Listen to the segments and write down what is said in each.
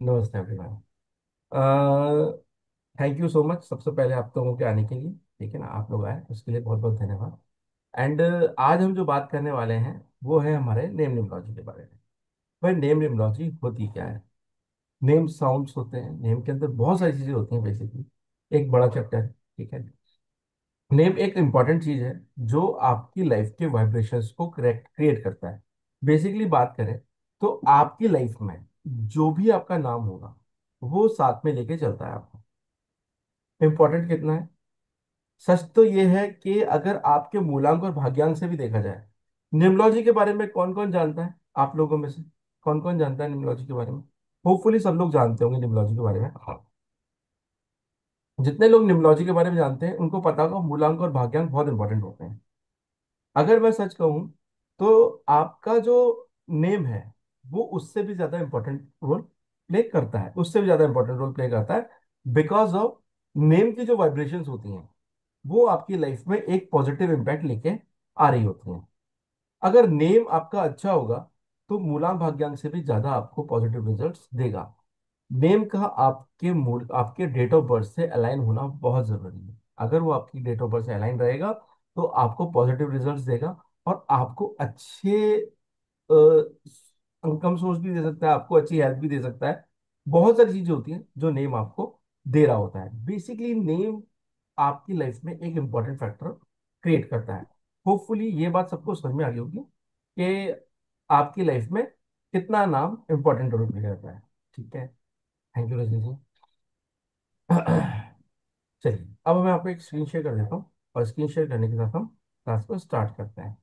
नमस्ते everyone. Thank you so much सबसे पहले आप लोगों के आने के लिए। ठीक है ना, आप लोग आए उसके लिए बहुत बहुत धन्यवाद। एंड आज हम जो बात करने वाले हैं वो है हमारे नेम निमोलॉजी के बारे में। भाई नेम निमोलॉजी होती क्या है? नेम साउंड्स होते हैं, नेम के अंदर बहुत सारी चीजें होती हैं बेसिकली। एक बड़ा चैप्टर है। ठीक है। नेम एक इंपॉर्टेंट चीज है जो आपकी लाइफ के वाइब्रेशंस को करेक्ट क्रिएट करता है। बेसिकली बात करें तो आपकी लाइफ में जो भी आपका नाम होगा वो साथ में लेके चलता है आपको। इम्पोर्टेंट कितना है? सच तो ये है कि अगर आपके मूलांक और भाग्यांक से भी देखा जाए, न्यूमरोलॉजी के बारे में कौन कौन जानता है आप लोगों में से? कौन कौन जानता है न्यूमरोलॉजी के बारे में? होपफुली सब लोग जानते होंगे न्यूमरोलॉजी के बारे में। जितने लोग न्यूमरोलॉजी के बारे में जानते हैं उनको पता होगा मूलांक और भाग्यांक बहुत इंपॉर्टेंट होते हैं। अगर मैं सच कहूं तो आपका जो नेम है वो उससे भी ज्यादा इंपॉर्टेंट रोल प्ले करता है, उससे भी ज्यादा इंपॉर्टेंट रोल प्ले करता है। बिकॉज ऑफ नेम की जो वाइब्रेशंस होती हैं वो आपकी लाइफ में एक पॉजिटिव इम्पैक्ट लेके आ रही होती हैं। अगर नेम आपका अच्छा होगा तो मूलांक भाग्यांक से भी ज्यादा आपको पॉजिटिव रिजल्ट्स देगा। नेम का आपके मूल आपके डेट ऑफ बर्थ से अलाइन होना बहुत जरूरी है। अगर वो आपकी डेट ऑफ बर्थ से अलाइन रहेगा तो आपको पॉजिटिव रिजल्ट्स देगा और आपको अच्छे इनकम सोर्स भी दे सकता है, आपको अच्छी हेल्थ भी दे सकता है। बहुत सारी चीजें होती हैं जो नेम आपको दे रहा होता है। बेसिकली नेम आपकी लाइफ में एक इंपॉर्टेंट फैक्टर क्रिएट करता है। होपफुली ये बात सबको समझ में आ गई होगी कि आपकी लाइफ में कितना नाम इंपॉर्टेंट रोल प्ले करता है। ठीक है। थैंक यू रजनी जी। चलिए अब मैं आपको एक स्क्रीन शेयर कर देता हूँ और स्क्रीन शेयर करने के साथ हम क्लास को स्टार्ट करते हैं।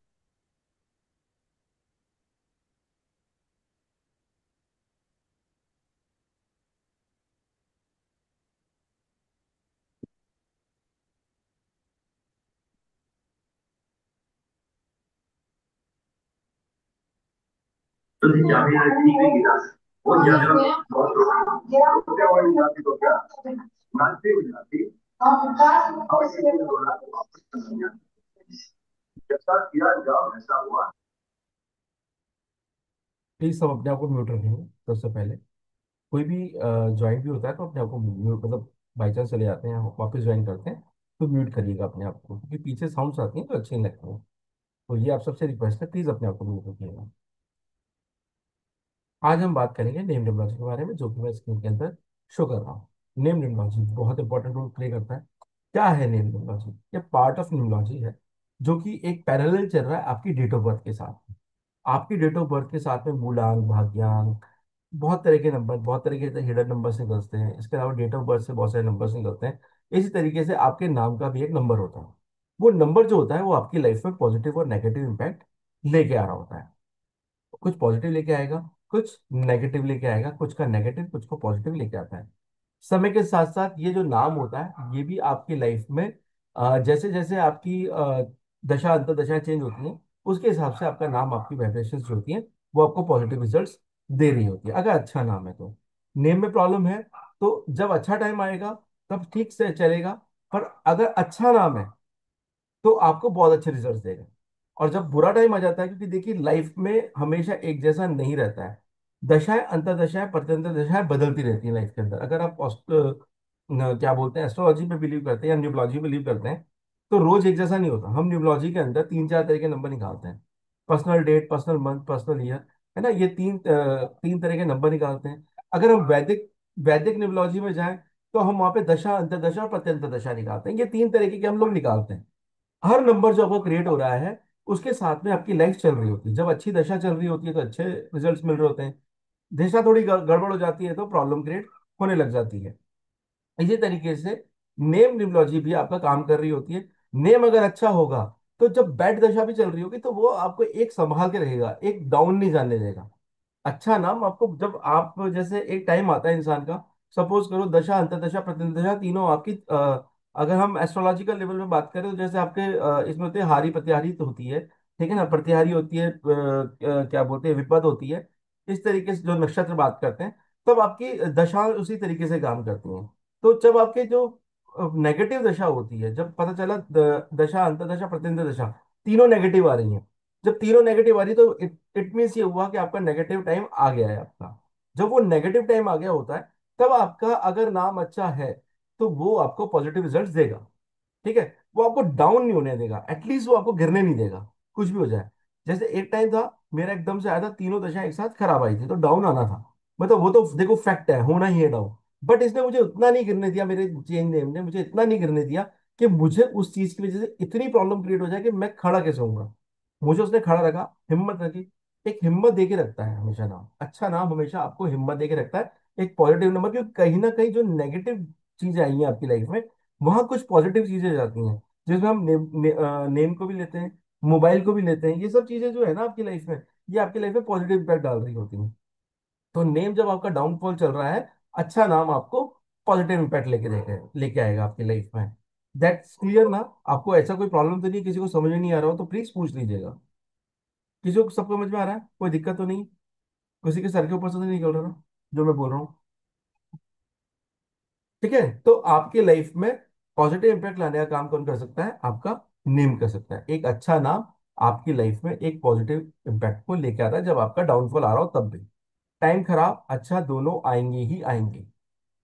Entonces ya me identificas. O ya please सब अपने आप को म्यूट रखेंगे सबसे पहले। कोई भी ज्वाइन भी होता है तो अपने आप को म्यूट, मतलब बाई चांस चले जाते हैं वापस ज्वाइन करते हैं तो म्यूट करिएगा अपने आप को, क्योंकि पीछे साउंड्स आती हैं तो अच्छे नहीं लगते हैं। तो ये आप सबसे रिक्वेस्ट है, प्लीज अपने आप को म्यूट रखिएगा। आज हम बात करेंगे नेम न्यूमरोलॉजी के बारे में, जो कि मैं स्क्रीन के अंदर शो कर रहा हूँ। नेम न्यूमरोलॉजी बहुत इंपॉर्टेंट रोल प्ले करता है। क्या है नेम न्यूमरोलॉजी? ये पार्ट ऑफ न्यूमरोलॉजी है जो कि एक पैरेलल चल रहा है आपकी डेट ऑफ बर्थ के साथ। आपकी डेट ऑफ बर्थ के साथ में मूलांक भाग्यांक, बहुत तरह के नंबर, बहुत तरह के हिडन नंबर्स निकलते हैं। इसके अलावा डेट ऑफ बर्थ से बहुत सारे नंबर्स निकलते हैं। इसी तरीके से आपके नाम का भी एक नंबर होता है। वो नंबर जो होता है वो आपकी लाइफ में पॉजिटिव और नेगेटिव इम्पैक्ट लेके आ रहा होता है। कुछ पॉजिटिव लेके आएगा, कुछ नेगेटिव लेके आएगा, कुछ का नेगेटिव कुछ को पॉजिटिव लेके आता है। समय के साथ साथ ये जो नाम होता है ये भी आपकी लाइफ में जैसे जैसे आपकी दशा अंतर्दशाएं चेंज होती हैं उसके हिसाब से आपका नाम, आपकी वाइब्रेशंस जो होती हैं वो आपको पॉजिटिव रिजल्ट्स दे रही होती है। अगर अच्छा नाम है तो नेम में प्रॉब्लम है तो जब अच्छा टाइम आएगा तब ठीक से चलेगा। पर अगर अच्छा नाम है तो आपको बहुत अच्छे रिजल्ट देगा। और जब बुरा टाइम आ जाता है, क्योंकि देखिए लाइफ में हमेशा एक जैसा नहीं रहता है। दशाएं अंतर्दशाएं प्रत्यंतर दशाएं बदलती रहती हैं लाइफ के अंदर। अगर आप क्या बोलते हैं, एस्ट्रोलॉजी में बिलीव करते हैं या न्यूमरोलॉजी में बिलीव करते हैं तो रोज एक जैसा नहीं होता। हम न्यूमरोलॉजी के अंदर तीन चार तरह के नंबर निकालते हैं। Personal date, personal month, personal year, है ना, ये तीन तरह के नंबर निकालते हैं। अगर हम वैदिक वैदिक न्यूमरोलॉजी में जाएं तो हम वहां पे दशा अंतर्दशा और प्रत्यंतर दशा निकालते हैं। ये तीन तरीके के हम लोग निकालते हैं। हर नंबर जो आपको क्रिएट हो रहा है उसके साथ में आपकी लाइफ चल रही होती है। जब अच्छी दशा चल रही होती है तो अच्छे रिजल्ट्स मिल रहे होते हैं। दशा थोड़ी गड़बड़ हो जाती है तो प्रॉब्लम क्रिएट होने लग जाती है। इसी तरीके से नेम न्यूमरोलॉजी भी आपका काम कर रही होती है। नेम अगर अच्छा होगा तो जब बैड दशा भी चल रही होगी तो वो आपको एक संभाल के रहेगा, एक डाउन नहीं जाने देगा। अच्छा नाम आपको, जब आप जैसे एक टाइम आता है इंसान का, सपोज करो दशा अंतर्दशा प्रत्यंतदशा तीनों आपकी अगर हम एस्ट्रोलॉजिकल लेवल में बात करें तो जैसे आपके इसमें होते हैं हारी प्रतिहारी तो होती है, ठीक है ना, प्रतिहारी होती है, क्या बोलते हैं, विपद होती है। इस तरीके से जो नक्षत्र बात करते हैं तब आपकी दशा उसी तरीके से काम करती हैं। तो जब आपके जो नेगेटिव दशा होती है, जब पता चला दशा अंतर्दशा प्रत्यंतर दशा तीनों नेगेटिव आ रही हैं, जब तीनों नेगेटिव आ रही तो इट मीन्स ये हुआ कि आपका नेगेटिव टाइम आ गया है आपका। जब वो नेगेटिव टाइम आ गया होता है, तब आपका अगर नाम अच्छा है तो वो आपको पॉजिटिव रिजल्ट देगा। ठीक है, वो आपको डाउन नहीं होने देगा, एटलीस्ट वो आपको गिरने नहीं देगा, कुछ भी हो जाए। जैसे एक टाइम था, मेरा एकदम से आया था, तीनों दशाएं एक साथ खराब आई थी, तो डाउन आना था। मतलब वो तो देखो फैक्ट है, होना ही है डाउन। बट इसने मुझे उतना नहीं गिरने दिया, मेरे चेंज नेम ने मुझे इतना नहीं गिरने दिया कि मुझे उस चीज की वजह से इतनी प्रॉब्लम क्रिएट हो जाए कि मैं खड़ा कैसे होऊंगा। मुझे उसने खड़ा रखा, हिम्मत रखी। एक हिम्मत दे के रखता है हमेशा नाम, अच्छा नाम हमेशा आपको हिम्मत दे के रखता है। एक पॉजिटिव नंबर, क्योंकि कहीं ना कहीं जो नेगेटिव चीजें आई हैं आपकी लाइफ में, वहां कुछ पॉजिटिव चीजें जाती हैं, जिसमें हम नेम को भी लेते हैं, मोबाइल को भी लेते हैं। ये सब चीजें जो है ना आपकी लाइफ में, ये आपकी लाइफ में पॉजिटिव इम्पैक्ट डाल रही होती हैं। तो नेम जब आपका डाउनफॉल चल रहा है, अच्छा नाम आपको पॉजिटिव इम्पैक्ट लेके आएगा आपकी लाइफ में। दैट्स क्लियर ना? आपको ऐसा कोई प्रॉब्लम तो नहीं, किसी को समझ में नहीं आ रहा हो तो प्लीज पूछ लीजिएगा। किसी को सब समझ में आ रहा है, कोई दिक्कत तो नहीं? किसी के सर के ऊपर से तो नहीं निकल रहा ना जो मैं बोल रहा हूँ? ठीक है, तो आपकी लाइफ में पॉजिटिव इम्पैक्ट लाने का काम कौन कर सकता है? आपका नेम कर सकता है। एक अच्छा नाम आपकी लाइफ में एक पॉजिटिव इम्पैक्ट को लेके आता है, जब आपका डाउनफॉल आ रहा हो तब भी। टाइम खराब अच्छा दोनों आएंगे ही आएंगे।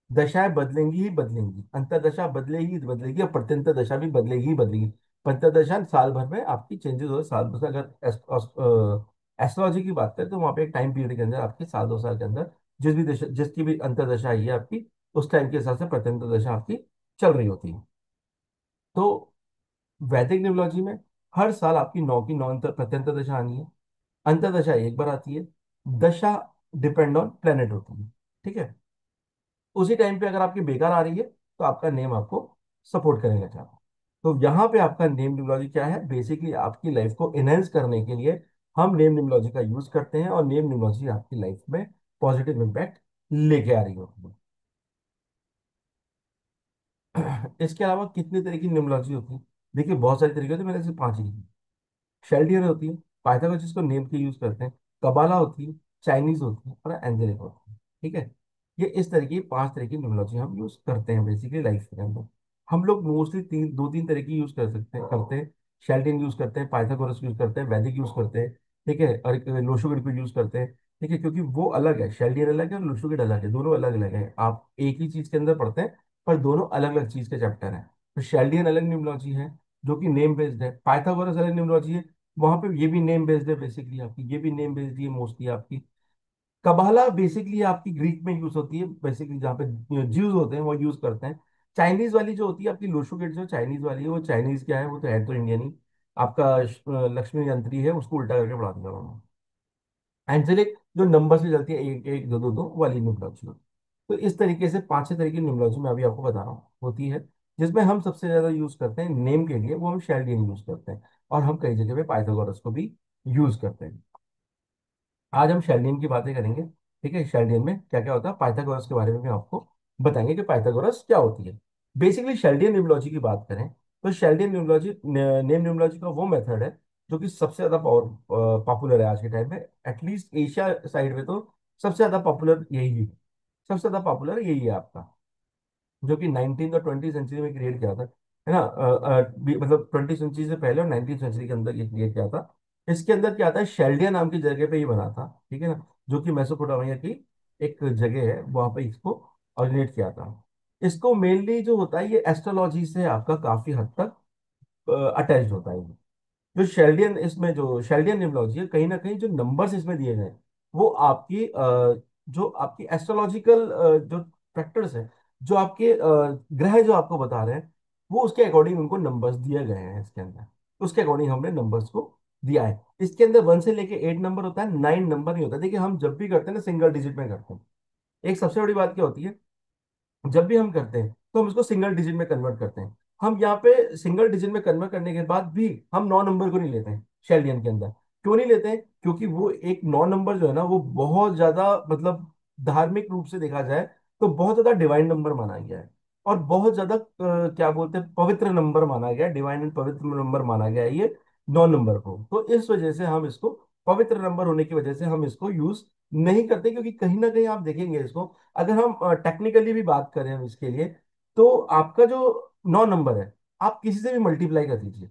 दशाएं बदलेंगी ही बदलेंगी, अंतरदशा बदलेगी ही बदलेगी, और प्रत्यंतर दशा भी बदलेगी ही बदलेगी। प्रत्यंतर दशा साल भर में आपकी चेंजेस हो, साल भर से अगर एस्ट्रोलॉजी की बात करें तो वहां पे एक टाइम पीरियड के अंदर आपके साल 2 साल के अंदर जिस भी दशा, जिसकी भी अंतरदशा आई है आपकी, उस टाइम के हिसाब से प्रत्यंतर दशा आपकी चल रही होती है। तो वैदिक न्यूमरोलॉजी में हर साल आपकी 9 की 9 प्रत्यंतर दशा आनी है। अंतरदशा एक बार आती है। दशा डिपेंड ऑन प्लेनेट होती है। ठीक है, उसी टाइम पे अगर आपकी बेकार आ रही है तो आपका नेम आपको सपोर्ट करेगा चाहता। तो यहाँ पे आपका नेम न्यूमरोलॉजी क्या है? बेसिकली आपकी लाइफ को एनहेंस करने के लिए हम नेम न्यूमरोलॉजी का यूज करते हैं, और नेम न्यूमरोलॉजी आपकी लाइफ में पॉजिटिव इम्पैक्ट लेके आ रही होती है। इसके अलावा कितने तरह की न्यूमरोलॉजी होती है? देखिए बहुत सारी तरीके होते हैं, मेरे से 5 ही। शेल्डियन होती है, पाइथागोरस जिसको नेम के यूज करते हैं। कबाला होती है, चाइनीज होती है, और एंजेलिक होती है। ठीक है, ये इस तरह की 5 तरह की न्यूमरोलॉजी हम यूज करते हैं बेसिकली लाइफ के अंदर। हम लोग मोस्टली 2-3 तरह की यूज कर सकते हैं, करते हैं। शेल्डियन यूज करते हैं, पाइथागोरस यूज करते हैं, वैदिक यूज करते हैं। ठीक है, और एक लोशोगिड को यूज करते हैं। ठीक है, क्योंकि वो अलग है, शेल्डियन अलग है और लोशोगिड अलग है, दोनों अलग अलग है। आप एक ही चीज के अंदर पढ़ते हैं, पर दोनों अलग अलग चीज के चैप्टर हैं। तो शेल्डियन अलग न्यूमरोलॉजी है, जो कि नेम बेस्ड है। पाइथागोरस अलग न्यूमरोलॉजी है, वहां पे ये भी नेम बेस्ड है बेसिकली आपकी, ये भी नेम बेस्ड है मोस्टली आपकी। कबाला बेसिकली आपकी ग्रीक में यूज होती है बेसिकली, जहाँ पे ज्यूज होते हैं वो यूज करते हैं। चाइनीज वाली जो होती है आपकी लोशोगेट, जो चाइनीज वाली है, वो चाइनीज क्या है, वो तो है तो इंडियन ही। आपका लक्ष्मी यंत्री है, उसको उल्टा करके पढ़ा दिया उन्होंने। एंजेलिक जो नंबर से चलती है, एक एक दो दो दो वाली न्यूमरोलॉजी। तो इस तरीके से 5-6 तरह की न्यूमरोलॉजी मैं अभी आपको बता रहा हूँ होती है। जिसमें हम सबसे ज्यादा यूज करते हैं नेम के लिए, वो हम शेल्डियन यूज करते हैं। और हम कई जगह पे पाइथागोरस को भी यूज करते हैं। आज हम शेल्डियन की बातें करेंगे। ठीक है, शेल्डियन में क्या क्या होता है, पाइथागोरस के बारे में भी आपको बताएंगे कि पाइथागोरस क्या होती है। बेसिकली शेल्डियन न्यूमरोलॉजी की बात करें तो शेल्डियन न्यूमरोलॉजी नेम न्यूमरोलॉजी का वो मेथड है जो कि सबसे ज्यादा पॉपुलर है आज के टाइम में। एटलीस्ट एशिया साइड में तो सबसे ज्यादा पॉपुलर यही है। सबसे ज्यादा पॉपुलर यही है आपका, जो कि 19 और 20 सेंचुरी में क्रिएट किया था, है ना? मतलब 20 सेंचुरी से पहले और 19 सेंचुरी के अंदर ये क्रिएट किया था। इसके अंदर क्या आता है, शेल्डिया नाम की जगह पे ही बना था। ठीक है ना, जो कि मेसोपोटामिया की एक जगह है, वहां पे इसको ऑरिजिनेट किया था। इसको मेनली जो होता है, ये एस्ट्रोलॉजी से आपका काफी हद तक अटैच होता है। जो शेल्डियन इसमें जो शेल्डियन न्यूमरोलॉजी है, कहीं ना कहीं जो नंबर्स इसमें दिए गए हैं, वो आपकी जो आपकी एस्ट्रोलॉजिकल जो फैक्टर्स हैं, जो आपके ग्रह जो आपको बता रहे हैं, वो उसके अकॉर्डिंग उनको नंबर्स दिए गए हैं इसके अंदर। उसके अकॉर्डिंग हमने नंबर्स को दिया है। इसके अंदर 1 से लेके 8 नंबर होता है, 9 नंबर नहीं होता। देखिए हम जब भी करते हैं ना, सिंगल डिजिट में करते हैं। एक सबसे बड़ी बात क्या होती है, जब भी हम करते हैं तो हम इसको सिंगल डिजिट में कन्वर्ट करते हैं। हम यहाँ पे सिंगल डिजिट में कन्वर्ट करने के बाद भी हम 9 नंबर को नहीं लेते हैं शेल्डियन के अंदर। क्यों नहीं लेते हैं? क्योंकि वो एक 9 नंबर जो है ना, वो बहुत ज्यादा मतलब धार्मिक रूप से देखा जाए तो बहुत ज्यादा डिवाइन नंबर माना गया है। और बहुत ज्यादा क्या बोलते हैं, पवित्र नंबर माना गया है, डिवाइन एंड पवित्र नंबर माना गया है ये 9 नंबर को। तो इस वजह से हम इसको, पवित्र नंबर होने की वजह से हम इसको यूज नहीं करते। क्योंकि कहीं ना कहीं आप देखेंगे इसको, अगर हम टेक्निकली भी बात करें हम इसके लिए, तो आपका जो 9 नंबर है, आप किसी से भी मल्टीप्लाई कर दीजिए।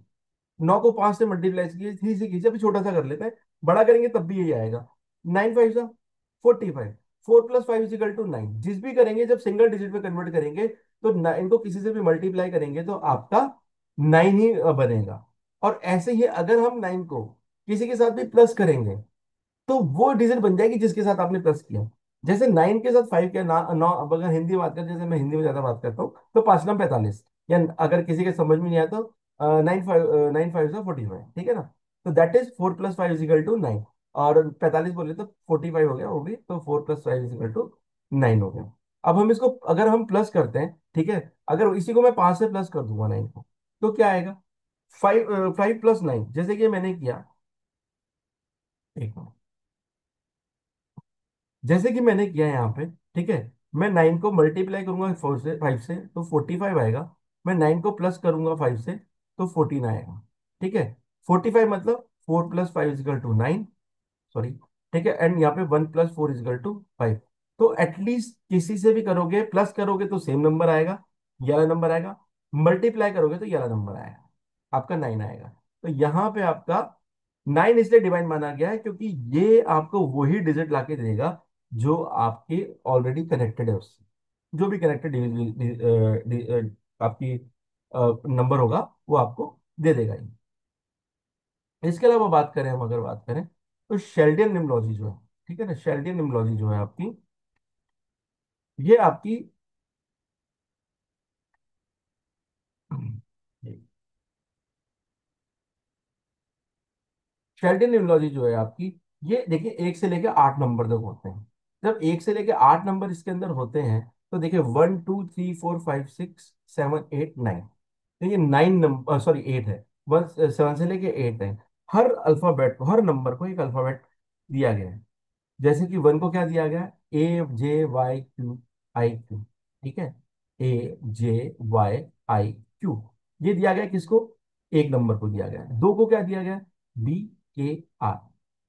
9 को 5 से मल्टीप्लाई कीजिए, 3 से कीजिए, अभी छोटा सा कर लेते हैं, बड़ा करेंगे तब भी यही आएगा। 9 5 सा 45, 4+5 = 9, जिस भी करेंगे जब सिंगल डिजिट में कन्वर्ट करेंगे तो इनको किसी से भी मल्टीप्लाई करेंगे तो आपका 9 ही बनेगा। और ऐसे ही अगर हम 9 को किसी के साथ भी प्लस करेंगे तो वो डिजिट बन जाएगी जिसके साथ आपने प्लस किया। जैसे 9 के साथ 5 किया ना, 9, अब अगर हिंदी बात करें, जैसे मैं हिंदी में ज्यादा बात करता हूँ, तो 5×9 = 45, या अगर किसी के समझ में नहीं आया तो 9×5 = 45, ठीक है ना। तो दैट इज 4+5 = 9, और 45 बोले तो 45 हो गया वो भी, तो 4+5 = 9 हो गया। अब हम इसको अगर हम प्लस करते हैं, ठीक है, अगर इसी को मैं 5 से प्लस कर दूंगा 9 को, तो क्या आएगा? 5+9, जैसे कि मैंने किया, एक मिनट, जैसे कि मैंने किया यहाँ पे, ठीक है, मैं 9 को मल्टीप्लाई करूंगा 5 से तो 45 आएगा। मैं 9 को प्लस करूंगा 5 से तो 14 आएगा, ठीक है। 45 मतलब 4+5 = 9, सॉरी, ठीक है, एंड यहाँ पे 1+4 = 5। तो एटलीस्ट किसी से भी करोगे, प्लस करोगे तो सेम नंबर आएगा, ग्यारह नंबर आएगा, मल्टीप्लाई करोगे तो 11 नंबर आएगा, आपका 9 आएगा। तो यहाँ पे आपका 9 इसलिए डिवाइन माना गया है क्योंकि ये आपको वही डिजिट लाके देगा जो आपके ऑलरेडी कनेक्टेड है उससे, जो भी कनेक्टेड आपकी नंबर होगा वो आपको दे देगा ही। इसके अलावा बात करें, हम अगर बात करें तो शेल्डियन निम्नोलॉजी जो है, ठीक है ना, शेल्डियन निम्नोलॉजी जो है आपकी, ये आपकी शेल्डन न्यूमरोलॉजी जो है आपकी, ये देखिए 1 से लेके 8 नंबर तक होते हैं। जब 1 से लेके 8 नंबर इसके अंदर होते हैं तो देखिए 1 2 3 4 5 6 7 8 9, तो ये 9 नंबर, सॉरी 8 है। 1 7 से लेके 8 है। हर अल्फाबेट को, हर नंबर को एक अल्फाबेट दिया गया है। जैसे कि 1 को क्या दिया गया है? AJYQIQ, ठीक है, AJYIQ, ये दिया गया है किसको? 1 नंबर को दिया गया है। 2 को क्या दिया गया है? BKR,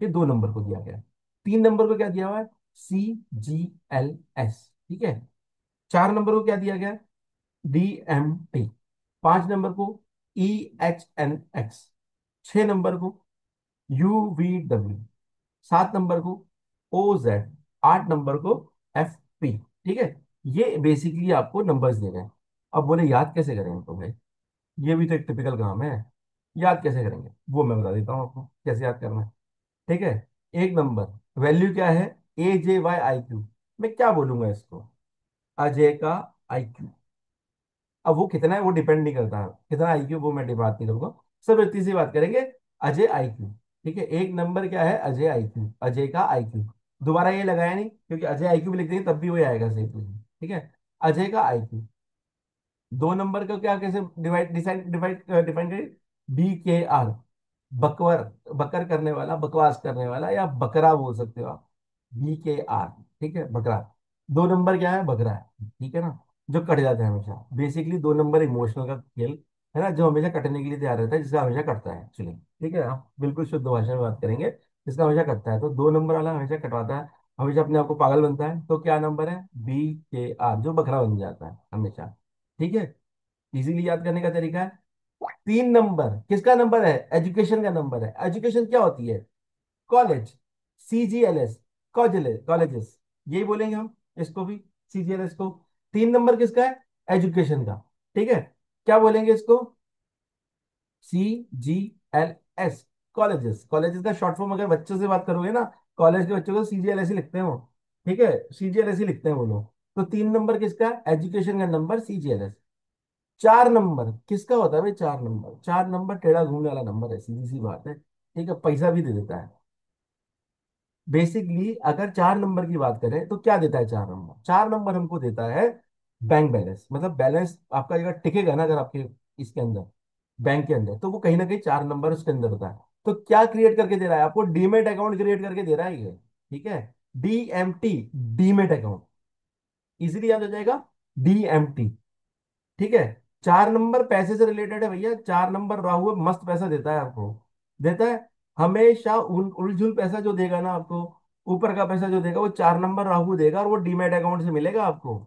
ये 2 नंबर को दिया गया है। 3 नंबर को क्या दिया हुआ है? CGLS, ठीक है। 4 नंबर को क्या दिया गया है? DMT। 5 नंबर को EHNX। 6 नंबर को UVW। 7 नंबर को OZ। 8 नंबर को FP, ठीक है। ये बेसिकली आपको नंबर्स दे रहे हैं। अब बोले याद कैसे करेंगे तो भाई, ये भी तो एक टिपिकल काम है। याद कैसे करेंगे वो मैं बता देता हूँ आपको कैसे याद करना है, ठीक है। एक नंबर वैल्यू क्या है? AJYIQ। मैं क्या बोलूंगा इसको? अजय का IQ। अब वो कितना है वो डिपेंड नहीं करता, कितना IQ वो मैं बात नहीं करूंगा। सब इतनी सी बात करेंगे, अजय IQ, ठीक है। 1 नंबर क्या है? अजय IQ, अजय का IQ। दोबारा ये लगाया नहीं क्योंकि अजय IQ भी लिख देंगे तब भी वही आएगा सही तो, ठीक है। अजय का IQ। 2 नंबर का क्या, कैसे डिवाइड डिसाइड डिवाइड डिफाइन करें? BKR, बकवर, बकर करने वाला, बकवास करने वाला, या बकरा बोल सकते हो आप। BKR, ठीक है, बकरा। 2 नंबर क्या है? बकरा है, ठीक है ना, जो कट जाता है हमेशा। बेसिकली 2 नंबर इमोशनल का खेल है ना, जो हमेशा कटने के लिए तैयार रहता है, जिसका हमेशा कटता है एक्चुअली, ठीक है। आप बिल्कुल शुद्ध भाषा में बात करेंगे, जिसका हमेशा कटता है, तो 2 नंबर वाला हमेशा कटवाता है, हमेशा अपने आप को पागल बनता है। तो क्या नंबर है? BKR, जो बकरा बन जाता है हमेशा, ठीक है। इजीली याद करने का तरीका है। 3 नंबर किसका नंबर है? एजुकेशन का नंबर है। एजुकेशन क्या होती है? कॉलेज, CGLS, कॉलेजेस, यही बोलेंगे हम इसको भी, CGLS को। 3 नंबर किसका है? एजुकेशन का, ठीक है। क्या बोलेंगे इसको? CGLS, colleges. कॉलेजेस का शॉर्ट फॉर्म अगर बच्चों से बात करोगे ना, कॉलेज के बच्चों को CGLS ही लिखते हैं वो, ठीक है, CGLS ही लिखते हैं वो लोग। तो 3 नंबर किसका? एजुकेशन का नंबर, CGLS। 4 नंबर किसका होता है भाई? 4 नंबर, 4 नंबर टेढ़ा घूमने वाला नंबर है, सीधी सी बात है, ठीक है, पैसा भी दे देता है। बेसिकली अगर 4 नंबर की बात करें तो क्या देता है 4 नंबर? 4 नंबर हमको देता है बैंक बैलेंस, मतलब बैलेंस आपका अगर टिकेगा ना, अगर आपके इसके अंदर, बैंक के अंदर, तो वो कहीं ना कहीं 4 नंबर उसके अंदर होता है। तो क्या क्रिएट करके दे रहा है आपको? डीमेट अकाउंट क्रिएट करके दे रहा है ये, ठीक है। DMT, डीमेट अकाउंट, इजीली याद हो जाएगा, DMT, ठीक है। 4 नंबर पैसे से रिलेटेड है भैया, 4 नंबर राहु मस्त पैसा देता है आपको, देता है हमेशा। उलझुल पैसा जो देगा ना आपको, ऊपर का पैसा जो देगा वो 4 नंबर राहु देगा, और वो डीमेट अकाउंट से मिलेगा आपको,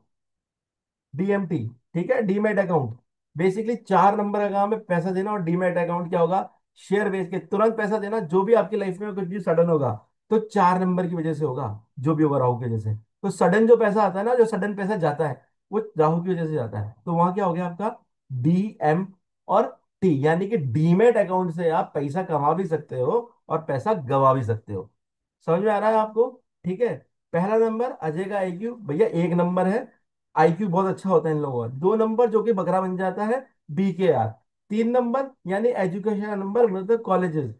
DMT, ठीक है, डीमेट अकाउंट। बेसिकली 4 नंबर का काम है पैसा देना, और डीमेट अकाउंट क्या होगा? शेयर बेच के तुरंत पैसा देना, जो भी आपकी लाइफ में कुछ भी सडन होगा तो 4 नंबर की वजह से होगा, जो भी होगा राहु की वजह से। तो सडन जो पैसा आता है ना, जो सडन पैसा जाता है, वो राहु की वजह से जाता है। तो वहां क्या हो गया आपका, डी एम और टी, यानी कि डीमेट अकाउंट से आप पैसा कमा भी सकते हो और पैसा गवा भी सकते हो। समझ में आ रहा है आपको? ठीक है। पहला नंबर अजय का आईक्यू भैया 1 नंबर है। आईक्यू बहुत अच्छा होता है इन लोगों का। 2 नंबर जो कि बकरा बन जाता है, बी के आर। 3 नंबर यानी एजुकेशन का नंबर, मतलब कॉलेजेस।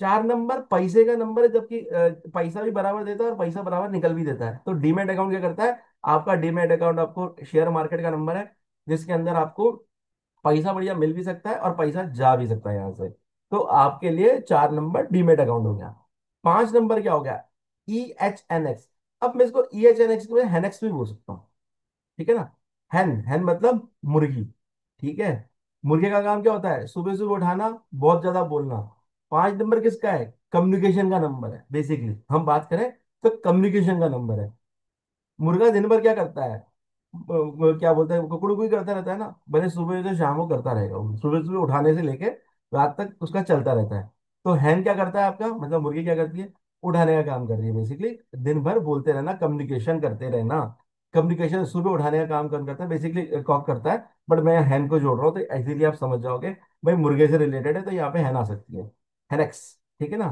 4 नंबर पैसे का नंबर है, जबकि पैसा भी बराबर देता है और पैसा बराबर निकल भी देता है। तो डीमेट अकाउंट क्या करता है, आपका डीमेट अकाउंट आपको शेयर मार्केट का नंबर है, जिसके अंदर आपको पैसा बढ़िया मिल भी सकता है और पैसा जा भी सकता है यहाँ से। तो आपके लिए 4 नंबर डीमेट अकाउंट हो गया। 5 नंबर क्या हो गया, ई एच एन एक्स। अब मैं इसको ई एच एन एक्स को हेनेक्स भी बोल सकता हूँ। ठीक है ना। हैन हैन मतलब मुर्गी। ठीक है। मुर्गे का काम क्या होता है, सुबह सुबह उठाना, बहुत ज्यादा बोलना। 5 नंबर किसका है, कम्युनिकेशन का नंबर है। बेसिकली हम बात करें तो कम्युनिकेशन का नंबर है। मुर्गा दिन भर क्या करता है, वो क्या बोलते हैं, कुकड़ू ही करता रहता है ना, भले सुबह से शाम को करता रहेगा वो, सुबह सुबह उठाने से लेके रात तक उसका चलता रहता है। तो हैन क्या करता है आपका, मतलब मुर्गी क्या करती है, उठाने का काम कर रही है बेसिकली। दिन भर बोलते रहना, कम्युनिकेशन करते रहना। कम्युनिकेशन सुबह उठाने का काम कौन करता है, बेसिकली कॉक करता है। बट मैं हैन को जोड़ रहा हूँ तो इसीलिए आप समझ जाओगे भाई मुर्गे से रिलेटेड है, तो यहाँ पे हैन आ सकती है। हैनेक्स। ठीक है ना।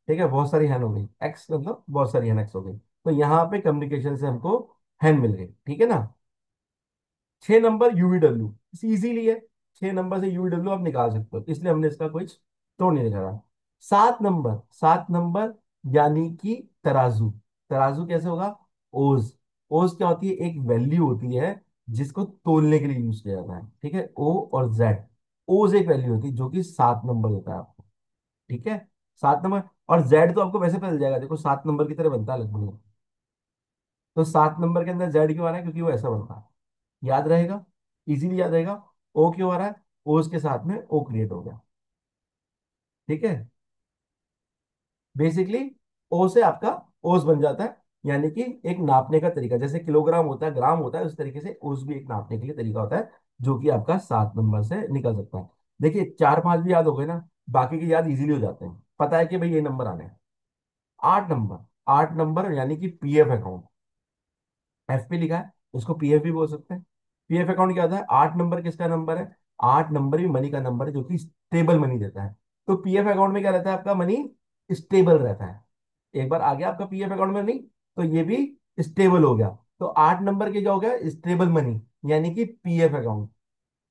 ठीक है, बहुत सारी हैन हो गई, एक्स मतलब बहुत सारी हैनेक्स हो गई। तो यहाँ पे कम्युनिकेशन से हमको हैन मिल गई। ठीक है ना। 6 नंबर यूवीडब्ल्यू, इजीली है। 6 नंबर से यूवीडब्ल्यू आप निकाल सकते हो, इसलिए हमने इसका कोई तोड़ नहीं निकाला। 7 नंबर, 7 नंबर यानी कि तराजू। तराजू कैसे होगा, ओज। ओज क्या होती है, एक वैल्यू होती है जिसको तोलने के लिए यूज किया जाता है। ठीक है, ओ और जेड। ओज एक वैल्यू होती है जो कि 7 नंबर देता है आपको। ठीक है। 7 नंबर। और जेड तो आपको वैसे पता चल जाएगा, देखो 7 नंबर की तरह बनता है लगभग। तो 7 नंबर के अंदर जेड क्यों आ रहा है, क्योंकि वो ऐसा बनता है। याद रहेगा, इजीली याद रहेगा। ओ क्यों आ रहा है, ओस के साथ में ओ क्रिएट हो गया। ठीक है। बेसिकली ओ से आपका ओस बन जाता है, यानी कि एक नापने का तरीका, जैसे किलोग्राम होता है, ग्राम होता है, उस तरीके से ओस भी एक नापने के लिए तरीका होता है, जो कि आपका 7 नंबर से निकल सकता है। देखिए 4 5 भी याद हो गए ना, बाकी के याद इजीली हो जाते हैं, पता है कि भाई ये नंबर आने हैं। 8 नंबर, 8 नंबर यानी कि पीएफ अकाउंट। एफ पे लिखा है, उसको पीएफ भी बोल सकते हैं। पीएफ अकाउंट क्या होता है, 8 नंबर किसका नंबर है, 8 नंबर भी मनी का नंबर है जो कि स्टेबल मनी देता है। तो पीएफ अकाउंट में क्या रहता है, आपका मनी स्टेबल रहता है। एक बार आ गया आपका पीएफ अकाउंट में नहीं, तो ये भी स्टेबल हो गया। तो 8 नंबर के क्या हो गया, स्टेबल मनी, यानी कि पीएफ अकाउंट।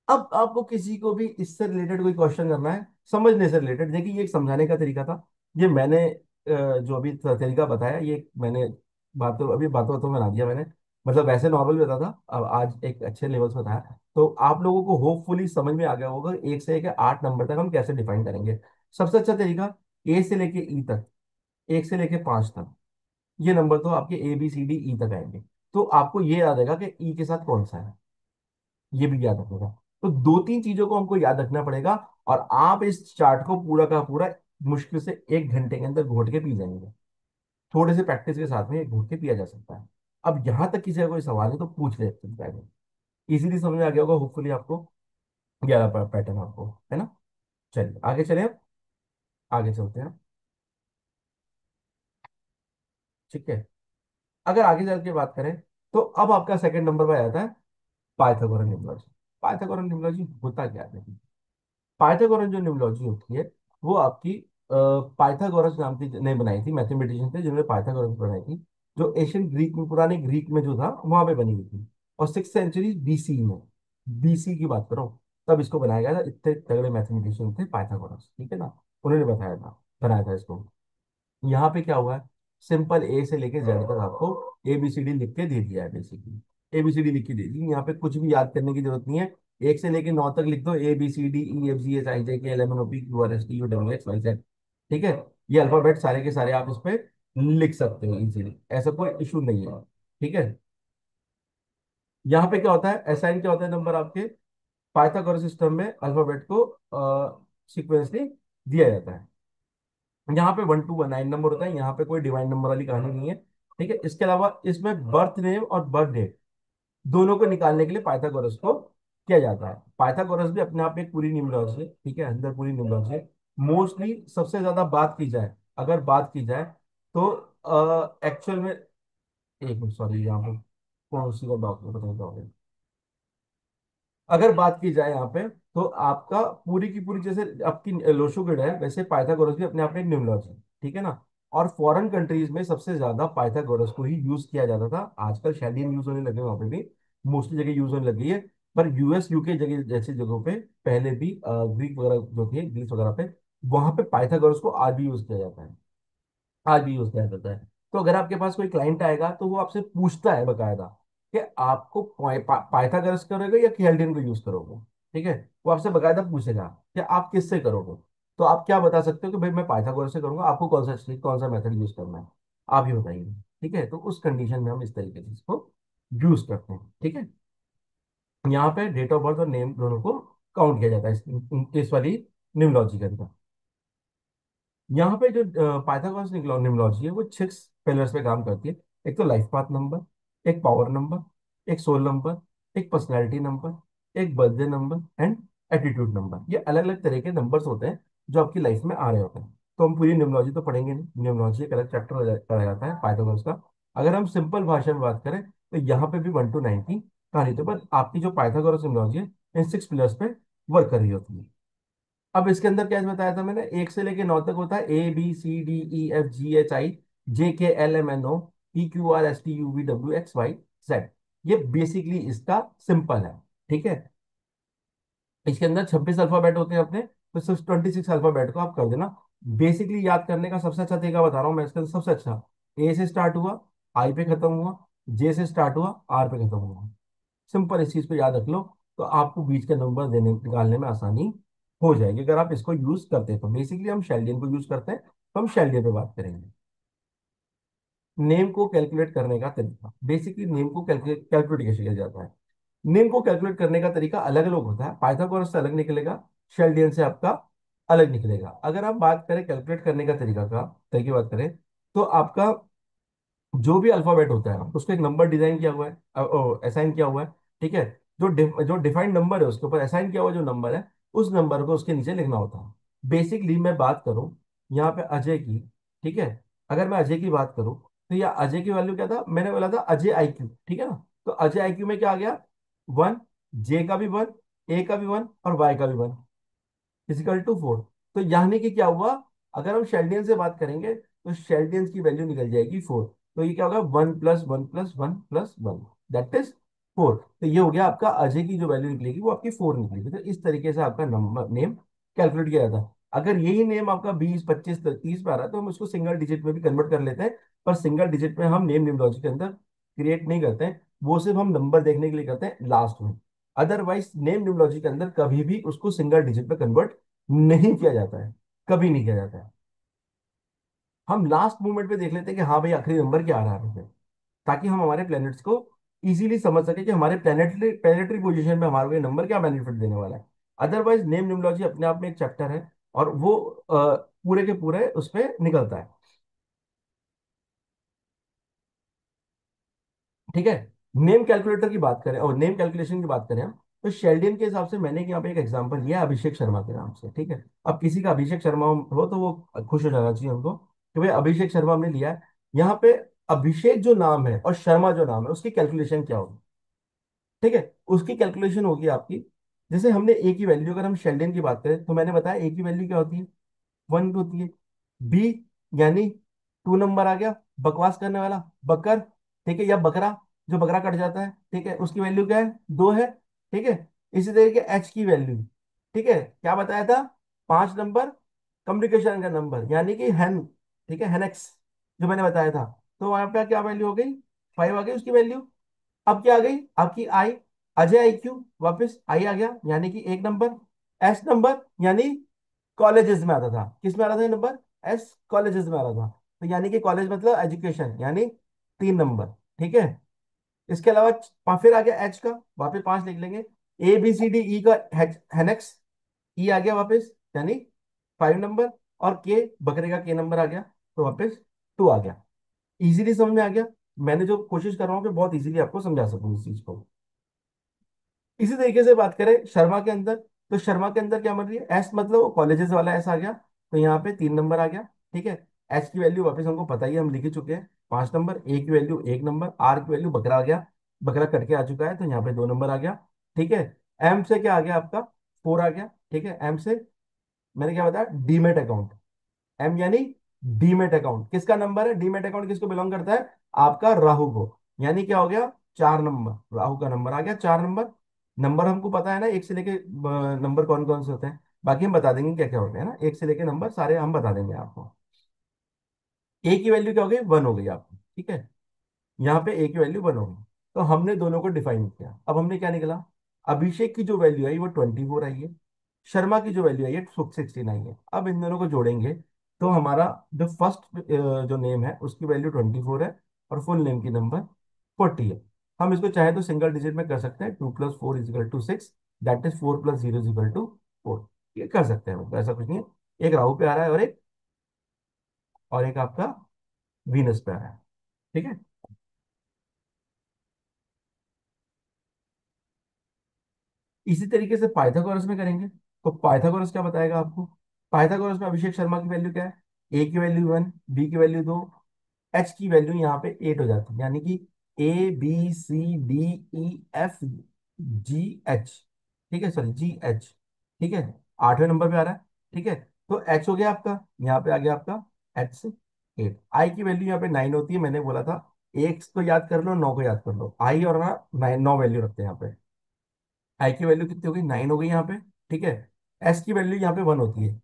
अब आपको किसी को भी इससे रिलेटेड कोई क्वेश्चन करना है, समझने से रिलेटेड, देखिए ये एक समझाने का तरीका था। ये मैंने जो अभी तरीका बताया, ये मैंने बातों अभी बातों बातों में बना दिया मैंने। मतलब वैसे नॉर्मल बता था, अब आज एक अच्छे लेवल से बताया, तो आप लोगों को होपफुली समझ में आ गया होगा 1 से लेकर 8 नंबर तक हम कैसे डिफाइन करेंगे। सबसे अच्छा तरीका, ए से लेके ई तक, 1 से लेके 5 तक, ये नंबर तो आपके ABCDE तक आएंगे। तो आपको ये याद रहेगा कि ई के साथ कौन सा है, ये भी याद रखेगा। तो 2 3 चीजों को हमको याद रखना पड़ेगा। और आप इस चार्ट को पूरा का पूरा मुश्किल से 1 घंटे के अंदर घोट के पी जाएंगे। थोड़े से प्रैक्टिस के साथ में ये घोट के पिया जा सकता है। अब यहां तक किसी का कोई सवाल है तो पूछ ले सकते हैं। इजीली समझ में आ गया होगा होपफुली आपको, 11 पैटर्न आपको, है ना। चलिए आगे चले, अब आगे चलते हैं। ठीक है। अगर आगे चल के बात करें, तो अब आपका सेकंड नंबर पर आ जाता है पाइथागोरन न्यूमरोलॉजी। पाइथागोरन न्यूमरोलॉजी होता क्या है, पाइथागोरस जो न्यूमरोलॉजी होती है, वो आपकी पाइथागोरस नाम की ने बनाई थी, मैथमेटिशियन थे जिन्होंने पाइथागोरस बनाई थी, जो एशियन ग्रीक में, पुराने ग्रीक में जो था वहां पे बनी हुई थी। और 6 सेंचुरी बीसी में, बीसी की बात करो, तब इसको बनाया गया था। इतने तगड़े मैथमेटिशियन थे पाइथागोरस, ठीक है ना। उन्होंने बताया था, बनाया था इसको। यहाँ पे क्या हुआ है, सिंपल ए से लेके जेड तक आपको ABCD लिख के दे दिया है बेसिकली। ABCD लिख के दे दी, यहाँ पे कुछ भी याद करने की जरूरत नहीं है। 1 से लेके 9 तक लिख दो, ABCDEFGHIJKLMNOPQRSTUWXYZ। ठीक है। ये अल्फाबेट सारे के सारे आप इस पे लिख सकते हो इजीली, ऐसा कोई इशू नहीं है। ठीक है। यहाँ पे क्या होता है, असाइन क्या होता है नंबर आपके, पाइथागोरस सिस्टम में अल्फाबेट को सीक्वेंसली दिया जाता है। यहाँ पे 1 to 9 नंबर होता है, यहाँ पे कोई डिवाइन नंबर वाली कहानी नहीं है। ठीक है। इसके अलावा इसमें बर्थ नेम और बर्थ डेट दोनों को निकालने के लिए पाइथागोरस को किया जाता है। पाइथागोरस भी अपने आप में एक पूरी न्यूमरोलॉजी है, ठीक है, अंदर पूरी न्यूमरोलॉजी है। मोस्टली सबसे ज्यादा बात की जाए, अगर बात की जाए तो एक्चुअल में एक मिनट, सॉरी, यहाँ पे कौन सी का डॉक्टर बताओगे। अगर बात की जाए यहाँ पे, तो आपका पूरी की पूरी, जैसे आपकी लोशोगिड है, वैसे पाइथागोरस भी अपने आप में एक न्यूमरोलॉजी है, ठीक है ना। और फॉरेन कंट्रीज में सबसे ज्यादा पाइथागोरस को ही यूज किया जाता था। आजकल शायद यूज होने लगे वहां पे भी, मोस्टली जगह यूज होने लगी है। पर यूएस यूके जगह जैसी जगहों पे पहले भी ग्रीक वगैरह जो थे, ग्रीस वगैरह पे, वहां पे पाइथागोरस को आज भी यूज किया जाता है। आज भी यूज किया जाता है। तो अगर आपके पास कोई क्लाइंट आएगा तो वो आपसे पूछता है बकायदा कि आपको पाइथागोरस करोगे या केल्डिन को यूज करोगे। ठीक है, वो आपसे बकायदा पूछेगा कि आप किससे करोगे। तो आप क्या बता सकते हो कि भाई मैं पाइथागोरस से करूंगा, आपको कौन सा मेथड यूज करना है, आप ही बताइए। ठीक है, तो उस कंडीशन में हम इस तरीके से इसको यूज करते हैं। ठीक है, यहाँ पे डेट ऑफ बर्थ और नेम दोनों को काउंट किया जाता है इस वाली न्यूमरोलॉजी के अंदर। यहाँ पे जो पाइथागोरस निम्नोलॉजी है वो 6 पिलर्स पे काम करती है। एक तो लाइफ पाथ नंबर, एक पावर नंबर, एक सोल नंबर, एक पर्सनैलिटी नंबर, एक birthday number and attitude number. ये अलग अलग तरह के नंबर्स होते हैं जो आपकी लाइफ में आ रहे होते हैं। तो हम पूरी न्यूमरोलॉजी तो पढ़ेंगे नहीं, न्यूमरोलॉजी एक अलग चैप्टर पढ़ा जाता है पाइथागोरस का। अगर हम सिंपल भाषा में बात करें तो यहाँ पे भी 1 to 9 की कहानी, तो बस आपकी जो पाइथागोरस न्यूमरोलॉजी है इन 6 पिलर्स पे वर्क कर रही होती है। अब इसके अंदर क्या बताया था मैंने, 1 से लेके 9 तक होता है, ABCDEFGHI JKLMNO PQRSTUVWXYZ। ये बेसिकली इसका सिंपल है। ठीक है, इसके अंदर 26 अल्फाबेट होते हैं अपने, तो सिर्फ 26 अल्फाबेट को आप कर देना। बेसिकली याद करने का सबसे अच्छा तरीका बता रहा हूँ मैं इसके अंदर, सबसे अच्छा। ए से स्टार्ट हुआ, आई पे खत्म हुआ, जे से स्टार्ट हुआ, आर पे खत्म हुआ। सिंपल, इस चीज को याद रख लो, तो आपको बीच का नंबर देने निकालने में आसानी हो जाएगी अगर आप इसको यूज करते हैं। तो बेसिकली हम शेल्डियन को यूज करते हैं, तो हम शेल्डियन पे बात करेंगे। नेम को कैलकुलेट करने का तरीका, बेसिकली नेम को कैलकुलेट कैसे किया जाता है। नेम को कैलकुलेट करने का तरीका अलग अलग होता है, पाइथागोरस से अलग निकलेगा, शेल्डियन से आपका अलग निकलेगा। अगर आप बात करें कैलकुलेट करने का तरीके की बात करें, तो आपका जो भी अल्फाबेट होता है उसको एक नंबर डिजाइन किया हुआ है, असाइन किया हुआ है। ठीक है, जो डिफाइंड नंबर है उसके ऊपर असाइन किया हुआ जो नंबर है, उस नंबर को उसके नीचे लिखना होता है। बेसिकली मैं बात करूं यहाँ पे अजय की, ठीक है, अगर मैं अजय की बात करूं तो यह अजय की वैल्यू क्या था, मैंने बोला था अजय IQ, ठीक है ना। तो अजय IQ में क्या आ गया, 1, जे का भी 1, ए का भी 1 और वाई का भी 1, = 4। तो यानी कि क्या हुआ, अगर हम शेल्डियन से बात करेंगे तो शेल्डियंस की वैल्यू निकल जाएगी 4। तो ये क्या होगा, 1+1+1+1, दैट इज 4। तो ये हो गया आपका अजय की जो वैल्यू निकलेगी वो आपकी 4 निकलेगी। तो इस तरीके से आपका नंबर नेम कैलकुलेट किया जाता है। अगर यही नेम आपका 20, 25, 30 पे आ रहा है तो हम इसको सिंगल डिजिट में भी कन्वर्ट कर लेते हैं। पर सिंगल डिजिट में हम नेम न्यूमरोलॉजी के अंदर क्रिएट नहीं करते हैं, वो सिर्फ हम नंबर देखने के लिए करते हैं लास्ट में। अदरवाइज नेम न्यूमरोलॉजी के अंदर कभी भी उसको सिंगल डिजिट पे कन्वर्ट नहीं किया जाता है, कभी नहीं किया जाता है। हम लास्ट मोमेंट पे देख लेते हैं कि हाँ भाई आखिरी नंबर क्या आ रहा है, ताकि हम हमारे प्लैनेट्स को इजीली समझ सके कि हमारे प्लैनेटरी प्लैनेटरी पोजीशन में हमारे को ये नंबर क्या बेनिफिट देने वाला है। अदरवाइज नेम न्यूमरोलॉजी अपने आप में एक चैप्टर है, और वो पूरे के पूरे उस पर निकलता है। ठीक है, नेम कैलकुलेटर की बात करें और नेम कैलकुलेशन की बात करें हम, तो शेल्डियन के हिसाब से मैंने यहाँ पे एक एग्जांपल लिया है अभिषेक शर्मा के नाम से। ठीक है, अब किसी का अभिषेक शर्मा हो तो वो खुश हो जाना चाहिए हमको कि भाई अभिषेक शर्मा हमने लिया है। यहाँ पे अभिषेक जो नाम है और शर्मा जो नाम है उसकी कैलकुलेशन क्या होगी। ठीक है, उसकी कैलकुलेशन होगी आपकी, जैसे हमने ए की वैल्यू, अगर हम शेल्डन की बात करें तो मैंने बताया ए की वैल्यू क्या होती है, 1 होती है। बी यानी 2 नंबर आ गया, बकवास करने वाला, बकर, ठीक है, या बकरा, जो बकरा कट जाता है, ठीक है, उसकी वैल्यू क्या है, 2 है। ठीक है, इसी तरीके एच की वैल्यू, ठीक है, क्या बताया था, 5 नंबर, कम्युनिकेशन का नंबर यानी कि हेन, ठीक है, हेनेक्स, जो मैंने बताया था। तो वहां पे क्या वैल्यू हो गई, 5 आ गई उसकी वैल्यू। अब क्या आ गई आपकी आई, अजय IQ, वापस आई आ गया यानी कि 1 नंबर। एस नंबर यानी कॉलेजेस में आता था, किस में आता था ये नंबर, एस कॉलेजेस में आता था। तो यानी कि कॉलेज मतलब एजुकेशन, यानी 3 नंबर। ठीक है, इसके अलावा फिर आ गया एच का, वापस 5 लिख लेंगे। ABCDE का हेनेक्स, ई आ गया वापस यानी 5 नंबर। और के, बकरे का के नंबर आ गया, तो वापस 2 आ गया। इजीली समझ में आ गया। मैंने जो कोशिश कर रहा हूँ कि बहुत इजीली आपको समझा सकूं इस चीज को। इसी तरीके से बात करें शर्मा के अंदर, तो शर्मा के अंदर क्या बन रही है, एस मतलब कॉलेजेस वाला एस आ गया, तो यहाँ पे 3 नंबर आ गया। ठीक है, एच की वैल्यू वापस हमको पता ही है, हम लिख ही चुके हैं। 5 नंबर, ए की वैल्यू 1 नंबर, आर की वैल्यू बकरा आ गया, बकरा कट के आ चुका है तो यहाँ पे 2 नंबर आ गया। ठीक है। एम से क्या आ गया आपका, 4 आ गया। ठीक है, एम से मैंने क्या बताया, डीमेट अकाउंट। एम यानी डीमेट अकाउंट, किसका नंबर है, डीमेट अकाउंट किसको बिलोंग करता है, आपका राहु को। यानी क्या हो गया, 4 नंबर, राहु का नंबर आ गया 4 नंबर। नंबर हमको पता है ना, एक से लेके नंबर कौन कौन से होते हैं, बाकी हम बता देंगे क्या क्या होते हैं ना, एक से लेके नंबर सारे हम बता देंगे आपको। ए की वैल्यू क्या हो गई, 1 हो गई आपकी। ठीक है, यहाँ पे ए की वैल्यू 1 हो गई। तो हमने दोनों को डिफाइन किया, अब हमने क्या निकला, अभिषेक की जो वैल्यू आई वो 24 आई है, शर्मा की जो वैल्यू आई है 16 आई है। अब इन दोनों को जोड़ेंगे तो हमारा जो फर्स्ट जो नेम है उसकी वैल्यू 24 है, और फुल नेम की नंबर 40 है। हम इसको चाहे तो सिंगल डिजिट में कर सकते हैं, 2 + 4 = 6, दैट इज 4 + 0 = 4। ये कर सकते हैं, मतलब ऐसा कुछ नहीं है। एक राहु पे आ रहा है और एक आपका वीनस पे आ रहा है। ठीक है। इसी तरीके से पाइथागोरस में करेंगे, तो पाइथागोरस क्या बताएगा आपको, पाइथागोरस में अभिषेक शर्मा की वैल्यू क्या है, ए की वैल्यू 1, बी की वैल्यू 2, एच की वैल्यू यहाँ पे 8 हो जाती है, यानी कि ABCDEF GH। ठीक है, सॉरी GH। ठीक है, 8वें नंबर पे आ रहा है। ठीक है, तो एच हो गया आपका, यहाँ पे आ गया आपका एच से 8। आई की वैल्यू यहाँ पे 9 होती है, मैंने बोला था, एक को याद कर लो, 9 को याद कर लो, आई और ना 9 वैल्यू रखते हैं यहाँ पे। आई की वैल्यू कितनी हो गई, 9 हो गई यहाँ पे। ठीक है, एस की वैल्यू यहाँ पे 1 होती है।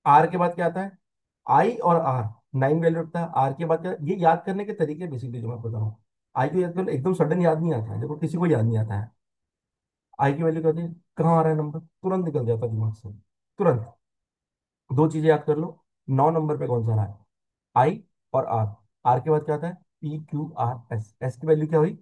आर के बाद क्या आता है, आई और आर, 9 वैल्यू रखता है। आर के बाद क्या, ये याद करने के तरीके बेसिकली जो मैं बता रहा हूँ। आई को याद करो, एकदम सडन याद नहीं आता है, देखो किसी को याद नहीं आता है। आई की वैल्यू कहते हैं, कहाँ आ रहा है नंबर, तुरंत निकल जाता है दिमाग से, तुरंत। दो चीजें याद कर लो, 9 नंबर पे कौन सा आ रहा है, आई और आर। आर के बाद क्या आता है, PQRS, एस की वैल्यू क्या हुई,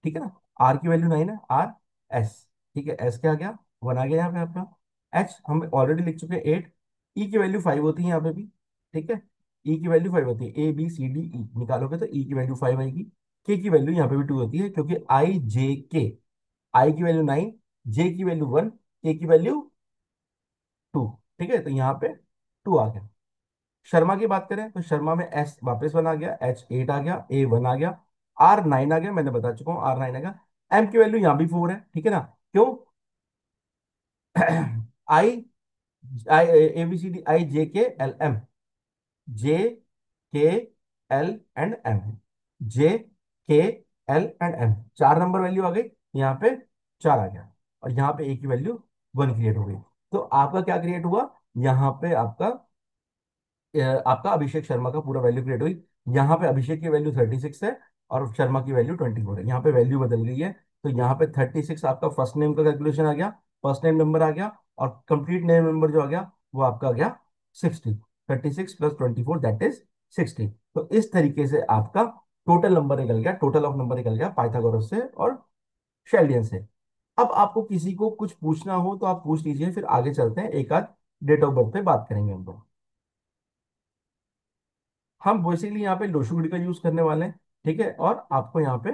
ठीक है ना, आर की वैल्यू 9 है, आर एस। ठीक है, एस क्या आ गया, 1 आ गया यहाँ पे आपका। एच हम ऑलरेडी लिख चुके हैं 8। ई की वैल्यू 5 होती है यहाँ पे भी। ठीक है, ई की वैल्यू 5 होती है, ABCDE निकालोगे तो ई की वैल्यू 5 आएगी। के की वैल्यू यहाँ पे भी 2 होती है, क्योंकि IJK, आई की वैल्यू 9, जे की वैल्यू 1, के की वैल्यू 2। ठीक है, तो यहाँ पे 2 आ गया। शर्मा की बात करें तो शर्मा में एस वापस 1 आ गया, H 8 आ गया, A 1 आ गया, R 9 आ गया, मैंने बता चुका हूँ R 9 आ गया। एम की वैल्यू यहाँ भी 4 है, ठीक है ना, क्यों, I I ABCDIJKLM, JKL and M, JKL and M, 4 number value आ गई यहाँ पे, 4 आ गया। और यहाँ पे ए की वैल्यू 1 क्रिएट हो गई। तो आपका क्या क्रिएट हुआ, यहाँ पे आपका अभिषेक शर्मा का पूरा वैल्यू क्रिएट हुई। यहाँ पे अभिषेक की वैल्यू 36 है और शर्मा की वैल्यू 24 है, यहाँ पे वैल्यू बदल गई है। तो यहाँ पे 36 आपका फर्स्ट नेम का कैलकुलेशन आ गया, फर्स्ट नेम नंबर आ गया, और कंप्लीट नेम नंबर जो आ गया वो आपका आ गया 60। 36 + 24 दैट इज 60। तो इस तरीके से आपका टोटल नंबर निकल गया, टोटल ऑफ नंबर निकल गया पाइथागोरस से और शेल्डियन से। अब आपको किसी को कुछ पूछना हो तो आप पूछ लीजिए, फिर आगे चलते हैं, एक आध डेट ऑफ बर्थ पे बात करेंगे हम लोग। हम बेसिकली यहाँ पे लोशुगुड़ी का यूज करने वाले हैं। ठीक है, और आपको यहाँ पे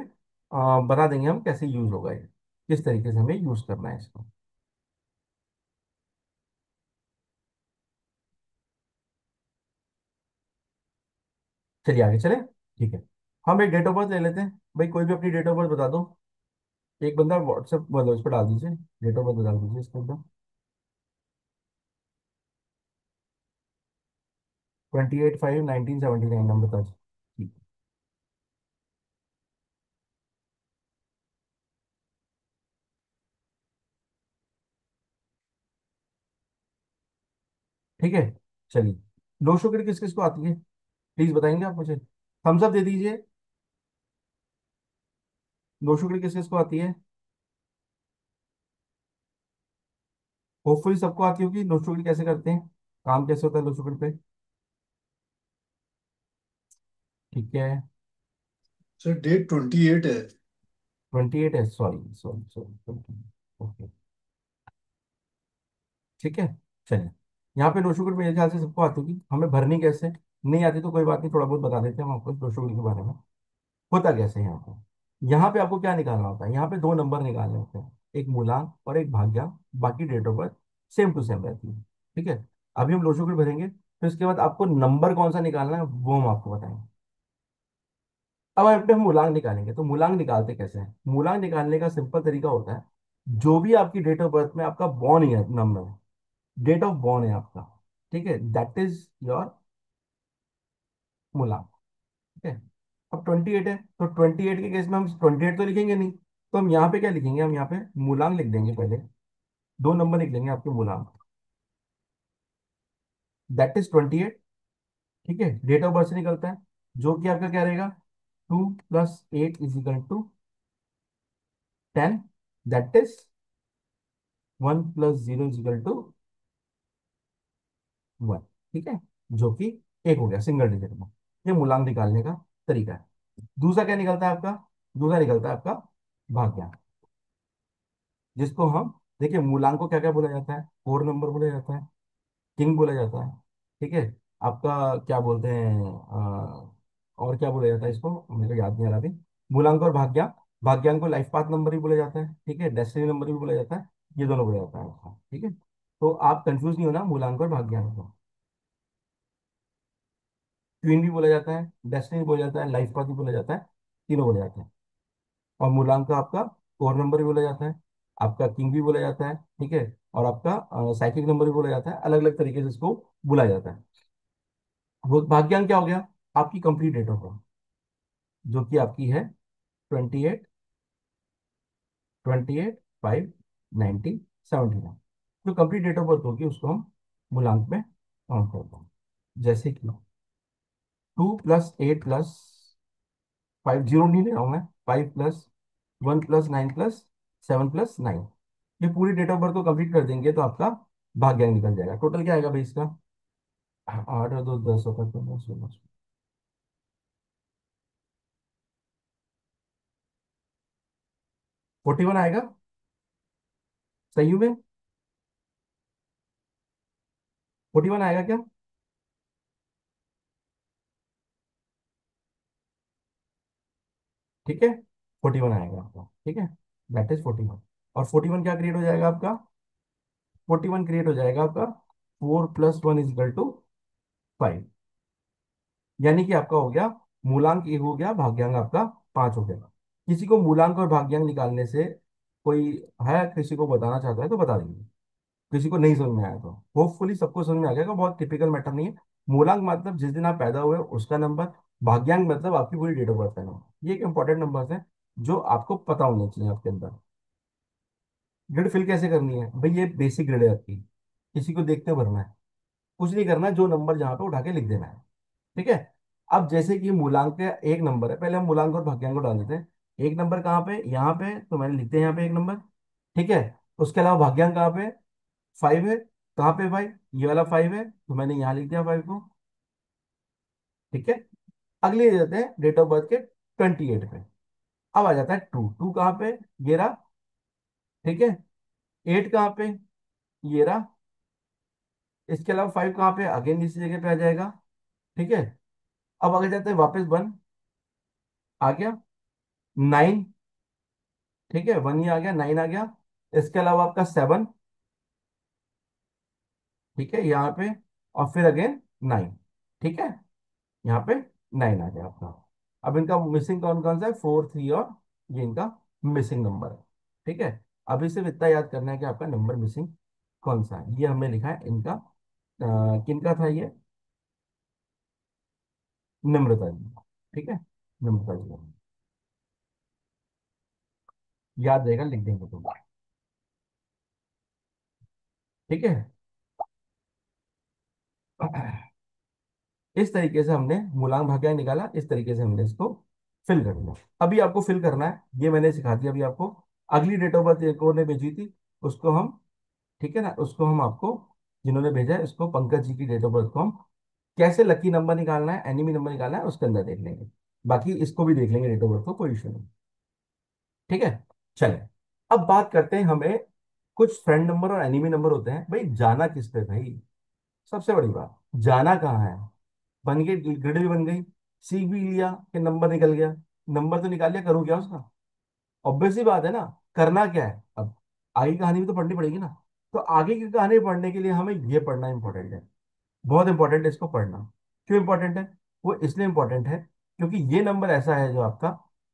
बता देंगे हम कैसे यूज होगा ये, किस तरीके से हमें यूज करना है इसको। चलिए आगे चलें। ठीक है, हम एक डेट ऑफ बर्थ ले लेते हैं, भाई कोई भी अपनी डेट ऑफ बर्थ बता दो। एक बंदा व्हाट्सएप मतलब इस पर डाल दीजिए, डेट ऑफ बर्थ डाल दीजिए इसके अंदर। 28/5/1979 नंबर बता दीजिए। ठीक। ठीक है, चलिए, लोशुगुड़ी किस किस को आती है, प्लीज बताएंगे आप मुझे, थम्स अप दे दीजिए। लोशुगुड़ी किस किस को आती है, होपफुली सबको आती होगी। लोशुगुड़ी कैसे करते हैं, काम कैसे होता है लोशुगुड़ी पे। ठीक है, सर डेट 28 है। 28 है, सॉरी सॉरी सॉरी, 20। ओके, ठीक है, चलिए। यहाँ पे लोशुगुड़ मेरे ख्याल से सबको आती होगी, हमें भरनी कैसे, नहीं आती तो कोई बात नहीं, थोड़ा बहुत बता देते हैं हम आपको लोशुगुड़ के बारे में, होता कैसे है यहाँ पे। यहाँ पे आपको क्या निकालना होता है, यहाँ पे 2 नंबर निकालने होते हैं, एक मूलांक और एक भाग्यांक, बाकी date of birth same to same रहती है। ठीक है, अभी हम लोशुगुड़ भरेंगे, तो इसके बाद आपको नंबर कौन सा निकालना है वो हम आपको बताएंगे। अब हम मूलांक निकालेंगे, तो मूलांक निकालते कैसे हैं? मूलांक निकालने का सिंपल तरीका होता है, जो भी आपकी डेट ऑफ बर्थ में आपका बॉर्न ईयर नंबर है, डेट ऑफ बॉर्न है आपका, ठीक है, दैट इज योर मूलांक। ठीक है। अब 28 है, तो 28 के केस में हम 28 तो लिखेंगे नहीं, तो हम यहाँ पे क्या लिखेंगे, हम यहाँ पे मूलांक लिख देंगे पहले, दो नंबर लिख लेंगे आपके मूलांक, दैट इज 28। ठीक है, डेट ऑफ बर्थ से निकलता है, जो कि आपका क्या रहेगा, 2 + 8 is equal to 10, that is 1 + 0 is equal to 1। ठीक है, जो कि एक हो गया सिंगल डिजिट में। ये मूलांक निकालने का तरीका है। दूसरा क्या निकलता है आपका? दूसरा निकलता है आपका भाग्यांक, जिसको हम, देखिए मूलांक को क्या क्या बोला जाता है, कोड नंबर बोला जाता है, किंग बोला जाता है, ठीक है, आपका क्या बोलते हैं, और क्या बोला जाता है इसको, मेरे को याद नहीं आ रहा अभी। मूलांक और भाग्यांक, भाग्यांक को लाइफ पाथ नंबर भी बोला जाता है, ठीक है, डेस्टिनी नंबर भी बोला जाता है, ये दोनों बोला जाता है आपका। ठीक है, तो आप कंफ्यूज नहीं होना मूलांक और भाग्यांक को। क्वीन भी बोला जाता है, डेस्टिनी भी बोला जाता है, लाइफ पाथ भी बोला जाता है, तीनों बोले जाते हैं। और मूलांक का आपका कोर नंबर भी बोला जाता है, आपका किंग भी बोला जाता है, ठीक है, और आपका साइक्लिक नंबर भी बोला जाता है, अलग अलग तरीके से इसको बुलाया जाता है। वो भाग्यांक क्या हो गया, आपकी कंप्लीट डेट ऑफ बर्थ, जो कि आपकी है 28, 28, 5, 19, 79। जो कंप्लीट डेट ऑफ बर्थ होगी उसको हम मूलांक में काउंट करते हैं। जैसे कि 2 + 8 + 5, जीरो नहीं ले रहा हूं मैं, 5 + 1 + 9 + 7 + 9, ये पूरी डेट ऑफ बर्थ को कंप्लीट कर देंगे तो आपका भाग्यांक निकल जाएगा। टोटल क्या आएगा भाई इसका, 8 और 2 10 होता है, 15 16। 41 आएगा सही में, 41 आएगा क्या? ठीक है, 41 आएगा आपका, ठीक है, दैट इज 41। और 41 क्या क्रिएट हो जाएगा आपका, 41 क्रिएट हो जाएगा आपका 4 + 1 = 5, यानी कि आपका हो गया मूलांक 1 हो गया, भाग्यांक आपका 5 हो गया। किसी को मूलांक और भाग्यांक निकालने से कोई है, किसी को बताना चाहता है तो बता देंगे, किसी को नहीं समझ में आया तो होपफुली सबको समझ में आ जाएगा, बहुत टिपिकल मैटर नहीं है। मूलांक मतलब जिस दिन आप पैदा हुए उसका नंबर, भाग्यांक मतलब आपकी पूरी डेट ऑफ बर्थ का नंबर। ये एक इंपॉर्टेंट नंबर है जो आपको पता होने चाहिए आपके अंदर। ग्रिड फिल कैसे करनी है भाई, ये बेसिक ग्रिड है आपकी, किसी को देखते भरना है, कुछ नहीं करना, जो नंबर जहां पे उठा के लिख देना है। ठीक है। अब जैसे कि मूलांक का एक नंबर है, पहले हम मूलांक और भाग्यांक को डाल देते हैं। एक नंबर कहाँ पे, यहाँ पे, तो मैंने लिखते हैं यहाँ पे एक नंबर। ठीक है, उसके अलावा भाग्यांक कहाँ पे, 5 है, कहाँ पे भाई, ये वाला 5 है, तो मैंने यहाँ लिख दिया 5 को। ठीक है, अगले दे देते हैं डेट ऑफ बर्थ के 28 पे। अब आ जाता है टू, टू कहाँ पे, ये रहा, ठीक है, 8 कहाँ पे, ये रहा, इसके अलावा 5 कहाँ पे, अगेन इसी जगह पे आ जाएगा। ठीक है, अब आगे जाते हैं वापस 1 आ गया, 9, ठीक है, 1 ही आ गया, 9 आ गया, इसके अलावा आपका 7, ठीक है यहाँ पे, और फिर अगेन 9, ठीक है, यहाँ पे 9 आ गया आपका। अब इनका मिसिंग कौन कौन सा है, 4 3, और ये इनका मिसिंग नंबर है। ठीक है, अभी सिर्फ इतना याद करना है कि आपका नंबर मिसिंग कौन सा है, ये हमने लिखा है इनका, किनका था ये, निम्रता जी। ठीक है, निम्रता जी का। याद रहेगा, लिख देंगे तो। ठीक है, इस तरीके से हमने मूलांक भाग्यांक निकाला, इस तरीके से हमने इसको फिल कर दिया। अभी आपको फिल करना है, ये मैंने सिखा दिया अभी आपको। अगली डेट ऑफ बर्थ एक और ने भेजी थी, उसको हम, ठीक है ना, उसको हम आपको, जिन्होंने भेजा है उसको, पंकज जी की डेट ऑफ बर्थ को हम कैसे लकी नंबर निकालना है, एनिमी नंबर निकालना है, उसके अंदर देख लेंगे। बाकी इसको भी देख लेंगे डेट ऑफ बर्थ को, कोई इशू नहीं। ठीक है, चले, अब बात करते हैं, हमें कुछ फ्रेंड नंबर और एनिमी नंबर होते हैं भाई, जाना किस पे भाई, सबसे बड़ी बात, जाना कहाँ है। बन गई, ग्रिड भी बन गई, सीख भी लिया कि नंबर निकल गया, नंबर तो निकाल लिया, करूँ क्या उसका, ऑब्वियस सी बात है ना, करना क्या है अब, आगे की कहानी भी तो पढ़नी पड़ेगी ना। तो आगे की कहानी पढ़ने के लिए हमें ये पढ़ना इंपॉर्टेंट है, बहुत इंपॉर्टेंट है इसको पढ़ना। क्यों इंपॉर्टेंट है, वो इसलिए इंपॉर्टेंट है क्योंकि ये नंबर ऐसा है जो आपका,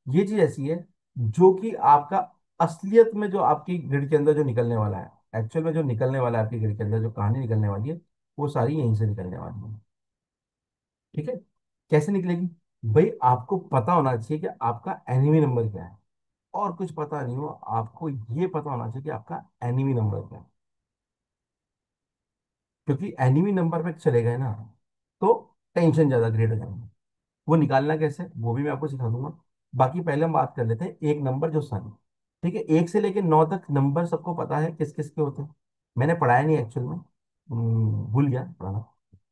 ये चीज ऐसी है जो कि आपका असलियत में जो आपकी ग्रिड के अंदर जो निकलने वाला है, एक्चुअल में जो निकलने वाला है आपकी ग्रिड के अंदर, जो कहानी निकलने वाली है, वो सारी यहीं से निकलने वाली है। ठीक है। कैसे निकलेगी? भाई आपको पता होना चाहिए कि आपका एनिमी नंबर क्या है, और कुछ पता नहीं हो, आपको ये पता होना चाहिए कि आपका एनिमी नंबर क्या है। क्योंकि एनिमी नंबर पे चले गए ना, तो टेंशन ज्यादा क्रिएट हो जाएगी। वो निकालना कैसे, वो भी मैं आपको सिखा दूंगा। बाकी पहले हम बात कर लेते हैं एक नंबर जो सन। ठीक है, 1 से लेकर 9 तक नंबर सबको पता है किस किस के होते हैं। मैंने पढ़ाया नहीं एक्चुअल में, भूल गया पढ़ाना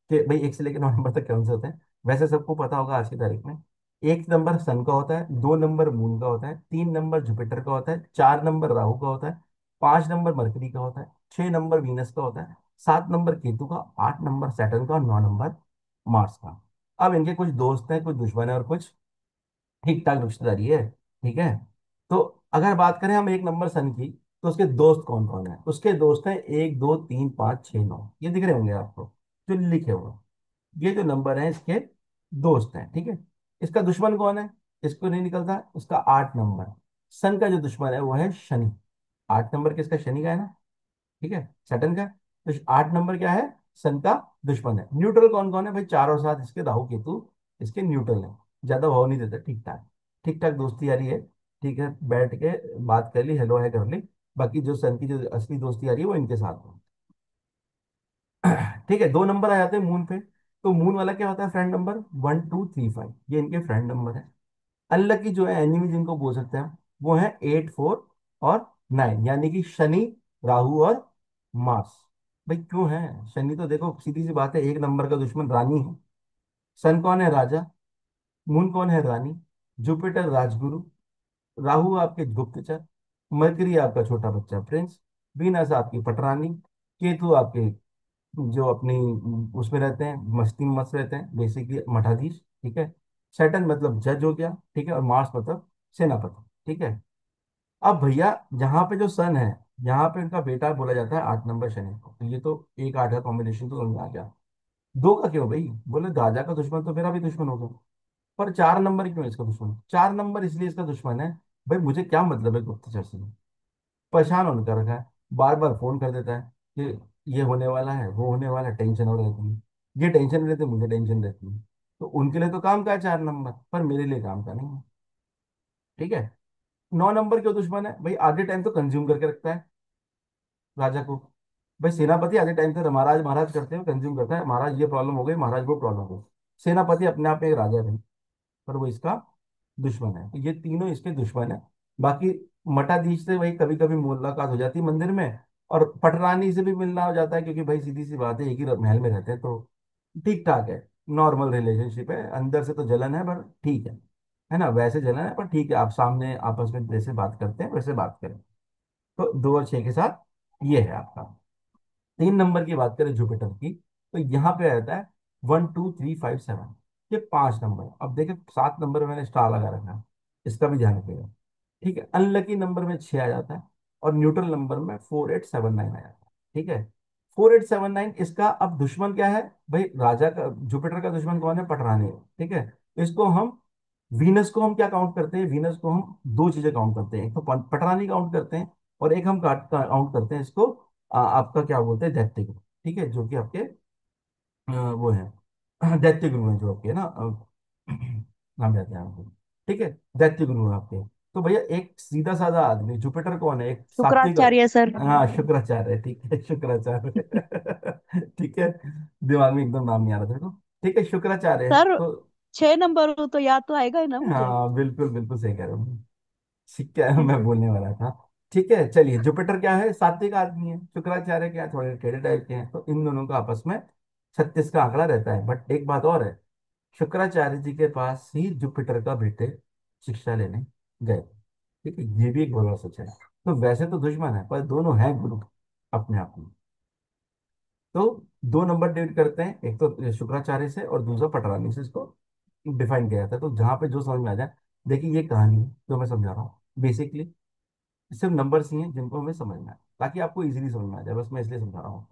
कि भाई 1 से लेकर 9 नंबर तक कौन से होते हैं। वैसे सबको पता होगा आज की तारीख में। 1 नंबर सन का होता है, 2 नंबर मून का होता है, 3 नंबर जुपिटर का होता है, 4 नंबर राहु का होता है, 5 नंबर मरकरी का होता है, 6 नंबर वीनस का होता है, 7 नंबर केतु का, 8 नंबर सैटर्न का, और 9 नंबर मार्स का। अब इनके कुछ दोस्त हैं, कुछ दुश्मन है, और कुछ ठीक ठाक रिश्तेदारी है। ठीक है। तो अगर बात करें हम 1 नंबर सन की, तो उसके दोस्त कौन कौन है? उसके दोस्त हैं 1 2 3 5 6 9, ये दिख रहे होंगे आपको जो लिखे हुए। ये जो नंबर है इसके दोस्त हैं। ठीक है। इसका दुश्मन कौन है? इसको नहीं निकलता। इसका 8 नंबर सन का जो दुश्मन है वो है शनि। 8 नंबर किसका? शनि का है ना। ठीक है, सैटर्न का। तो 8 नंबर क्या है? सन का दुश्मन है। न्यूट्रल कौन कौन है भाई? चारों साथ इसके राहु केतु इसके न्यूट्रल है। ज्यादा भाव नहीं देते, ठीक ठाक। ठीक ठाक दोस्ती यारी है। ठीक है, बैठ के बात कर ली, हेलो है कर ली। बाकी जो सन की जो असली दोस्ती आ रही है वो इनके साथ है। ठीक है, 2 नंबर आ जाते हैं मून पे। तो मून वाला क्या होता है? फ्रेंड नंबर 1 2 3 5, ये इनके फ्रेंड नंबर है। अल्लाह की जो है एनिमी जिनको बोल सकते हैं, वो है 8 4 और 9, यानी कि शनि, राहु और मार्स। भाई क्यों है? शनि तो देखो सीधी सी बात है, 1 नंबर का दुश्मन रानी है। सन कौन है? राजा। मून कौन है? रानी। जुपिटर राजगुरु। राहु आपके गुप्तचर। मरकरी आपका छोटा बच्चा प्रिंस। वीनस आपकी पटरानी। केतु आपके जो अपनी उसमें रहते हैं, मस्ती में मस्त रहते हैं, बेसिकली मठाधीश। ठीक है। सैटर्न मतलब जज हो गया। ठीक है। और मार्स मतलब सेनापति। ठीक है। अब भैया यहाँ पे जो सन है, यहाँ पे इनका बेटा बोला जाता है 8 नंबर शनि को। तो ये तो 1 8 का कॉम्बिनेशन तो समझ आ गया। 2 का क्यों भाई? बोले राजा का दुश्मन तो मेरा भी दुश्मन होगा। पर 4 नंबर क्यों है इसका दुश्मन? 4 नंबर इसलिए इसका दुश्मन है, भाई मुझे क्या मतलब है गुप्तचर से? परेशान होने कर रखा है। बार बार फोन कर देता है कि ये होने वाला है, वो होने वाला है, टेंशन हो रहती है। ये टेंशन रहती है, मुझे टेंशन रहती है। तो उनके लिए तो काम का है 4 नंबर, पर मेरे लिए काम का नहीं है। ठीक है। 9 नंबर क्यों दुश्मन है भाई? आधे टाइम तो कंज्यूम करके रखता है राजा को। भाई सेनापति आधे टाइम तो महाराज महाराज करते हुए कंज्यूम करता है, महाराज ये प्रॉब्लम हो गई, महाराज वो प्रॉब्लम हो गई। सेनापति अपने आप में एक राजा है, पर वो इसका दुश्मन है। तो ये तीनों इसके दुश्मन है। बाकी मठाधीश से वही कभी कभी मुलाकात हो जाती है मंदिर में, और पटरानी से भी मिलना हो जाता है, क्योंकि भाई सीधी सी बात है एक ही महल में रहते हैं, तो ठीक ठाक है। नॉर्मल रिलेशनशिप है, अंदर से तो जलन है पर ठीक है ना? वैसे जलन है पर ठीक है, आप सामने आपस में जैसे बात करते हैं वैसे बात करें। तो 2 और 6 के साथ ये है आपका। 3 नंबर की बात करें जुपिटर की, तो यहाँ पे आता है 1 2 3 5 7, ये 5 नंबर। अब देखिए 7 नंबर में मैंने स्टार लगा रखा है, इसका भी ध्यान रखिएगा। ठीक है। अनलकी नंबर में 6 आ जाता है, और न्यूट्रल नंबर में 4 8 7 9 आ जाता है। ठीक है। 4 8 7 9 इसका अब दुश्मन क्या है भाई? राजा का, जुपिटर का दुश्मन कौन है? पटरानी है। ठीक है। इसको हम, वीनस को हम क्या काउंट करते हैं? वीनस को हम दो चीजें काउंट करते हैं, एक तो पटरानी काउंट करते हैं, और एक हम काउंट करते हैं इसको, आपका क्या बोलते हैं, दैत्य गुरु। ठीक है, जो कि आपके वो है, दैत्य गुरु है जो आपके ना, नाम जाते हैं आपको। ठीक है। दैत्य गुरु है आपके। तो भैया एक सीधा साधा आदमी, जुपिटर कौन है? एक सात्विक। शुक्राचार्य सर। हाँ शुक्राचार्य है, ठीक है, शुक्राचार्य। ठीक है। दिमाग में एकदम नाम नहीं आ रहा था मेरे को। ठीक है, शुक्राचार्य है सर तो। 6 नंबर हो तो याद तो आएगा ही ना मुझे। हाँ बिल्कुल बिल्कुल सही कह रहे हो। ठीक है, मैं बोलने वाला था। ठीक है, चलिए, जुपिटर क्या है? सात्विक आदमी है। शुक्राचार्य क्या है? थोड़े टेढ़े टाइप के हैं। तो इन दोनों का आपस में 36 का आंकड़ा रहता है। बट एक बात और है, शुक्राचार्य जी के पास ही जुपिटर का बेटे शिक्षा लेने गए। ठीक है, ये भी एक बड़ा सच है। तो वैसे तो दुश्मन है, पर दोनों हैं गुरु अपने आप में। तो 2 नंबर डिवाइड करते हैं, एक तो शुक्राचार्य से और दूसरा पटरानी से, इसको डिफाइन किया जाता है। तो जहां पे जो समझ में आ जाए, देखिए ये कहानी है जो मैं समझा रहा हूँ बेसिकली, सिर्फ नंबर्स ही हैं जिनको हमें समझना है, ताकि आपको इजीली समझ में आ जाए, बस मैं इसलिए समझा रहा हूँ।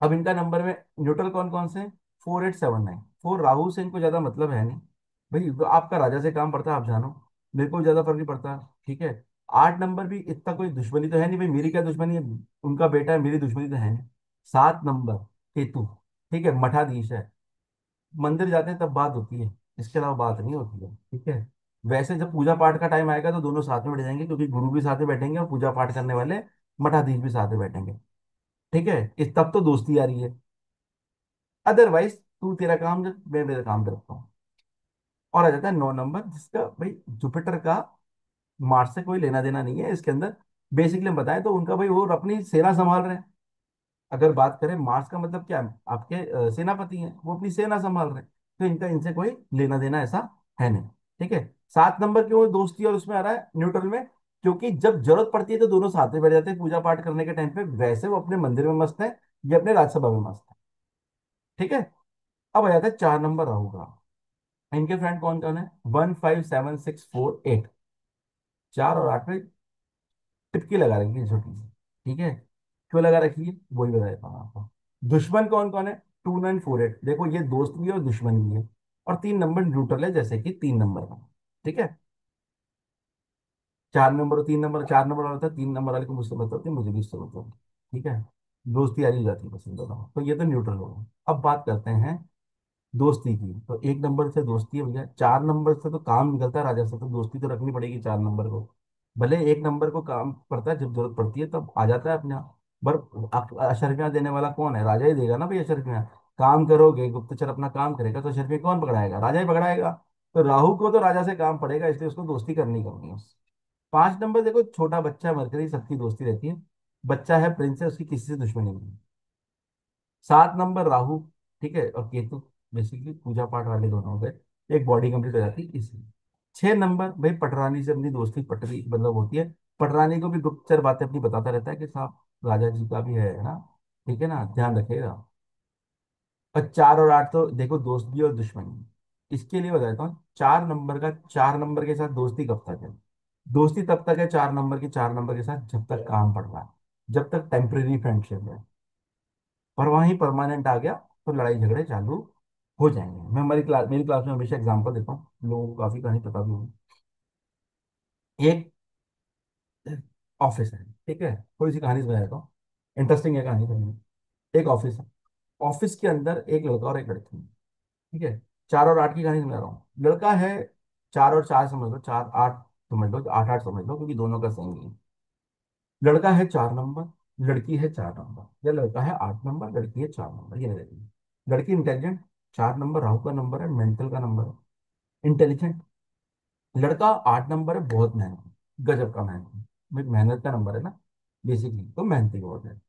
अब इनका नंबर में न्यूट्रल कौन कौन से? 4 8 7 9। फोर राहु से इनको ज्यादा मतलब है नहीं। भाई वो आपका राजा से काम पड़ता है, आप जानो, मेरे को ज्यादा फर्क नहीं पड़ता। ठीक है। 8 नंबर भी इतना कोई दुश्मनी तो है नहीं भाई, मेरी क्या दुश्मनी है, उनका बेटा है, मेरी दुश्मनी तो है नहीं। 7 नंबर केतु, ठीक है, मठाधीश है, मंदिर जाते हैं तब बात होती है, इसके अलावा बात नहीं होती है। ठीक है। वैसे जब पूजा पाठ का टाइम आएगा तो दोनों साथ में बैठ जाएंगे, क्योंकि गुरु भी साथ में बैठेंगे और पूजा पाठ करने वाले मठाधीश भी साथ में बैठेंगे। ठीक है, इस तब तो दोस्ती आ रही है। अदरवाइज तू तेरा काम कर, मैं मेरा काम करता हूँ। और आ जाता है 9 नंबर, जिसका भाई जुपिटर का मार्स से कोई लेना देना नहीं है इसके अंदर। बेसिकली हम बताएं तो उनका भाई वो अपनी सेना संभाल रहे हैं। अगर बात करें मार्स का मतलब क्या है, आपके सेनापति हैं, वो अपनी सेना संभाल रहे हैं। तो इनका इनसे कोई लेना देना ऐसा है नहीं। ठीक है। 7 नंबर क्यों दोस्ती और उसमें आ रहा है न्यूट्रल में, क्योंकि जब जरूरत पड़ती है तो दोनों साथ में बैठ जाते हैं पूजा पाठ करने के टाइम पे। वैसे वो अपने मंदिर में मस्त है, ये अपने राज्यसभा में मस्त है। ठीक है। अब आ जाता है 4 नंबर राहु का। इनके फ्रेंड कौन कौन है, 1 5 7 6 4 8। 4 और 8 में टिपकी लगा रखी है छोटी सी। ठीक है। क्यों लगा रखी है वही बता देता हूँ आपको। दुश्मन कौन कौन है, 2 9 4 8, देखो ये दोस्त भी है और दुश्मन भी है। और 3 नंबर न्यूट्रल है, जैसे कि 3 नंबर का। ठीक है। 4 नंबर और 3 नंबर, 4 नंबर वाला था, 3 नंबर वाले को मुझसे बताते, मुझे भी उससे बताते। ठीक है। दोस्ती यारी हो जाती है पसंद दोनों, तो ये तो न्यूट्रल होगा। अब बात करते हैं दोस्ती की। तो 1 नंबर से दोस्ती है भैया, 4 नंबर से तो काम निकलता है राजा से, तो दोस्ती तो रखनी पड़ेगी 4 नंबर को। भले 1 नंबर को काम पड़ता है, जब जरूरत पड़ती है तब आ जाता है अपने आप। पर अशर्फियाँ देने वाला कौन है, राजा ही देगा ना भाई अशर्फियाँ। काम करोगे, गुप्तचर अपना काम करेगा, तो अशर्फियाँ कौन पकड़ाएगा, राजा ही पकड़ाएगा। तो राहु को तो राजा से काम पड़ेगा, इसलिए उसको दोस्ती करनी करनी है उससे। 5 नंबर देखो, छोटा बच्चा मरकरी, सबकी दोस्ती रहती है। बच्चा है, प्रिंस है, उसकी किसी से दुश्मनी नहीं है। 7 नंबर राहु, ठीक है, और केतु, बेसिकली पूजा पाठ वाले दोनों हो गए, एक बॉडी कंप्लीट हो जाती है इसलिए। 6 नंबर भाई पटरानी से अपनी दोस्ती पटरी मतलब होती है। पटरानी को भी गुप्तचर बातें अपनी बताता रहता है कि साहब राजा जी का भी है ना, ठीक है ना, ध्यान रखेगा। और 4 और 8 तो देखो दोस्त भी और दुश्मन भी। इसके लिए बताता हूँ, 4 नंबर का 4 नंबर के साथ दोस्ती कब तक है, दोस्ती तब तक है 4 नंबर की 4 नंबर के साथ जब तक काम पड़ रहा है, जब तक टेम्परेरी फ्रेंडशिप है। पर वहीं परमानेंट आ गया तो लड़ाई झगड़े चालू हो जाएंगे। मैं हमारी क्लास मेरी क्लास में हमेशा एग्जांपल देता हूँ, लोगों को काफी कहानी पता भी होगी। एक ऑफिस है, ठीक है, थोड़ी सी कहानी सुना देता हूँ, इंटरेस्टिंग है कहानी सुननी। एक ऑफिस है, ऑफिस के अंदर एक लड़का और एक लड़की है। ठीक है। 4 और 8 की कहानी सुना रहा हूँ। लड़का है, 4 और 4 समझ लो, 4 8 समझ लो, 8 8 समझ लो, क्योंकि दोनों का सेम ही है। लड़का है 4 नंबर, लड़की है 4 नंबर, या लड़का है 8 नंबर, लड़की है 4 नंबर, ये नहीं देखिए। लड़की इंटेलिजेंट, 4 नंबर राहु का नंबर है, मेंटल का नंबर है, इंटेलिजेंट। लड़का 8 नंबर है, बहुत मेहनत, गजब का मेहनत, भाई मेहनत का नंबर है ना, बेसिकली तो मेहनती बहुत है।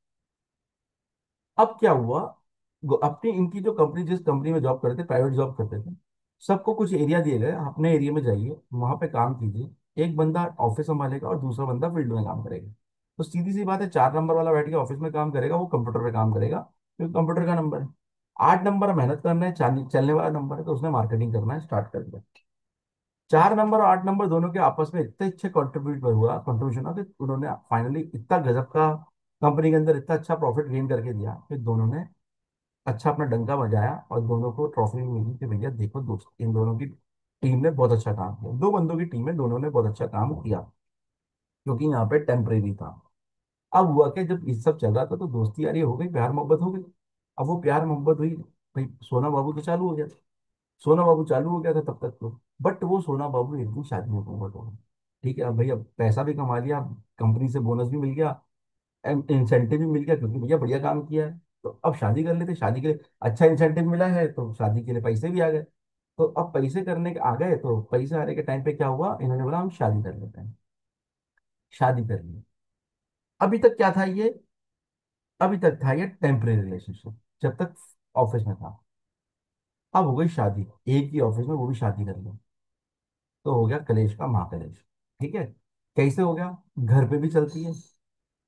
अब क्या हुआ, अपनी इनकी जो कंपनी, जिस कंपनी में जॉब करते थे, प्राइवेट जॉब करते थे, सबको कुछ एरिया दिए गए, अपने एरिया में जाइए, वहां पे काम कीजिए। एक बंदा ऑफिस संभालेगा और दूसरा बंदा फील्ड में काम करेगा। तो सीधी सी बात है, 4 नंबर वाला बैठ के ऑफिस में काम करेगा, वो कंप्यूटर पे काम करेगा, क्योंकि कंप्यूटर का नंबर है। 8 नंबर मेहनत करना है, चलने वाला नंबर है, तो उसने मार्केटिंग करना है, स्टार्ट कर दिया। 4 नंबर और 8 नंबर दोनों के आपस में इतने अच्छे कंट्रीब्यूशन हुआ कि उन्होंने फाइनली इतना गजब का कंपनी के अंदर इतना अच्छा प्रॉफिट गेन करके दिया कि दोनों ने अच्छा अपना डंका बजाया, और दोनों को ट्रॉफी भी मिली कि भैया देखो दोस्त, इन दोनों की टीम ने बहुत अच्छा काम किया, दो बंदों की टीम में दोनों ने बहुत अच्छा काम किया, क्योंकि यहाँ पे टेम्परेरी था। अब हुआ कि जब ये सब चल रहा था तो दोस्ती यारी हो गई, प्यार मोहब्बत हो गई। अब वो प्यार मोहब्बत हुई, भाई सोना बाबू तो चालू हो गया था, सोना बाबू चालू हो गया था तब तक तो। बट वो सोना बाबू एक दिन शादी में कन्वर्ट हो गया। ठीक है, अब भैया पैसा भी कमा लिया, कंपनी से बोनस भी मिल गया, इंसेंटिव भी मिल गया, क्योंकि भैया बढ़िया काम किया है। तो अब शादी कर लेते, शादी के लिए अच्छा इंसेंटिव मिला है, तो शादी के लिए पैसे भी आ गए। तो अब पैसे करने के आ गए, तो पैसे आने के टाइम पे क्या हुआ, इन्होंने बोला हम शादी कर लेते हैं। शादी कर ली। अभी तक क्या था ये, अभी तक था ये टेम्परेरी रिलेशनशिप, जब तक ऑफिस में था। अब हो गई शादी, एक ही ऑफिस में, वो भी शादी कर ली, तो हो गया कलेश का महाकलेश। ठीक है। कैसे हो गया, घर पे भी चलती है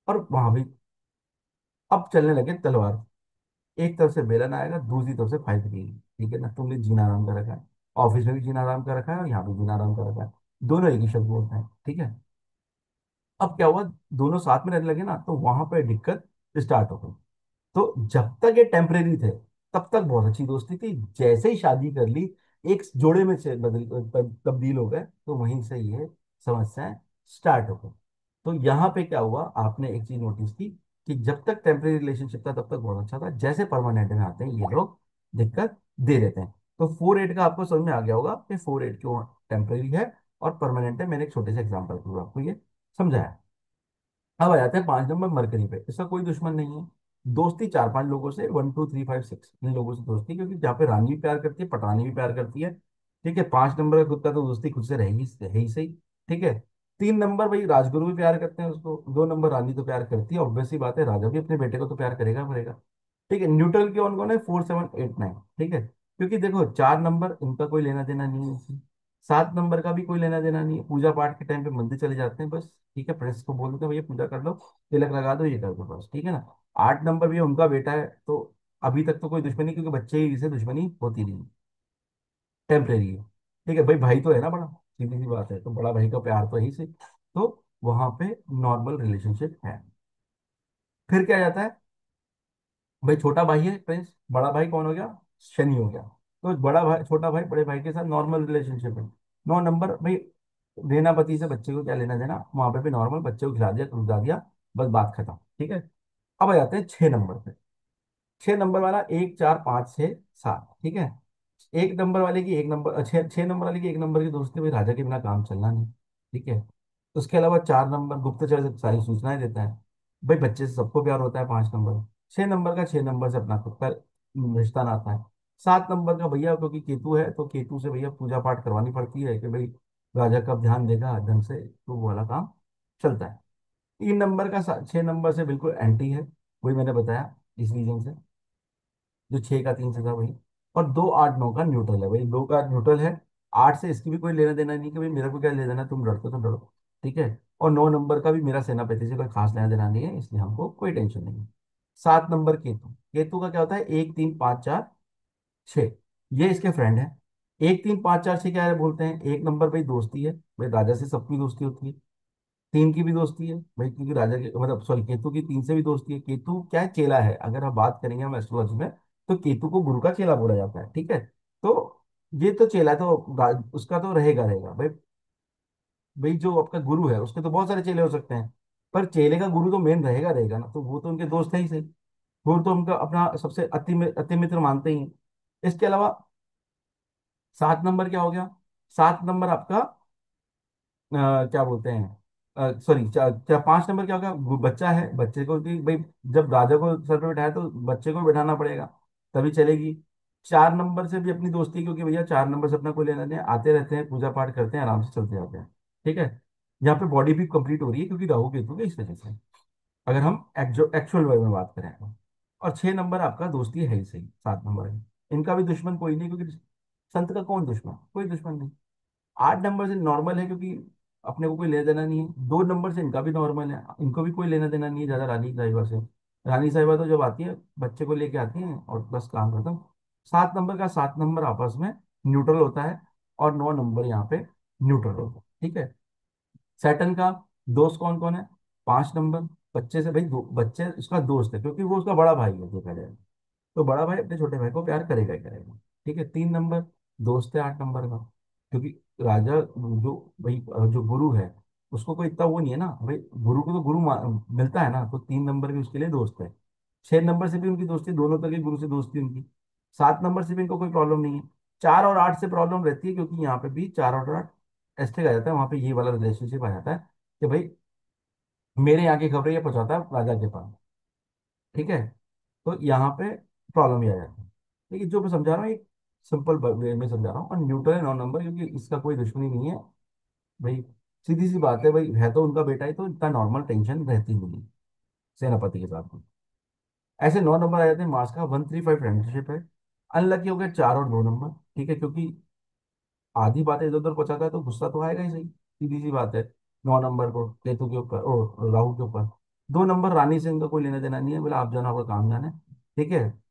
और वहां भी। अब चलने लगे तलवार, एक तरफ से बेलन आएगा, दूसरी तरफ से फाइट की। ठीक है ना, तुमने जीना आराम कर रखा है, ऑफिस में भी जीना आराम कर रखा है और यहाँ भी जीना आराम कर रखा है, दोनों एक ही शब्द बोलते हैं। ठीक है। अब क्या हुआ, दोनों साथ में रहने लगे ना, तो वहां पे दिक्कत स्टार्ट हो गई। तो जब तक ये टेम्परेरी थे, तब तक बहुत अच्छी दोस्ती थी, जैसे ही शादी कर ली एक जोड़े में से तब्दील हो गए, तो वहीं से ये समस्याएं स्टार्ट हो गई। तो यहाँ पे क्या हुआ, आपने एक चीज नोटिस की कि जब तक टेम्परेरी रिलेशनशिप था तब तक बहुत अच्छा था, जैसे परमानेंट में आते हैं ये लोग दिक्कत दे देते हैं। तो 4-8 का आपको समझ में आ गया होगा कि 4-8 क्यों टेम्परेरी है और परमानेंट है। मैंने एक छोटे से एग्जाम्पल के थ्रू आपको ये समझाया। अब आ जाते हैं 5 नंबर मरकरी पे। इसका कोई दुश्मन नहीं है, दोस्ती 4-5 लोगों से, 1 2 3 5 6 इन लोगों से दोस्ती, क्योंकि जहाँ पे रानी भी प्यार करती है पटानी भी प्यार करती है। ठीक है, 5 नंबर का खुद का तो दोस्ती खुद से रहेगी, है ही सही। ठीक है, 3 नंबर भाई राजगुरु भी प्यार करते हैं उसको, 2 नंबर रानी तो प्यार करती है, ऑब्वियस सी बात है, राजा भी अपने बेटे को तो प्यार करेगा करेगा। ठीक है, न्यूट्रल के कौन कौन है, 4 7 8 9। ठीक है, क्योंकि देखो 4 नंबर इनका कोई लेना देना नहीं है इससे, 7 नंबर का भी कोई लेना देना नहीं है, पूजा पाठ के टाइम पे मंदिर चले जाते हैं बस। ठीक है, प्रेस को बोल देते हैं भैया पूजा कर लो, तिलक लगा दो, ये कर दो बस। ठीक है ना। 8 नंबर भी उनका बेटा है, तो अभी तक तो कोई दुश्मनी, क्योंकि बच्चे ही से दुश्मनी होती नहीं, टेम्परेरी है। ठीक है भाई, भाई तो है ना बड़ा, सीधी सी बात है, तो बड़ा भाई का प्यार तो यही से, तो वहां पे नॉर्मल रिलेशनशिप है। फिर क्या जाता है, भाई छोटा भाई है प्रिंस, बड़ा भाई कौन हो गया, शनि हो गया। तो बड़ा भाई छोटा भाई बड़े भाई के साथ नॉर्मल रिलेशनशिप है। 9 नंबर भाई, देना पति से बच्चे को क्या लेना देना, वहां पे भी नॉर्मल, बच्चे को खिला दिया खिला दिया, बस बात खत्म। ठीक है, अब आ जाते हैं 6 नंबर पे। 6 नंबर वाला 1 4 5 6 7। ठीक है, एक नंबर वाले की एक नंबर 6 नंबर वाले की 1 नंबर की दोस्ती, भाई राजा के बिना काम चलना नहीं। ठीक है, उसके अलावा 4 नंबर गुप्तचर से सारी सूचनाएं देता है, भाई बच्चे से सबको प्यार होता है। 5 नंबर, 6 नंबर का 6 नंबर से अपना खुद का रिश्ता नाता है। 7 नंबर का भैया, क्योंकि केतु है तो केतु से भैया पूजा पाठ करवानी पड़ती है कि भाई राजा कब ध्यान देगा ढंग से, तो वो वाला काम चलता है। 3 नंबर का 6 नंबर से बिल्कुल एंटी है, वही मैंने बताया इस रीजन से, जो 6 का 3 से था वही। और 2 8 9 का न्यूट्रल है, भाई 2 का न्यूट्रल है, 8 से इसकी भी कोई लेना देना नहीं कि भाई मेरा को क्या लेना देना, तुम लड़ते तो लड़ो। ठीक है, और 9 नंबर का भी मेरा सेनापति से कोई खास लेना देना नहीं है, इसलिए हमको कोई टेंशन नहीं है। 7 नंबर केतु, केतु का क्या होता है, 1 3 5 4 6, ये इसके फ्रेंड है। 1 3 5 4 6 क्या है बोलते हैं, 1 नंबर भाई दोस्ती है, भाई राजा से सबकी दोस्ती होती है। 3 की भी दोस्ती है भाई, क्योंकि राजा के मतलब सॉरी केतु की 3 से भी दोस्ती है। केतु क्या है, चेला है, अगर हम बात करेंगे हम एस्ट्रोलॉजी में, तो केतु को गुरु का चेला बोला जाता है। ठीक है, तो ये तो चेला है, तो उसका तो रहेगा रहेगा भाई। भाई जो आपका गुरु है उसके तो बहुत सारे चेले हो सकते हैं, पर चेले का गुरु तो मेन रहेगा रहेगा ना, तो वो तो उनके दोस्त है ही सही, वो तो उनका अपना सबसे अति मित्र मानते ही हैं। इसके अलावा 7 नंबर क्या हो गया, 7 नंबर आपका क्या बोलते हैं, सॉरी क्या 5 नंबर क्या होगा, बच्चा है, बच्चे को भी भाई जब राजा को सर पे बैठाया तो बच्चे को बैठाना पड़ेगा, तभी चलेगी। 4 नंबर से भी अपनी दोस्ती है, क्योंकि भैया 4 नंबर से अपना कोई लेना नहीं है, आते रहते हैं पूजा पाठ करते हैं आराम से चलते जाते हैं। ठीक है, यहाँ पे बॉडी भी कंप्लीट हो रही है क्योंकि राहु केतु के इस वजह से, अगर हम एक्चुअल वे में बात करें तो। और 6 नंबर आपका दोस्ती है ही सही, 7 नंबर है, इनका भी दुश्मन कोई नहीं, क्योंकि संत का कौन दुश्मन, कोई दुश्मन नहीं। 8 नंबर से नॉर्मल है, क्योंकि अपने को कोई लेना देना नहीं है। 2 नंबर से इनका भी नॉर्मल है, इनको भी कोई लेना देना नहीं है ज्यादा रानी साहिबा से। रानी साहिबा तो जब आती है बच्चे को लेके आती हैं और बस काम खत्म। 7 नंबर का 7 नंबर आपस में न्यूट्रल होता है, और 9 नंबर यहाँ पे न्यूट्रल होता है। ठीक है, सैटर्न का दोस्त कौन कौन है, 5 नंबर, बच्चे से भाई बच्चे उसका दोस्त है, क्योंकि वो उसका बड़ा भाई है देखा जाए, तो बड़ा भाई अपने छोटे भाई को प्यार करेगा ही करेगा। ठीक है, 3 नंबर दोस्त है 8 नंबर का, क्योंकि राजा जो भाई जो गुरु है उसको कोई इतना वो नहीं है ना भाई, गुरु को तो गुरु मिलता है ना, तो 3 नंबर भी उसके लिए दोस्त है। 6 नंबर से भी उनकी दोस्ती, दोनों तरह के गुरु से दोस्ती उनकी। 7 नंबर से भी इनको कोई प्रॉब्लम नहीं है। 4 और 8 से प्रॉब्लम रहती है, क्योंकि यहाँ पे भी 4 और 8 ऐसे आ जाता है, वहां पे ये वाला रिलेशनशिप आ जाता है कि भाई मेरे यहाँ की खबरें ये पहुंचाता है राजा के पास। ठीक है, तो यहाँ पे प्रॉब्लम ही आ जाती है। लेकिन जो मैं समझा रहा हूँ एक सिंपल वे में समझा रहा हूँ, और न्यूट्रल है 9 नंबर, क्योंकि इसका कोई दुश्मनी नहीं है भाई, सीधी सी बात है भाई, है तो उनका बेटा ही, तो इतना नॉर्मल टेंशन रहती नहीं सेनापति के साथ में। ऐसे 9 नंबर आ जाते हैं, मार्क्स का 1 3 5 फ्रेंडशिप है। अनलकी हो गया 4 और 2 नंबर। ठीक है, क्योंकि आधी बातें इधर उधर पहुंचाता है तो गुस्सा तो आएगा ही सही, सीधी सी बात है। 9 नंबर को केतु के ऊपर ओ राहु के ऊपर। 2 नंबर रानी से इनका कोई लेना देना नहीं है, बोले आप जाना आपका काम जाने। ठीक है,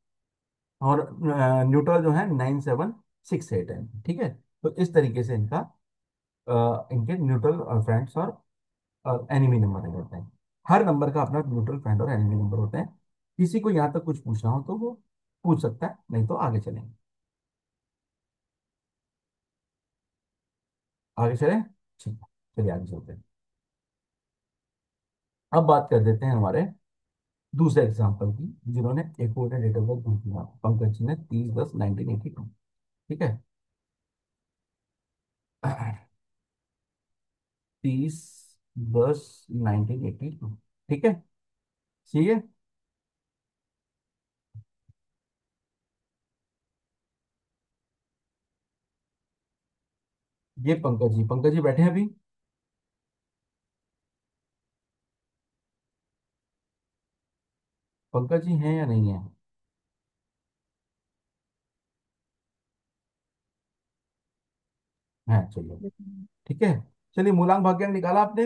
और न्यूट्रल जो है 9 7 6 8 है। ठीक है, तो इस तरीके से इनका इनके न्यूट्रल फ्रेंड्स और एनिमी नंबर रहते हैं। हर नंबर का अपना न्यूट्रल फ्रेंड और एनिमी नंबर होते हैं। किसी को यहाँ तक कुछ पूछना हो तो वो पूछ सकता है, नहीं तो आगे चलेंगे। आगे चले, ठीक है, चलिए आगे चलते हैं। अब बात कर देते हैं हमारे दूसरे एग्जाम्पल की, जिन्होंने एक और डेट ऑफ बर्थ दी थी, पंकज जी ने 30/10/1982। ठीक है। 30/10/1982। ठीक है, सही है। ये पंकज जी बैठे हैं अभी। पंकज जी हैं या नहीं है? हैं, चलिए। ठीक है, चलिए मूलांक भाग्यांक निकाला आपने।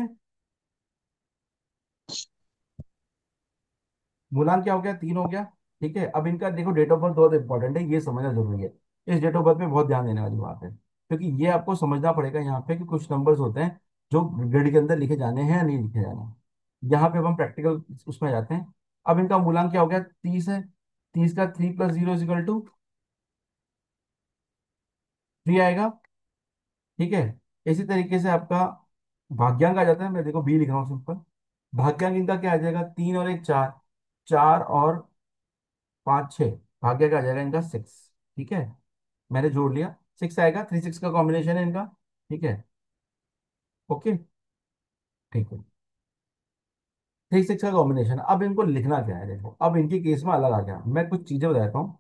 मूलांक क्या हो गया? 3 हो गया। ठीक है, अब इनका देखो डेट ऑफ बर्थ बहुत इंपॉर्टेंट है, ये समझना जरूरी है। इस डेट ऑफ बर्थ में बहुत ध्यान देने वाली बात है, क्योंकि ये आपको समझना पड़ेगा यहाँ पे कि कुछ नंबर्स होते हैं जो ग्रिड के अंदर लिखे जाने हैं या नहीं लिखे जाने हैं। यहाँ पे अब हम प्रैक्टिकल उसमें जाते हैं। अब इनका मूलांक क्या हो गया? 30 है। 30 का 3 + 0 = 3 आएगा। ठीक है, इसी तरीके से आपका भाग्यांक आ जाता है। मैं देखो बी लिख रहा हूँ सिंपल। भाग्यांक इनका क्या आ जाएगा? 3 और 1 4, 4 और 5 6। भाग्य का आ जाएगा इनका 6। ठीक है, मैंने जोड़ लिया, 6 आएगा। 3 6 का कॉम्बिनेशन है इनका। ठीक है, ओके, ठीक है। 3 6 का कॉम्बिनेशन, अब इनको लिखना क्या है? देखो अब इनके केस में अलग आ गया, मैं कुछ चीजें बताता हूँ।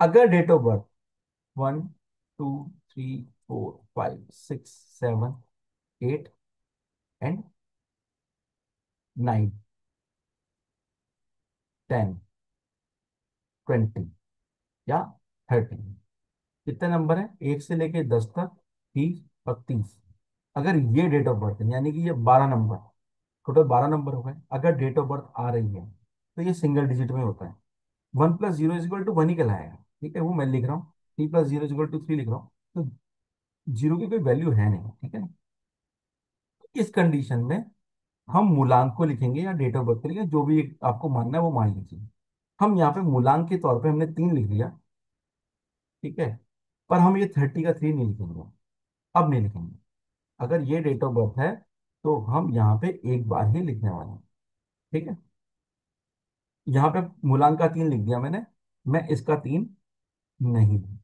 अगर डेट ऑफ बर्थ 1 2 3 4 5 6 7 8 9 10 20 या 30, कितने नंबर है 1 से लेके 10 तक? 30 और 30। अगर ये डेट ऑफ बर्थ है, यानी कि ये 12 नंबर, टोटल 12 नंबर हो गए। अगर डेट ऑफ बर्थ आ रही है तो ये सिंगल डिजिट में होता है। 1 + 0 = 1 ही कहलाएगा। ठीक है, वो मैं लिख रहा हूँ। 3 + 0 = 3 लिख रहा हूँ, तो जीरो की कोई वैल्यू है नहीं। ठीक है, इस कंडीशन में हम मूलांक को लिखेंगे या डेट ऑफ बर्थ को लिखेंगे, जो भी आपको मानना है वो मान लीजिए। हम यहाँ पे मूलांक के तौर पे हमने 3 लिख लिया। ठीक है, पर हम ये 30 का 3 नहीं लिखेंगे, अब नहीं लिखेंगे। अगर ये डेट ऑफ बर्थ है तो हम यहाँ पे एक बार ही लिखने वाले हैं। ठीक है, यहाँ पे मूलांक का 3 लिख दिया मैंने, मैं इसका 3 नहीं लूँ।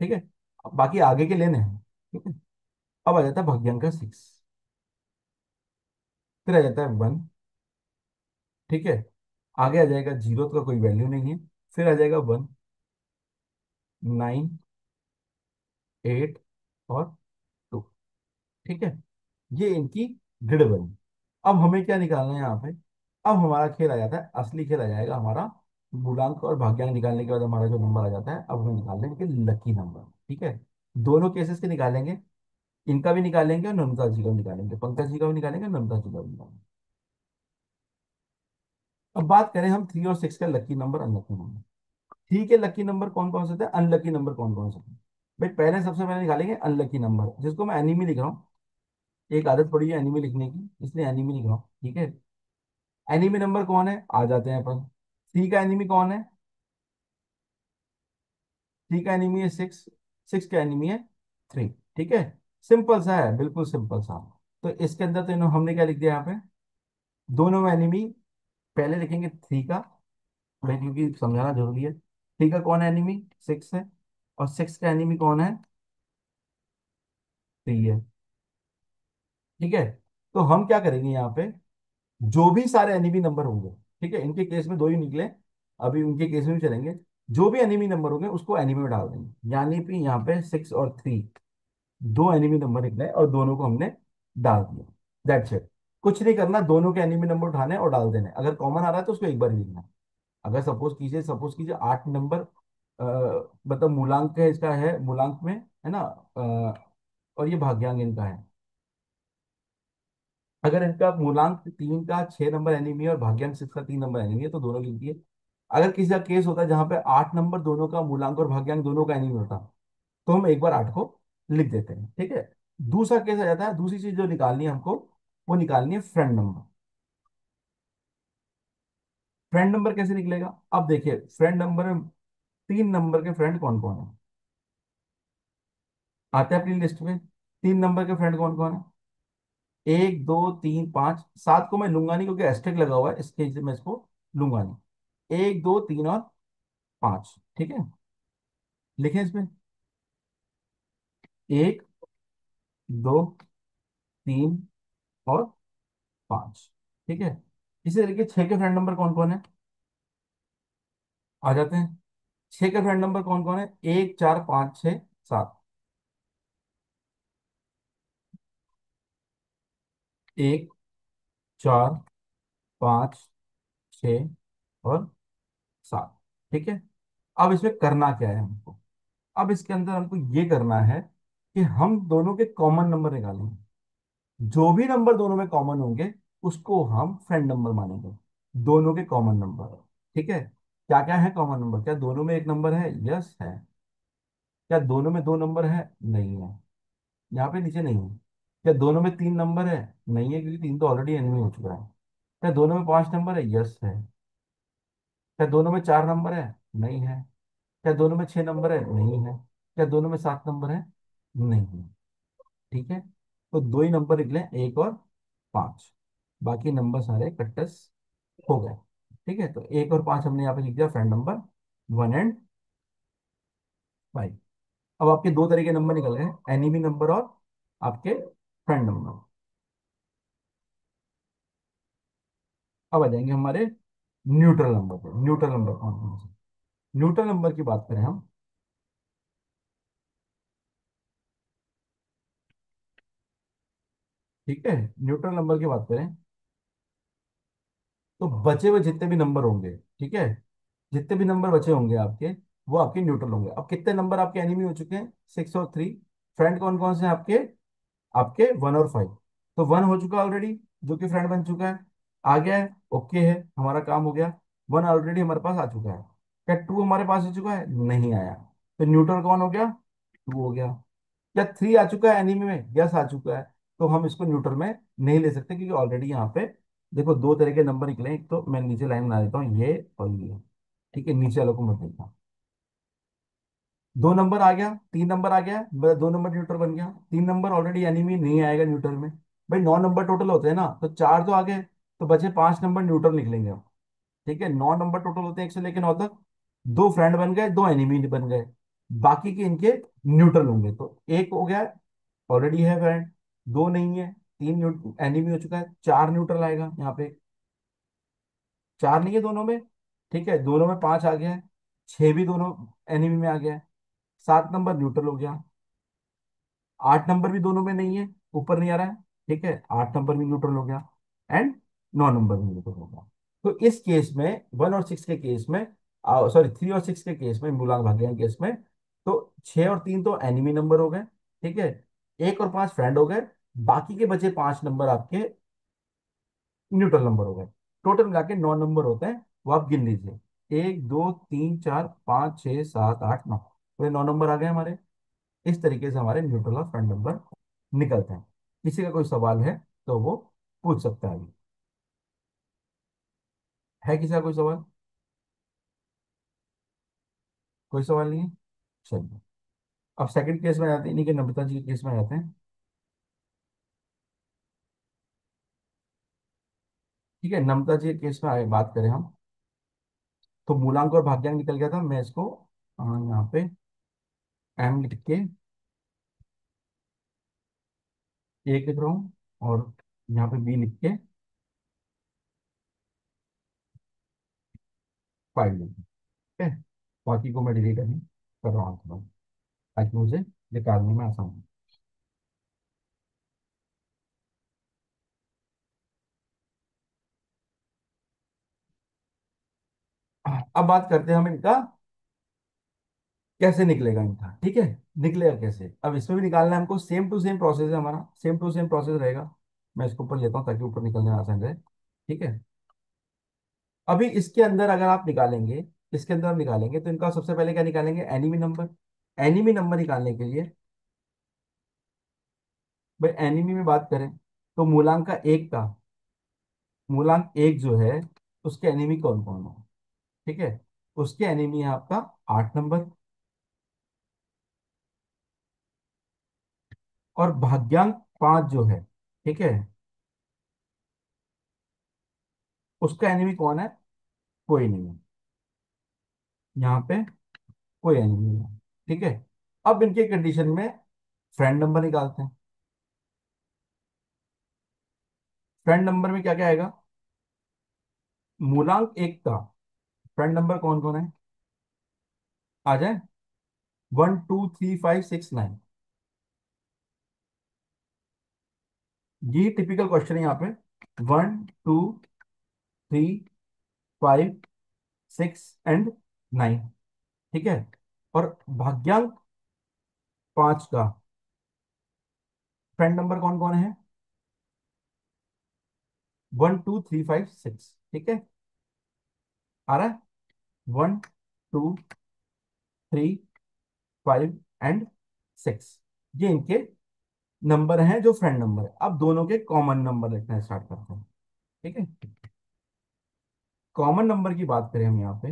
ठीक है, अब बाकी आगे के लेने हैं। ठीक है, अब आ जाता है भाग्यांक का 6, फिर आ जाता है 1। ठीक है, आगे आ जाएगा 0 का कोई वैल्यू नहीं है, फिर आ जाएगा 1, 9, 8 और 2। ठीक है, ये इनकी ग्रिड बनी। अब हमें क्या निकालना है यहाँ पे? अब हमारा खेल आ जाता है, असली खेल आ जाएगा हमारा। मूलांक और भाग्यांक निकालने के बाद हमारा जो नंबर आ जाता है, अब हमें निकालने हैं इनके लकी नंबर। ठीक है, दोनों केसेस के निकालेंगे, इनका भी निकालेंगे और नम्रता जी का भी निकालेंगे, पंकज जी का भी निकालेंगे, नम्रता जी का भी निकालेंगे। अब बात करें हम 3 और 6 का लकी नंबर, अनलकी नंबर। ठीक है, लकी नंबर कौन कौन से थे, अनलकी नंबर कौन कौन से थे? भाई पहले सबसे पहले निकालेंगे अनलकी नंबर, जिसको मैं एनिमी लिख रहा हूँ। एक आदत पड़ी है एनिमी लिखने की, इसलिए एनिमी लिख रहा हूँ। ठीक है, एनिमी नंबर कौन है, आ जाते हैं अपन। 3 का एनिमी कौन है? 3 का एनिमी है 6। 6 का एनिमी है 3। ठीक है, सिंपल सा है, बिल्कुल सिंपल सा। तो इसके अंदर तो हमने क्या लिख दिया यहाँ पे? दोनों में एनिमी पहले लिखेंगे 3 का, भाई क्योंकि समझाना जरूरी है। 3 का कौन है एनिमी? 6 है। और 6 का एनिमी कौन है? 3 है। ठीक है, तो हम क्या करेंगे यहाँ पे? जो भी सारे एनिमी नंबर होंगे, ठीक है, इनके केस में दो ही निकले, अभी उनके केस में भी चलेंगे। जो भी एनिमी नंबर होंगे उसको एनिमी में डाल देंगे, यानी कि यहाँ पे 6 और 3, दो एनिमी नंबर निकले और दोनों को हमने डाल दिया। That's it. कुछ नहीं करना, दोनों के एनिमी नंबर उठाने और डाल देने। अगर कॉमन आ रहा है तो उसको एक बार ही लिखना। अगर सपोज कीजिए 8 नंबर, मतलब मूलांक है, इसका है मूलांक में, है ना, और ये भाग्यांक इनका है। अगर इनका मूलांक 3 का 6 नंबर एनिमी है और भाग्यांक 6 का 3 नंबर एनिमी है, तो दोनों लिख दिए। अगर किसी का केस होता है जहां पे 8 नंबर दोनों का मूलांक और भाग्यांक दोनों का एनिमी होता, तो हम एक बार 8 को लिख देते हैं। ठीक है, दूसरा केस आ जाता है, दूसरी चीज जो निकालनी है हमको, वो निकालनी है फ्रेंड नंबर। फ्रेंड नंबर कैसे निकलेगा? अब देखिए फ्रेंड नंबर में 3 नंबर के फ्रेंड कौन कौन है आते हैं अपनी लिस्ट में। 3 नंबर के फ्रेंड कौन कौन है? 1 2 3 5, 7 को मैं लूंगा नहीं क्योंकि एस्टेरिक लगा हुआ है, इसके लिए मैं इसको लूंगा नहीं। 1 2 3 और 5, ठीक है। लिखें इसमें 1 2 3 और 5, ठीक है। इसी तरीके 6 के फ्रेंड नंबर कौन कौन है आ जाते हैं। 6 के फ्रेंड नंबर कौन कौन है? 1 4 5 6 7। 1 4 5 6 और 7, ठीक है। अब इसमें करना क्या है हमको? अब इसके अंदर हमको ये करना है कि हम दोनों के कॉमन नंबर निकालेंगे। जो भी नंबर दोनों में कॉमन होंगे उसको हम फ्रेंड नंबर मानेंगे। दोनों के कॉमन नंबर, ठीक है। क्या क्या है कॉमन नंबर? क्या दोनों में एक नंबर है? यस है। क्या दोनों में 2 नंबर है? नहीं है। यहाँ पे नीचे नहीं है। क्या दोनों में 3 नंबर है? नहीं है क्योंकि 3 तो ऑलरेडी एनिमी हो चुका है। क्या दोनों में 5 नंबर है? यस है। क्या दोनों में 4 नंबर है? नहीं है। क्या दोनों में 6 नंबर है? नहीं है। क्या दोनों में 7 नंबर है? नहीं है। ठीक है। तो दो ही नंबर निकले, 1 और 5। बाकी नंबर सारे कट्टस हो गए। ठीक है, तो 1 और 5 हमने यहाँ पे लिख दिया फ्रेंड नंबर 1 एंड 5। अब आपके दो तरह के नंबर निकल गए, एनिमी नंबर और आपके फ्रेंड नंबर। अब आ जाएंगे हमारे न्यूट्रल नंबर पे। न्यूट्रल नंबर कौन कौन से? न्यूट्रल नंबर की बात करें हम, ठीक है, न्यूट्रल नंबर की बात करें तो बचे हुए जितने भी नंबर होंगे, ठीक है, जितने भी नंबर बचे होंगे आपके, वो आपके न्यूट्रल होंगे। अब कितने नंबर आपके एनिमी हो चुके हैं? 6 और 3। फ्रेंड कौन कौन से हैं आपके? आपके 1 और 5। तो 1 हो चुका ऑलरेडी, जो कि फ्रेंड बन चुका है, आ गया है, ओके है, हमारा काम हो गया। 1 ऑलरेडी हमारे पास आ चुका है। क्या 2 हमारे पास आ चुका है? नहीं आया। तो न्यूट्रल कौन हो गया? 2 हो गया। क्या 3 आ चुका है एनीमे में? यस आ चुका है। तो हम इसको न्यूट्रल में नहीं ले सकते क्योंकि ऑलरेडी यहाँ पे देखो दो तरह के नंबर निकले हैं। एक तो मैं नीचे लाइन बना देता हूँ, ये और ये, ठीक है, नीचे वालों को मत देखना। 2 नंबर आ गया, 3 नंबर आ गया, 2 नंबर न्यूट्रल बन गया। 3 नंबर ऑलरेडी एनिमी नहीं आएगा न्यूट्रल में। भाई 9 नंबर टोटल होते हैं ना, तो 4 तो आ गए, तो बचे 5 नंबर न्यूट्रल निकलेंगे अब। ठीक है, 9 नंबर टोटल होते हैं 1 से लेकर 9 तक। दो फ्रेंड बन गए, दो एनिमी बन गए, बाकी के इनके न्यूट्रल होंगे। तो एक हो गया, ऑलरेडी है फ्रेंड। दो नहीं है, 3 एनिमी हो चुका है, 4 न्यूट्रल आएगा यहाँ पे। 4 नहीं है दोनों में, ठीक है, दोनों में 5 आ गया है। 6 भी दोनों एनिमी में आ गया है। 7 नंबर न्यूट्रल हो गया। 8 नंबर भी दोनों में नहीं है, ऊपर नहीं आ रहा है, ठीक है, 8 नंबर भी न्यूट्रल हो गया। एंड 9 नंबर भी न्यूट्रल हो गया। तो इस केस में 1 और 6 के केस में, सॉरी 3 और 6 के केस में, मूलांक भाग्यांक केस में, तो 6 और 3 तो एनिमी नंबर हो गए, ठीक है। 1 और 5 फ्रेंड हो गए, बाकी के बचे 5 नंबर आपके न्यूट्रल नंबर हो गए। टोटल मिला के 9 नंबर होते हैं, वो आप गिन लीजिए। 1 2 3 4 5 6 7 8 9, तो ये 9 नंबर आ गए हमारे। इस तरीके से हमारे न्यूट्रल और फ्रेंड नंबर निकलते हैं। किसी का कोई सवाल है तो वो पूछ सकता है अभी। है किसी का कोई सवाल? कोई सवाल नहीं है, चलिए। अब सेकंड केस में आते हैं, इन्हीं के नम्रता जी के केस में आते हैं। ठीक है, नम्रता जी के केस में आगे बात करें हम, तो मूलांक और भाग्यांक निकल गया था। मैं इसको यहाँ पे एम लिख के एक लिख रहा हूँ, और यहाँ पे बी लिख के 5 लिख, ठीक है। बाकी को मैं डिलीट नहीं कर रहा हूँ ताकि मुझे निकालने में आसान हो। अब बात करते हैं हम इनका कैसे निकलेगा इनका, ठीक है। निकलेगा कैसे? अब इसमें भी निकालना है हमको, सेम टू सेम प्रोसेस है हमारा, सेम टू सेम प्रोसेस रहेगा। मैं इसको ऊपर लेता हूँ ताकि ऊपर निकलने में आसान रहे, ठीक है। अभी इसके अंदर अगर आप निकालेंगे, इसके अंदर हम निकालेंगे तो इनका सबसे पहले क्या निकालेंगे? Enemy number. एनिमी नंबर निकालने के लिए भाई एनिमी में बात करें तो मूलांक का एक का, मूलांक एक जो है उसके एनिमी कौन कौन है। ठीक है, उसके एनिमी है आपका 8 नंबर, और भाग्यांक 5 जो है, ठीक है, उसका एनिमी कौन है, कोई नहीं है, यहाँ पे कोई एनिमी नहीं है। ठीक है, अब इनके कंडीशन में फ्रेंड नंबर निकालते हैं। फ्रेंड नंबर में क्या क्या आएगा, मूलांक 1 का फ्रेंड नंबर कौन कौन है, आ जाए, 1 2 3 5 6 9। ये टिपिकल क्वेश्चन है यहाँ पे, 1 2 3 5 6 एंड 9। ठीक है, और भाग्यांक 5 का फ्रेंड नंबर कौन कौन है, 1 2 3 5 6। ठीक है, आ रहा है, 1 2 3 5 एंड 6, ये इनके नंबर हैं जो फ्रेंड नंबर है। अब दोनों के कॉमन नंबर लिखना स्टार्ट करते हैं। ठीक है, कॉमन नंबर की बात करें हम यहाँ पे,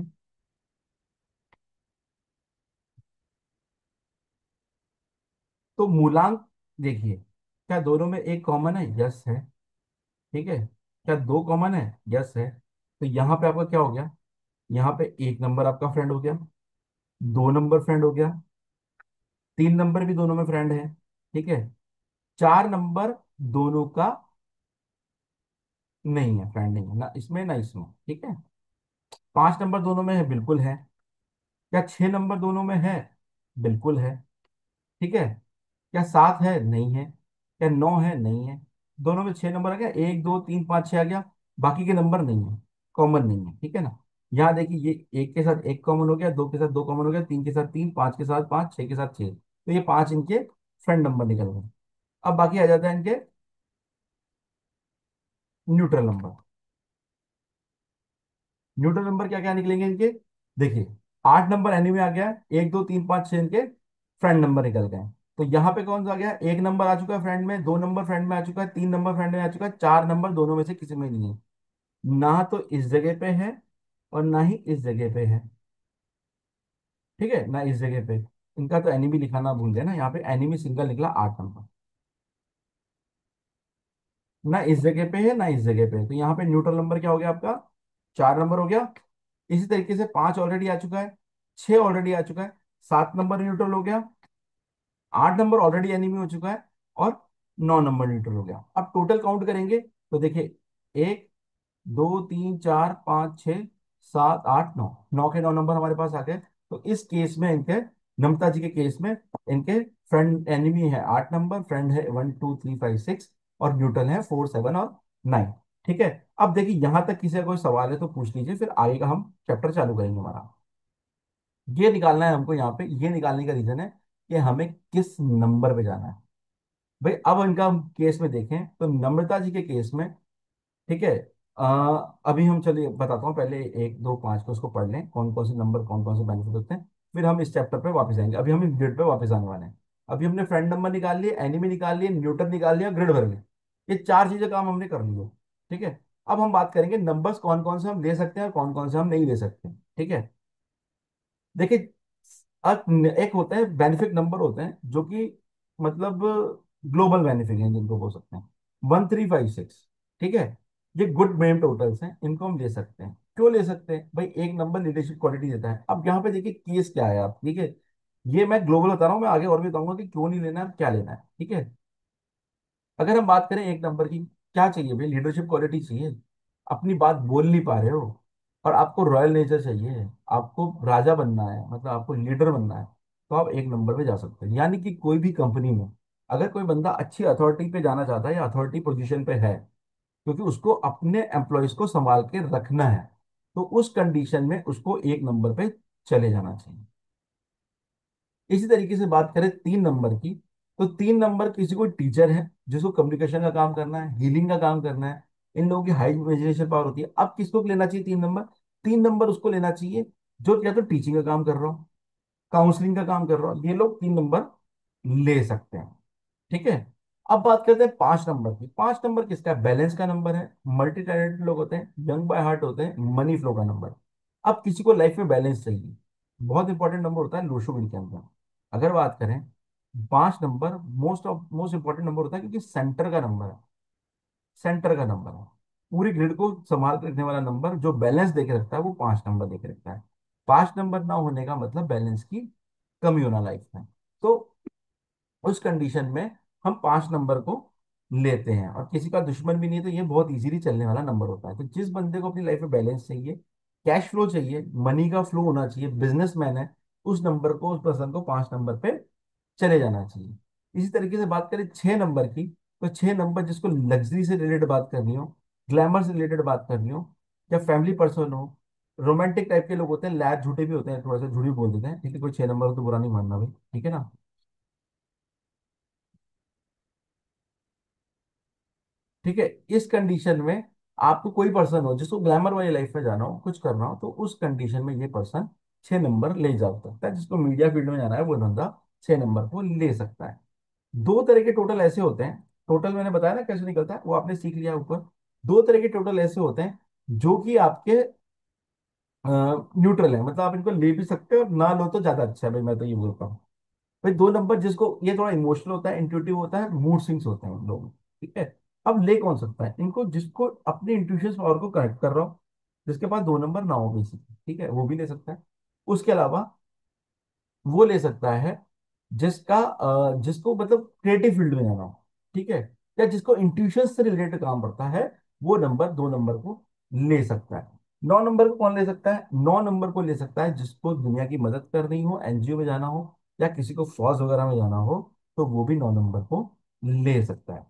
तो मूलांक देखिए, क्या दोनों में एक कॉमन है, यस है। ठीक है, क्या दो कॉमन है, यस है। तो यहाँ पे आपका क्या हो गया, यहाँ पे 1 नंबर आपका फ्रेंड हो गया, 2 नंबर फ्रेंड हो गया, 3 नंबर भी दोनों में फ्रेंड है। ठीक है, 4 नंबर दोनों का नहीं है, फ्रेंड नहीं है ना इसमें ना इसमें। ठीक है, 5 नंबर दोनों में है, बिल्कुल है। क्या 6 नंबर दोनों में है, बिल्कुल है। ठीक है, क्या 7 है, नहीं है। क्या 9 है, नहीं है। दोनों में 6 नंबर आ गया, 1 2 3 5 6 आ गया, बाकी के नंबर नहीं है, कॉमन नहीं है। ठीक है ना, यहाँ देखिए, ये एक के साथ एक कॉमन हो गया, दो के साथ दो कॉमन हो गया, तीन के साथ तीन, पांच के साथ पांच, छह के साथ छह, तो ये 5 इनके फ्रेंड नंबर निकल गए। अब बाकी आ जाता है इनके न्यूट्रल नंबर। न्यूट्रल नंबर क्या क्या निकलेंगे इनके, देखिए, 8 नंबर एनिमी आ गया, 1 2 3 5 6 इनके फ्रेंड नंबर निकल गए। तो यहाँ पे कौन सा आ गया, 1 नंबर आ चुका है फ्रेंड में, 2 नंबर फ्रेंड में आ चुका है, 3 नंबर फ्रेंड में आ चुका है, 4 नंबर दोनों में से किसी में नहीं है, ना तो इस जगह पे है और ना ही इस जगह पे है। ठीक है, ना इस जगह पे, इनका तो एनिमी लिखाना भूल गए ना, यहाँ पे एनिमी सिंगल निकला 8 नंबर, ना इस जगह पे है ना इस जगह पे, तो यहाँ पे न्यूट्रल नंबर क्या हो गया आपका, 4 नंबर हो गया। इसी तरीके से 5 ऑलरेडी आ चुका है, 6 ऑलरेडी आ चुका है, 7 नंबर न्यूट्रल हो गया, 8 नंबर ऑलरेडी एनिमी हो चुका है, और 9 नंबर न्यूट्रल हो गया। अब टोटल काउंट करेंगे तो देखिए, 1 2 3 4 5 6 7 8 9, 9 के 9 नंबर हमारे पास आ गए। तो इस केस में इनके, नमता जी के केस में, इनके फ्रेंड एनिमी है 8 नंबर, फ्रेंड है 1 2 3 5 6, और न्यूट्रल है 4 7 और 9। ठीक है, अब देखिए यहां तक किसी का कोई सवाल है तो पूछ लीजिए, फिर आगे का हम चैप्टर चालू करेंगे हमारा। ये निकालना है हमको, यहाँ पे ये निकालने का रीजन है कि हमें किस नंबर पे जाना है। भाई अब इनका हम केस में देखें तो नम्रता जी के केस में, ठीक है, अभी हम चलिए बताता हूँ, पहले 1 2 5 को उसको पढ़ लें, कौन कौन से नंबर कौन कौन से बेनिफिट होते हैं, फिर हम इस चैप्टर पे वापस आएंगे। अभी हम इस ग्रिड पे वापस आने वाले हैं। अभी हमने फ्रेंड नंबर निकाल लिए, एनिमी निकाल लिए, न्यूटन निकाल लिया, ग्रिड भर लिया, ये 4 चीजें काम हमने कर ली है। ठीक है, अब हम बात करेंगे नंबर्स कौन कौन से हम ले सकते हैं और कौन कौन से हम नहीं ले सकते। ठीक है, देखिए, एक होते हैं बेनिफिक नंबर होते हैं जो कि मतलब ग्लोबल बेनिफिक हैं, जिनको बोल सकते हैं 1 3 5 6। ठीक है, ये गुड नेम टोटल्स हैं, इनको हम ले सकते हैं। क्यों ले सकते हैं भाई, एक नंबर लीडरशिप क्वालिटी देता है। अब यहाँ पे देखिए केस क्या है आप, ठीक है, ये मैं ग्लोबल बता रहा हूँ, मैं आगे और भी बताऊंगा कि क्यों नहीं लेना है, क्या लेना है। ठीक है, अगर हम बात करें 1 नंबर की, क्या चाहिए भाई, लीडरशिप क्वालिटी चाहिए, अपनी बात बोल नहीं पा रहे हो, और आपको रॉयल नेचर चाहिए, आपको राजा बनना है, मतलब आपको लीडर बनना है, तो आप 1 नंबर पे जा सकते हैं। यानी कि कोई भी कंपनी में अगर कोई बंदा अच्छी अथॉरिटी पे जाना चाहता है या अथॉरिटी पोजीशन पे है, क्योंकि उसको अपने एम्प्लॉयज को संभाल के रखना है, तो उस कंडीशन में उसको 1 नंबर पे चले जाना चाहिए। इसी तरीके से बात करें 3 नंबर की, तो 3 नंबर किसी कोई टीचर है जिसको कम्युनिकेशन का काम करना है, हीलिंग का काम करना है, इन लोगों की हाई इमेजिनेशन पावर होती है। अब किसको लेना चाहिए 3 नंबर, 3 नंबर उसको लेना चाहिए जो या तो टीचिंग का काम कर रहा हो, काउंसलिंग का काम कर रहा हो, ये लोग 3 नंबर ले सकते हैं। ठीक है, अब बात करते हैं 5 नंबर की। 5 नंबर किसका है? बैलेंस का नंबर है, मल्टी टैलेंटेड लोग होते हैं, यंग बाय हार्ट होते हैं, मनी फ्लो का नंबर। अब किसी को लाइफ में बैलेंस चाहिए, बहुत इंपॉर्टेंट नंबर होता है लोशोबिल के अंदर। अगर बात करें 5 नंबर, मोस्ट इंपॉर्टेंट नंबर होता है क्योंकि सेंटर का नंबर है, सेंटर का नंबर है, पूरी ग्रिड को संभाल के रखने वाला नंबर जो बैलेंस देके रखता है वो 5 नंबर देके रखता है। 5 नंबर ना होने का मतलब बैलेंस की कमी होना लाइफ में। तो उस कंडीशन में हम 5 नंबर को लेते हैं, और किसी का दुश्मन भी नहीं है, तो ये बहुत इजीली चलने वाला नंबर होता है। तो जिस बंदे को अपनी लाइफ में बैलेंस चाहिए, कैश फ्लो चाहिए, मनी का फ्लो होना चाहिए, बिजनेसमैन है, उस नंबर को, उस पर्सन को 5 नंबर पे चले जाना चाहिए। इसी तरीके से बात करें 6 नंबर की, तो 6 नंबर जिसको लग्जरी से रिलेटेड बात करनी हो, ग्लैमर से रिलेटेड बात करनी हो, या फैमिली पर्सन हो, रोमांटिक टाइप के लोग होते हैं, लैर झूठे भी होते हैं, थोड़ा सा झूठी बोल देते हैं, ठीक है, कोई 6 नंबर हो तो बुरा नहीं मानना भाई, ठीक है ना। ठीक है, इस कंडीशन में आपको कोई पर्सन हो जिसको ग्लैमर वाली लाइफ में जाना हो, कुछ करना हो, तो उस कंडीशन में ये पर्सन 6 नंबर ले जा सकता है। जिसको मीडिया फील्ड में जाना है वो बंदा 6 नंबर को ले सकता है। दो तरह के टोटल ऐसे होते हैं, टोटल मैंने बताया ना कैसे निकलता है, वो आपने सीख लिया ऊपर। दो तरह के टोटल ऐसे होते हैं जो कि आपके न्यूट्रल है, मतलब आप इनको ले भी सकते हो और ना लो तो ज्यादा अच्छा है भाई, मैं तो ये बोलता हूँ। भाई 2 नंबर जिसको, ये थोड़ा इमोशनल होता है, इंट्यूटिव होता है, मूड स्विंग्स होते हैं लोग, ठीक है। अब ले कौन सकता है इनको? जिसको अपने इंट्यूशन पावर को कनेक्ट कर रहा हो, जिसके पास 2 नंबर ना हो बेसिकली, ठीक है, वो भी ले सकता है। उसके अलावा वो ले सकता है जिसका जिसको मतलब क्रिएटिव फील्ड में जाना हो, ठीक है, या जिसको इंट्यूशन से रिलेटेड काम पड़ता है, वो नंबर 2 नंबर को ले सकता है। 9 नंबर को कौन ले सकता है? 9 नंबर को ले सकता है जिसको दुनिया की मदद करनी हो, एनजीओ में जाना हो, या किसी को फौज वगैरह में जाना हो, तो वो भी 9 नंबर को ले सकता है।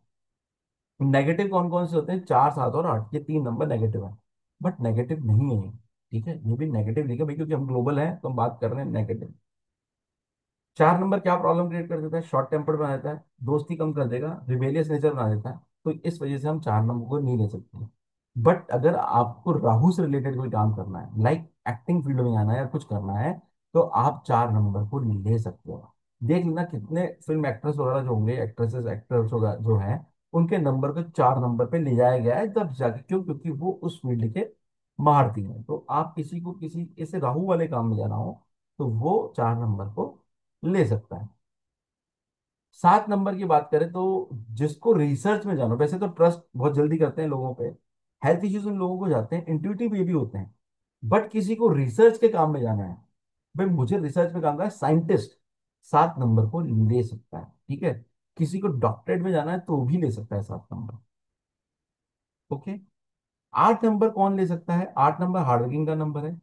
नेगेटिव कौन कौन से होते हैं? 4, 7 और 8, ये 3 नंबर नेगेटिव है, बट नेगेटिव नहीं है ये, ठीक है, ये भी नेगेटिव लिखे भाई, क्योंकि हम ग्लोबल हैं तो हम बात कर रहे हैं नेगेटिव। 4 नंबर क्या प्रॉब्लम क्रिएट कर देता है? शॉर्ट टेम्पर्ड बना देता है, दोस्ती कम कर देगा, रिबेलियस नेचर बना देता है। तो इस वजह से हम 4 नंबर को नहीं ले सकते। बट अगर आपको राहु से रिलेटेड कोई काम करना है, लाइक एक्टिंग फील्ड में जाना है या कुछ करना है, तो आप 4 नंबर को ले सकते हो। देख लेना कितने फिल्म एक्ट्रेस वगैरह जो होंगे, एक्ट्रेसेस एक्टर्स वगैरह जो हैं, उनके नंबर को 4 नंबर पे ले जाया गया है तब जाके, क्यों? क्योंकि वो उस फील्ड के महारथी हैं। तो आप किसी को किसी ऐसे राहु वाले काम में जाना हो, तो वो 4 नंबर को ले सकता है। 7 नंबर की बात करें तो जिसको रिसर्च में जाना, वैसे तो ट्रस्ट बहुत जल्दी करते हैं लोगों पे, हेल्थ इश्यूज उन लोगों को जाते हैं, इंट्यूटिव ये भी होते हैं, बट किसी को रिसर्च के काम में जाना है, भाई मुझे रिसर्च में काम करना है, साइंटिस्ट 7 नंबर को ले सकता है, ठीक है। किसी को डॉक्टरेट में जाना है तो भी ले सकता है 7 नंबर। ओके। 8 नंबर कौन ले सकता है? 8 नंबर हार्डवर्किंग का नंबर है,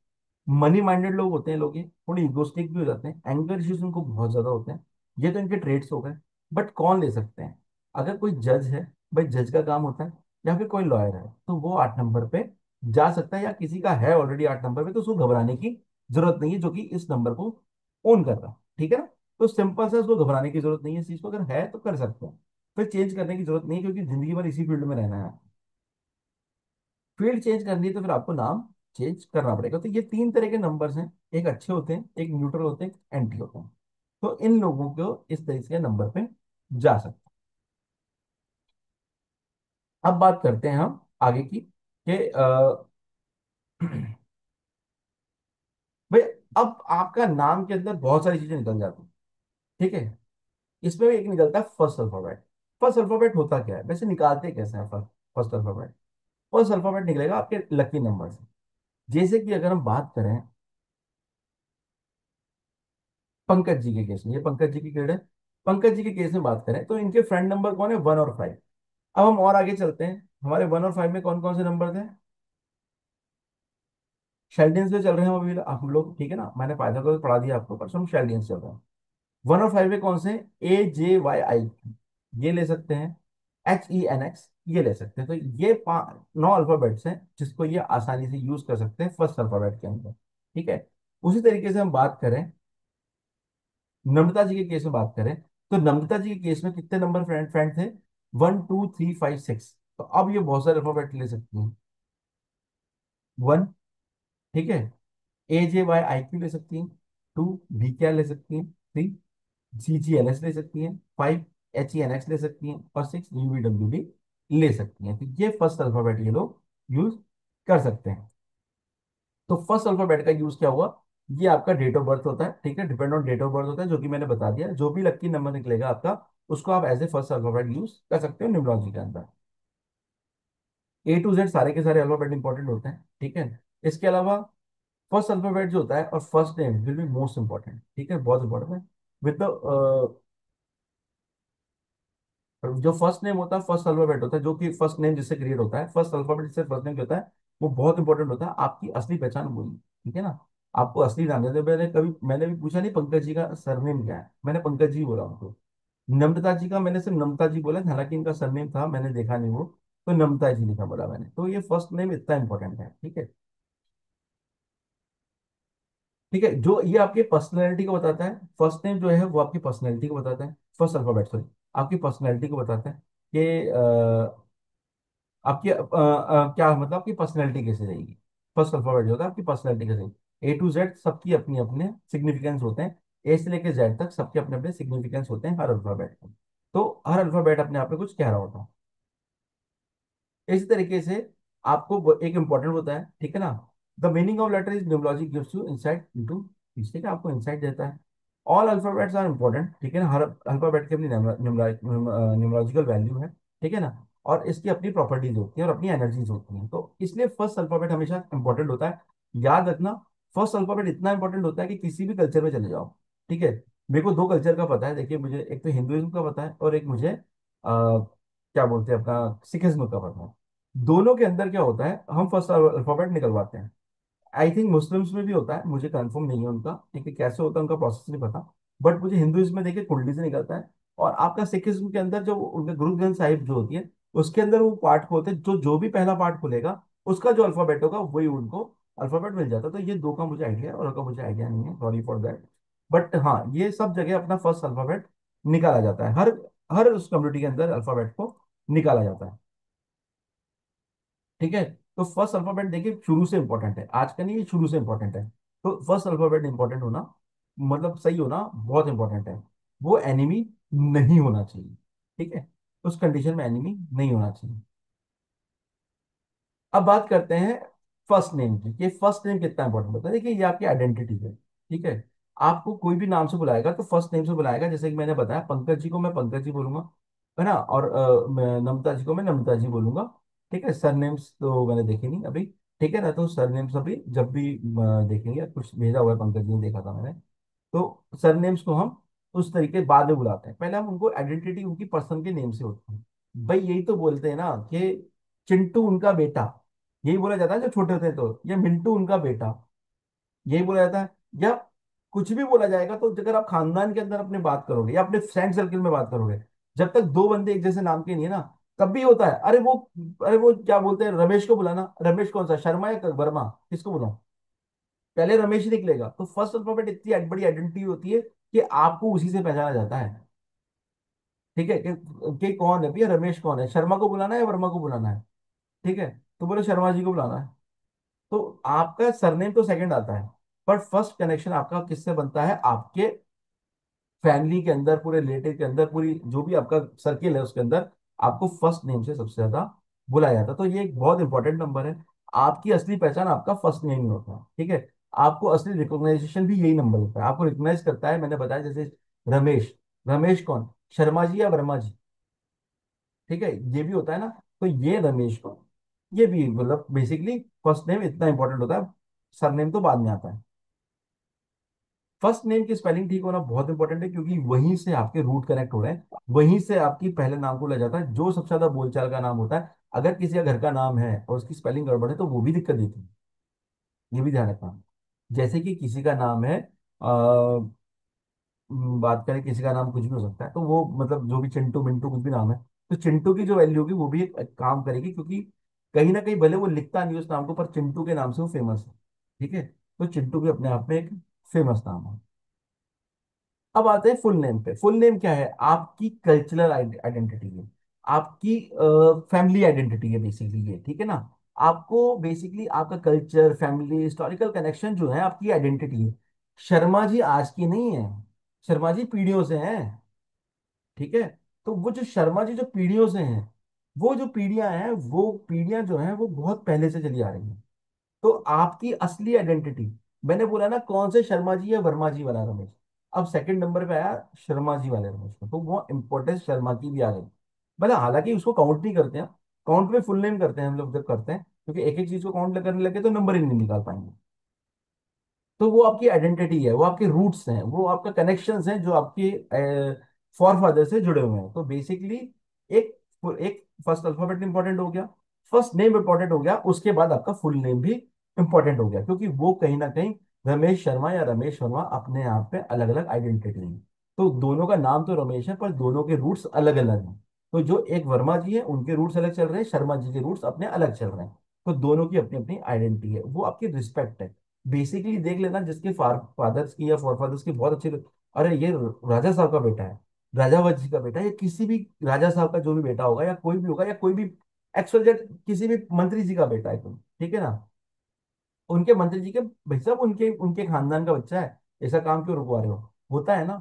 मनी माइंडेड लोग होते हैं, लोग ये थोड़े इगोस्टिक भी हो जाते हैं, एंगर इश्यूज उनको बहुत ज्यादा होते हैं, ये तो इनके ट्रेड्स हो गए। बट कौन ले सकते हैं? अगर कोई जज है, भाई जज का काम होता है, या फिर कोई लॉयर है, तो वो 8 नंबर पे जा सकता है, या किसी का है ऑलरेडी 8 नंबर पे, तो उसको घबराने की जरूरत नहीं है, जो कि इस नंबर को ओन कर रहा है, ठीक है ना। तो सिंपल से उसको घबराने की जरूरत नहीं है, इस चीज को अगर है तो कर सकते हैं, फिर चेंज करने की जरूरत नहीं है, क्योंकि जिंदगी भर इसी फील्ड में रहना है। फील्ड चेंज करनी है तो फिर आपको नाम चेंज करना पड़ेगा। तो ये 3 तरह के नंबर्स हैं, एक अच्छे होते हैं, एक न्यूट्रल होते हैं, एक एंटी होते हैं। तो इन लोगों को इस तरीके के नंबर पे जा सकते हैं। अब बात करते हैं हम आगे की, कि भाई अब आपका नाम के अंदर बहुत सारी चीजें निकल जाती हैं, ठीक है। इसमें भी एक निकलता है फर्स्ट अल्फाबेट। फर्स्ट अल्फाबेट होता क्या है वैसे, निकालते कैसे हैं first first alphabet? First alphabet निकलेगा आपके लकी नंबर से। जैसे कि अगर हम बात करें पंकज जी के केस में, ये पंकज जी की क्रेड है, पंकज जी के केस में बात करें तो इनके फ्रेंड नंबर कौन है? 1 और 5। अब हम और आगे चलते हैं, हमारे 1 और 5 में कौन कौन से नंबर थे? शेल्डियंस पे चल रहे हैं हम अभी हम लोग, ठीक है ना, मैंने फायदा को पढ़ा दिया आपको, पर हम शेल्डियंस चल रहे हैं। 1 और 5 में कौन से? AJYI, ये ले सकते हैं, HENX ये ले सकते हैं। तो ये 9 अल्फाबेट्स हैं जिसको ये आसानी से यूज कर सकते हैं फर्स्ट अल्फाबेट के अंदर, ठीक है। उसी तरीके से हम बात करें, नम्रता जी के केस में बात करें, तो नम्रता जी के केस में कितने नंबर फ्रेंड फ्रेंड थे? 1, 2, 3, 5, 6। तो अब ये बहुत सारे अल्फाबेट ले सकती हैं। 1, ठीक है, AJYIQ ले सकती हैं। 2, BKL ले सकती हैं। 3, CGLS ले सकती हैं। 5, HENX ले सकती हैं, और 6 UVWD ले सकती हैं। तो ये फर्स्ट अल्फाबेट ये लोग यूज कर सकते हैं। तो फर्स्ट अल्फाबेट का यूज क्या हुआ, ये आपका डेट ऑफ बर्थ होता है, ठीक है, depend on date of birth होता है, जो कि मैंने बता दिया। जो भी लकी नंबर निकलेगा आपका, उसको आप as a first alphabet use कर सकते हो न्यूमरोलॉजी के अंदर। A to Z सारे के सारे अल्फाबेट इंपॉर्टेंट होते हैं, ठीक है। इसके अलावा फर्स्ट अल्फाबेट जो होता है और first name will be most important, ठीक है, बहुत इंपॉर्टेंट है। विद द जो फर्स्ट नेम होता है, फर्स्ट अल्फाबेट होता है, जो कि फर्स्ट नेम जिससे क्रिएट होता है, फर्स्ट अल्फाबेट जिससे फर्स्ट नेम होता है, वो बहुत इंपॉर्टेंट होता है। आपकी असली पहचान वही, ठीक है ना। आपको असली नाम, जैसे मैंने भी पूछा नहीं पंकज जी का सरनेम क्या है, मैंने पंकज जी बोला उनको। नम्रता जी का मैंने सिर्फ नम्रता जी बोला, हालांकि इनका सरनेम था, मैंने देखा नहीं वो, तो नम्रता जी लिखा बोला मैंने। तो ये फर्स्ट नेम इतना इंपॉर्टेंट है, ठीक है। ठीक है, जो ये आपकी पर्सनैलिटी को बताता है, फर्स्ट नेम जो है वो आपकी पर्सनैलिटी को बताता है, फर्स्ट अल्फाबेट सॉरी, आपकी पर्सनैलिटी को बताता है कि आपकी क्या मतलब आपकी पर्सनैलिटी कैसे रहेगी। फर्स्ट अल्फाबेट जो होता है आपकी पर्सनैलिटी कैसे रहेगी। A to Z सबकी अपनी अपने सिग्निफिकेंस होते हैं, ए से लेकर जेड तक सबके अपने अपने सिग्निफिकेंस होते हैं हर अल्फाबेट के। तो हर अल्फाबेट अपने आप में कुछ कह रहा होता है। इसी तरीके से आपको एक इंपॉर्टेंट होता है, ठीक है ना। The meaning of letter is numerology gives you insight into, ठीक है, आपको इंसाइट देता है। ऑल अल्फाबेट्स आर इंपॉर्टेंट, ठीक है ना, हर अल्फाबेट की अपनी न्यूमरोलॉजिकल वैल्यू है, ठीक है ना। और इसकी अपनी प्रॉपर्टीज होती हैं और अपनी एनर्जीज होती हैं, तो इसलिए फर्स्ट अल्फाबेट हमेशा इंपॉर्टेंट होता है। याद रखना, फर्स्ट अल्फाबेट इतना इंपॉर्टेंट होता है कि किसी भी कल्चर में चले जाओ, ठीक है। मेरे को दो कल्चर का पता है, देखिए, मुझे एक तो हिंदुइज्म का पता है और एक मुझे क्या बोलते हैं अपना सिखिज्म का पता है। दोनों के अंदर क्या होता है, हम फर्स्ट अल्फाबेट निकलवाते हैं। आई थिंक मुस्लिम्स में भी होता है, मुझे कंफर्म नहीं है उनका, ठीक है, कैसे होता है उनका प्रोसेस नहीं पता। बट मुझे हिंदुइज्म में देखिए कुंडली से निकलता है। और आपका सिखिज्म के अंदर जो उनके गुरु ग्रंथ साहिब जो होती है, उसके अंदर वो पार्ट खोलते हैं, जो जो भी पहला पार्ट खुलेगा उसका जो अल्फाबेट होगा वही उनको अल्फाबेट मिल जाता है। तो ये दो का मुझे आइडिया है और का मुझे आइडिया नहीं है, सॉरी फॉर दैट। बट हाँ, ये सब जगह अपना फर्स्ट अल्फाबेट निकाला जाता है, हर हर उस कम्युनिटी के अंदर अल्फाबेट को निकाला जाता है, ठीक है। तो फर्स्ट अल्फाबेट देखिए शुरू से इंपॉर्टेंट है, आज का नहीं, ये शुरू से इंपॉर्टेंट है। तो फर्स्ट अल्फाबेट इंपॉर्टेंट होना मतलब सही होना बहुत इंपॉर्टेंट है। वो एनिमी नहीं होना चाहिए, ठीक है, उस कंडीशन में एनिमी नहीं होना चाहिए। अब बात करते हैं फर्स्ट नेम की, कि फर्स्ट नेम कितना इंपॉर्टेंट होता है। देखिए ये आपकी आइडेंटिटी है, ठीक है। आपको कोई भी नाम से बुलाएगा तो फर्स्ट नेम से बुलाएगा, जैसे कि मैंने बताया पंकज जी को मैं पंकज जी बोलूंगा, है ना, और मैं नम्रता जी को मैं नम्रता जी बोलूंगा, ठीक है। सरनेम्स तो मैंने देखे नहीं अभी, ठीक है ना, तो सरनेम्स अभी जब भी देखेंगे, कुछ भेजा हुआ है पंकज जी ने, देखा था मैंने। तो सरनेम्स को हम उस तरीके बाद में बुलाते हैं, पहले हम उनको आइडेंटिटी उनकी पर्सन के नेम से होती है। भाई यही तो बोलते हैं ना कि चिंटू उनका बेटा, यही बोला जाता है जब छोटे होते हैं, तो ये मिंटू उनका बेटा, यही बोला जाता है। या कुछ भी बोला जाएगा, तो अगर आप खानदान के अंदर अपने बात करोगे या अपने फ्रेंड सर्कल में बात करोगे, जब तक दो बंदे एक जैसे नाम के नहीं है ना, तब भी होता है, अरे वो क्या बोलते हैं, रमेश को बुलाना, रमेश कौन सा, शर्मा या वर्मा, किसको बुलाऊं, पहले रमेश ही निकलेगा। तो फर्स्ट अल्फाबेट इतनी बड़ी आइडेंटिटी होती है कि आपको उसी से पहचाना जाता है, ठीक है, कि कौन है भैया, रमेश कौन है, शर्मा को बुलाना है या वर्मा को बुलाना है, ठीक है, तो बोले शर्मा जी को बुलाना है। तो आपका सरनेम तो सेकंड आता है, पर फर्स्ट कनेक्शन आपका किससे बनता है, आपके फैमिली के अंदर, पूरे रिलेटिव के अंदर, पूरी जो भी आपका सर्किल है उसके अंदर आपको फर्स्ट नेम से सबसे ज्यादा बुलाया जाता है। तो ये एक बहुत इंपॉर्टेंट नंबर है। आपकी असली पहचान आपका फर्स्ट नेम ही होता है, ठीक है। आपको असली रिकॉग्नाइजेशन भी यही नंबर होता है, आपको रिकॉग्नाइज करता है, मैंने बताया जैसे रमेश, रमेश कौन, शर्मा जी या वर्मा जी, ठीक है, ये भी होता है ना। तो ये रमेश को, ये भी मतलब बेसिकली फर्स्ट नेम इतना इंपॉर्टेंट होता है, सरनेम तो बाद में आता है। फर्स्ट नेम की स्पेलिंग ठीक होना बहुत इंपॉर्टेंट है, क्योंकि वहीं से आपके रूट कनेक्ट हो रहे हैं, वहीं से आपकी पहले नाम को ले जाता है, जो सबसे ज्यादा बोलचाल का नाम होता है। अगर किसी का घर का नाम है और उसकी स्पेलिंग गड़बड़ है तो वो भी दिक्कत देती है, ये भी ध्यान रखना। जैसे कि किसी का नाम है, बात करें, किसी का नाम कुछ भी हो सकता है, तो वो मतलब जो भी चिंटू मिंटू कुछ भी नाम है, तो चिंटू की जो वैल्यू होगी वो भी एक काम करेगी, क्योंकि कहीं ना कहीं भले वो लिखता नहीं उस नाम को, पर चिंटू के नाम से वो फेमस है, ठीक है। तो चिंटू भी अपने आप में एक फेमस नाम है। अब आते हैं फुल नेम पे। फुल नेम क्या है, आपकी कल्चरल आइडेंटिटी है, आपकी फैमिली आइडेंटिटी है बेसिकली ये, ठीक है ना। आपको बेसिकली आपका कल्चर, फैमिली, हिस्टोरिकल कनेक्शन जो है आपकी आइडेंटिटी है। शर्मा जी आज की नहीं है, शर्मा जी पीढ़ियों से हैं, ठीक है। तो वो जो शर्मा जी जो पीढ़ियों से हैं, वो जो पीढ़ियां हैं, वो पीढ़ियां जो हैं वो बहुत पहले से चली आ रही हैं। तो आपकी असली आइडेंटिटी, मैंने बोला ना कौन से शर्मा जी या वर्मा जी वाला रमेश, अब सेकंड नंबर पे आया शर्मा जी वाले रमेश को, तो वो इंपॉर्टेंस शर्मा की भी आ गई। मतलब हालांकि उसको काउंट नहीं करते हैं, काउंट में फुल नेम करते हैं हम लोग जब करते हैं, क्योंकि एक एक चीज को काउंट करने लगे तो नंबर ही नहीं निकाल पाएंगे। तो वो आपकी आइडेंटिटी है, वो आपके रूट्स हैं, वो आपका कनेक्शंस हैं जो आपके फॉर फादर से जुड़े हुए हैं। तो बेसिकली एक एक फर्स्ट अल्फाबेट इंपॉर्टेंट हो गया, फर्स्ट नेम इंपॉर्टेंट हो गया, उसके बाद आपका फुल नेम भी इंपॉर्टेंट हो गया, क्योंकि वो कहीं ना कहीं रमेश शर्मा या रमेश वर्मा अपने आप पे अलग अलग आइडेंटिटी है। तो दोनों का नाम तो रमेश है, पर दोनों के रूट्स अलग अलग हैं। तो जो एक वर्मा जी है उनके रूट्स अलग चल रहे हैं, शर्मा जी के रूट्स अपने अलग चल रहे हैं। तो दोनों की अपनी अपनी आइडेंटिटी है, वो आपकी रिस्पेक्ट है। बेसिकली देख लेना, जिसके फादर्स की या फोरफादर्स की बहुत अच्छी, अरे ये राजा साहब का बेटा है, राजा वंश जी का बेटा है, या किसी भी राजा साहब का जो भी बेटा होगा, या कोई भी होगा, या कोई भी एक्सवाइजेड किसी भी मंत्री जी का बेटा है तुम, ठीक है ना, उनके मंत्री जी के भाई साहब, उनके उनके खानदान का बच्चा है, ऐसा काम क्यों रुकवा रहे हो? होता है ना,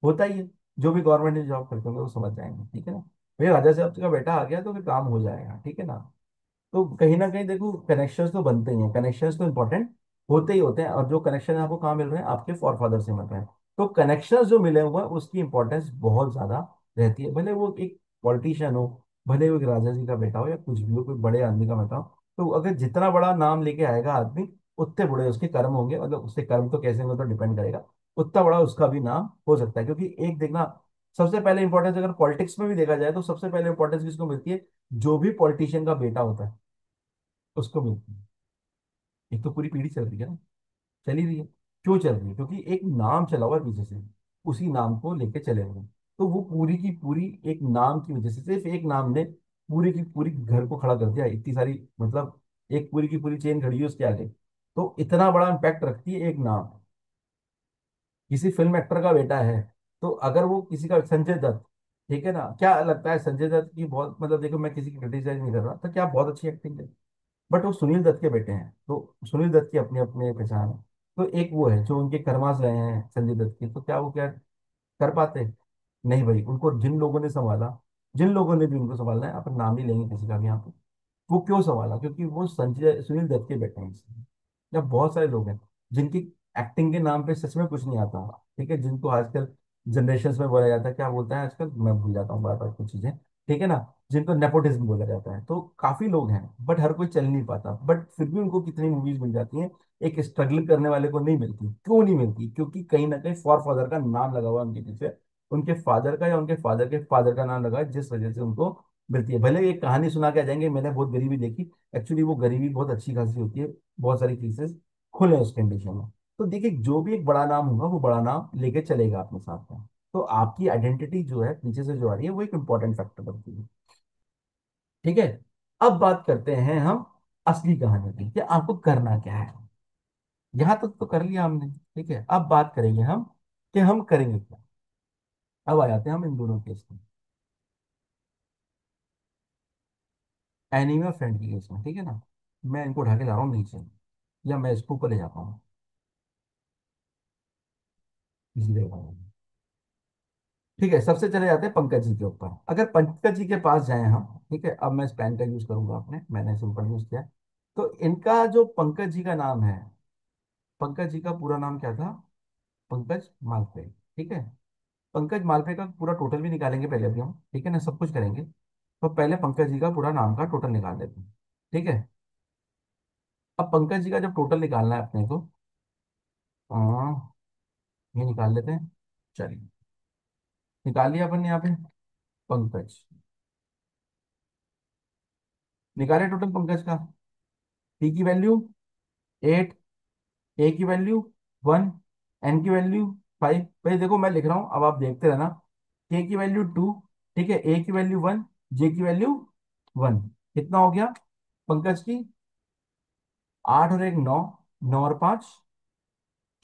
होता ही है। जो भी गवर्नमेंट में जॉब करते होंगे वो समझ जाएंगे, ठीक है ना। भैया राजा साहब का बेटा आ गया तो फिर काम हो जाएगा, ठीक है ना। तो कहीं ना कहीं देखो, कनेक्शंस तो बनते ही हैं, कनेक्शंस तो इंपॉर्टेंट होते ही होते हैं, और जो कनेक्शन आपको कहाँ मिल रहे हैं, आपके फॉरफादर से मिल रहे हैं। तो कनेक्शंस जो मिले हुए हैं उसकी इंपॉर्टेंस बहुत ज्यादा रहती है, भले वो एक पॉलिटिशियन हो, भले वो एक राजा जी का बेटा हो, या कुछ भी हो, कोई बड़े आदमी का बेटा हो। तो अगर जितना बड़ा नाम लेके आएगा आदमी, उतने बड़े उसके कर्म होंगे, मतलब उसके कर्म तो कैसे होंगे तो डिपेंड करेगा, उतना बड़ा उसका भी नाम हो सकता है। क्योंकि एक देखना, सबसे पहले इंपॉर्टेंस अगर पॉलिटिक्स में भी देखा जाए तो सबसे पहले इंपॉर्टेंस किसको मिलती है? जो भी पॉलिटिशियन का बेटा होता है उसको मिलती है। एक तो पूरी पीढ़ी चल रही है ना, चली रही है। क्यों चल रही है? क्योंकि एक नाम चला हुआ है पीछे से, उसी नाम को लेके चले हुए हैं। तो वो पूरी की पूरी एक नाम की वजह से, सिर्फ एक नाम ने पूरी की पूरी घर को खड़ा कर दिया, इतनी सारी, मतलब एक पूरी की पूरी चेन खड़ी है उसके आगे। तो इतना बड़ा इम्पैक्ट रखती है एक नाम। किसी फिल्म एक्टर का बेटा है, तो अगर वो किसी का, संजय दत्त, ठीक है ना, क्या लगता है संजय दत्त की बहुत, मतलब देखो मैं किसी की क्रिटिसाइज नहीं कर रहा, तो क्या बहुत अच्छी एक्टिंग है, बट वो सुनील दत्त के बेटे हैं, तो सुनील दत्त की अपनी अपनी पहचान है। तो एक वो है जो उनके कर्मास रहे हैं संजय दत्त की, तो क्या वो क्या कर पाते? नहीं भाई, उनको जिन लोगों ने संभाला, जिन लोगों ने भी उनको संभालना है, अपन नाम ही लेंगे किसी का भी यहाँ पे, वो क्यों संभाला? क्योंकि वो संजय सुनील दत्त के बेटे हैं इसलिए। या बहुत सारे लोग हैं जिनकी एक्टिंग के नाम पे सच में कुछ नहीं आता, ठीक है, जिनको आजकल जनरेशन में बोला जाता है, क्या बोलता है आजकल, मैं भूल जाता हूँ बार बार कुछ चीजें, ठीक है ना, जिनको नेपोटिज्म बोला जाता है। तो काफी लोग हैं, बट हर कोई चल नहीं पाता, बट फिर भी उनको कितनी मूवीज मिल जाती हैं। एक स्ट्रगल करने वाले को नहीं मिलती, क्यों नहीं मिलती? क्योंकि कहीं ना कहीं फॉर फादर का नाम लगा हुआ है उनके पीछे, उनके फादर का या उनके फादर के फादर का नाम लगा है, जिस वजह से उनको मिलती है। भले एक कहानी सुना के आ जाएंगे, मैंने बहुत गरीबी देखी, एक्चुअली वो गरीबी बहुत अच्छी खासी होती है, बहुत सारी चीजें खुले उस कंडीशन में। तो देखिए, जो भी एक बड़ा नाम होगा वो बड़ा नाम लेके चलेगा अपने साथ में। तो आपकी आइडेंटिटी जो है पीछे से जो आ रही है वो एक इंपॉर्टेंट फैक्टर बनती है, ठीक है। अब बात करते हैं हम असली कहानी की, कि आपको करना क्या है। यहां तक तो कर लिया हमने, ठीक है, अब बात करेंगे हम कि हम करेंगे क्या। अब आ जाते हैं हम इन दोनों केस में, एनिमी और फ्रेंड की केस में, ठीक है ना। मैं इनको उठा के ला रहा हूँ नीचे, या मैं इसको ऊपर ले जाता हूँ, इसी जगह। ठीक है, सबसे चले जाते हैं पंकज जी के ऊपर। अगर पंकज जी के पास जाएं हम, ठीक है, अब मैं इस पेन का यूज करूंगा, अपने मैंने सिंपल यूज किया है। तो इनका जो पंकज जी का नाम है, पंकज जी का पूरा नाम क्या था? पंकज मालपेय, ठीक है। पंकज मालपेय का पूरा टोटल भी निकालेंगे पहले अभी हम, ठीक है ना, सब कुछ करेंगे। तो पहले पंकज जी का पूरा नाम का टोटल निकाल लेते हैं, ठीक है। अब पंकज जी का जब टोटल निकालना है अपने को, ये निकाल लेते हैं। चलिए, निकाल लिया अपन ने यहाँ पे पंकज, निकाले टोटल पंकज का। पी की वैल्यू 8, ए की वैल्यू 1, एन की वैल्यू 5। भाई देखो मैं लिख रहा हूं, अब आप देखते रहना। के की वैल्यू 2, ठीक है, ए की वैल्यू 1, जे की वैल्यू 1। कितना हो गया पंकज की? 8 और 1 9, 9 और 5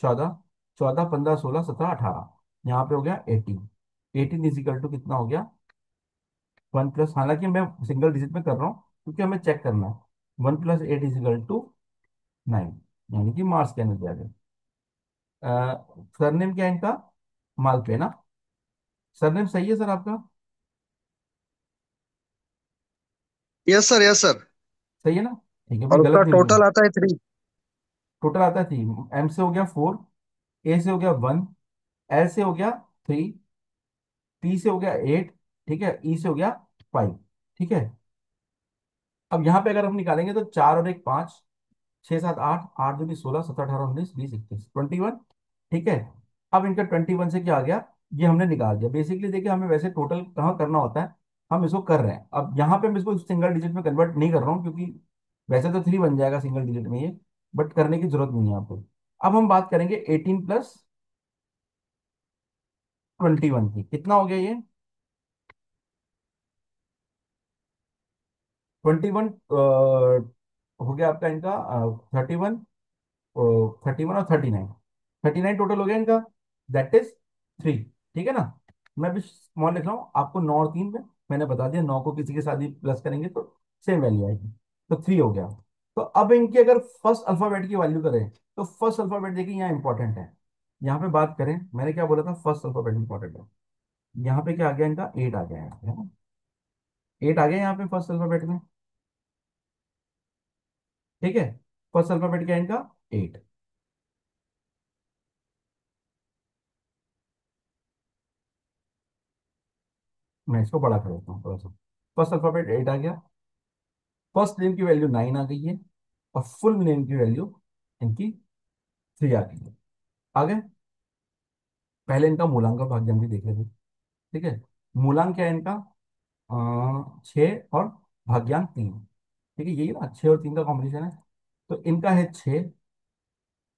14, 14 15 16 17 18, यहाँ पे हो गया 18। 18 इजिकल टू कितना हो गया? 1 प्लस, हालांकि मैं सिंगल डिजिट में कर रहा हूँ क्योंकि हमें चेक करना है। 1 + 8 इजिकल टू 9, यानी कि मार्क्स के अंदर दिया गया। सरनेम क्या है इनका? मालपेय ना। सरनेम सही है सर आपका? Yes sir, yes sir. सही है ना? ठीक है, कोई और गलत उसका नहीं लिखना। टोटल आता है 3। टोटल आता है 3। एम से हो गया 4, ए से हो गया 1, एल से हो गया 3, पी से हो गया 8, ठीक है, ई से हो गया 5। ठीक है। अब यहाँ पे अगर हम निकालेंगे तो 4 और 1 5, 6 7 8, 8 दूनी 16, 17 18 19 20 21 21। ठीक है। अब इनका 21 से क्या आ गया, ये हमने निकाल दिया। बेसिकली देखिए, हमें वैसे टोटल कहाँ करना होता है, हम इसको कर रहे हैं। अब यहाँ पे मैं इसको सिंगल डिजिट में कन्वर्ट नहीं कर रहा हूँ, क्योंकि वैसे तो 3 बन जाएगा सिंगल डिजिट में ये, बट करने की जरूरत नहीं है यहाँ पे। अब हम बात करेंगे 18 + 21 की। कितना हो गया ये? 21 हो गया आपका इनका 31, 31 और 39। 39 टोटल हो गया इनका, दैट इज 3। ठीक है ना? मैं भी स्मॉल लिख रहा हूँ, आपको 9 और 3 में मैंने बता दिया, 9 को किसी के साथ भी प्लस करेंगे तो सेम वैल्यू आएगी। तो 3 हो गया। तो अब इनकी अगर फर्स्ट अल्फाबेट की वैल्यू करें, तो फर्स्ट अल्फाबेट देखिए यहाँ इंपॉर्टेंट है। यहाँ पे बात करें, मैंने क्या बोला था, फर्स्ट अल्फाबेट इंपॉर्टेंट है। यहाँ पे क्या आ गया इनका, 8 आ गया है ना? 8 आ गया यहाँ पे फर्स्ट अल्फाबेट में। ठीक है। फर्स्ट अल्फाबेट क्या है इनका, 8। मैं इसको बड़ा कर देता हूँ थोड़ा सा। फर्स्ट अल्फाबेट 8 आ गया। फर्स्ट नेम की वैल्यू 9 आ गई है। और फुल नेम की वैल्यू इनकी 3 आ गई है। आ गए। पहले इनका मूलांक और भाग्यांक भी देख लेते हैं। ठीक है। मूलांक क्या है इनका, 6 और भाग्यांक 3। ठीक है, यही ना, 6 और 3 का कॉम्बिनेशन है। तो इनका है 6।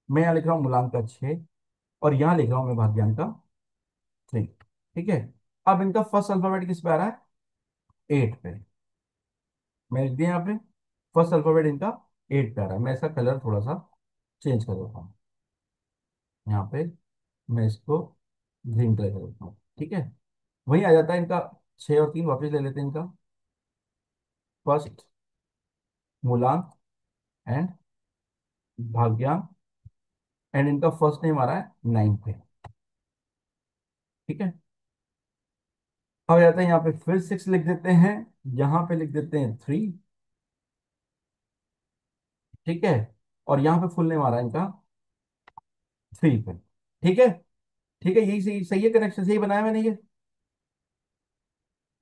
मैं यहाँ लिख रहा हूँ मूलांक का 6, और यहाँ लिख रहा हूँ मैं भाग्यांक का 3। ठीक है। अब इनका फर्स्ट अल्फाबेट किस पे आ रहा है, 8 पे। मैं लिख दिया यहाँ पे, फर्स्ट अल्फाबेट इनका 8 पे आ रहा है। मैं इसका कलर थोड़ा सा चेंज कर देता हूँ। यहाँ पे मैं इसको ग्रीन कलर कर देता हूँ। ठीक है। वही आ जाता है इनका 6 और 3। वापस ले लेते हैं इनका फर्स्ट, मूलांक एंड भाग्यांक, एंड इनका फर्स्ट नेम आ रहा है 9 पे। ठीक है। अब आ जाता है यहाँ पे, फिर 6 लिख देते हैं, यहाँ पे लिख देते हैं 3। ठीक है। और यहाँ पे फुल नेम आ रहा है इनका 3 पे। ठीक है। ठीक है, यही सही सही है, कनेक्शन सही बनाया मैंने ये।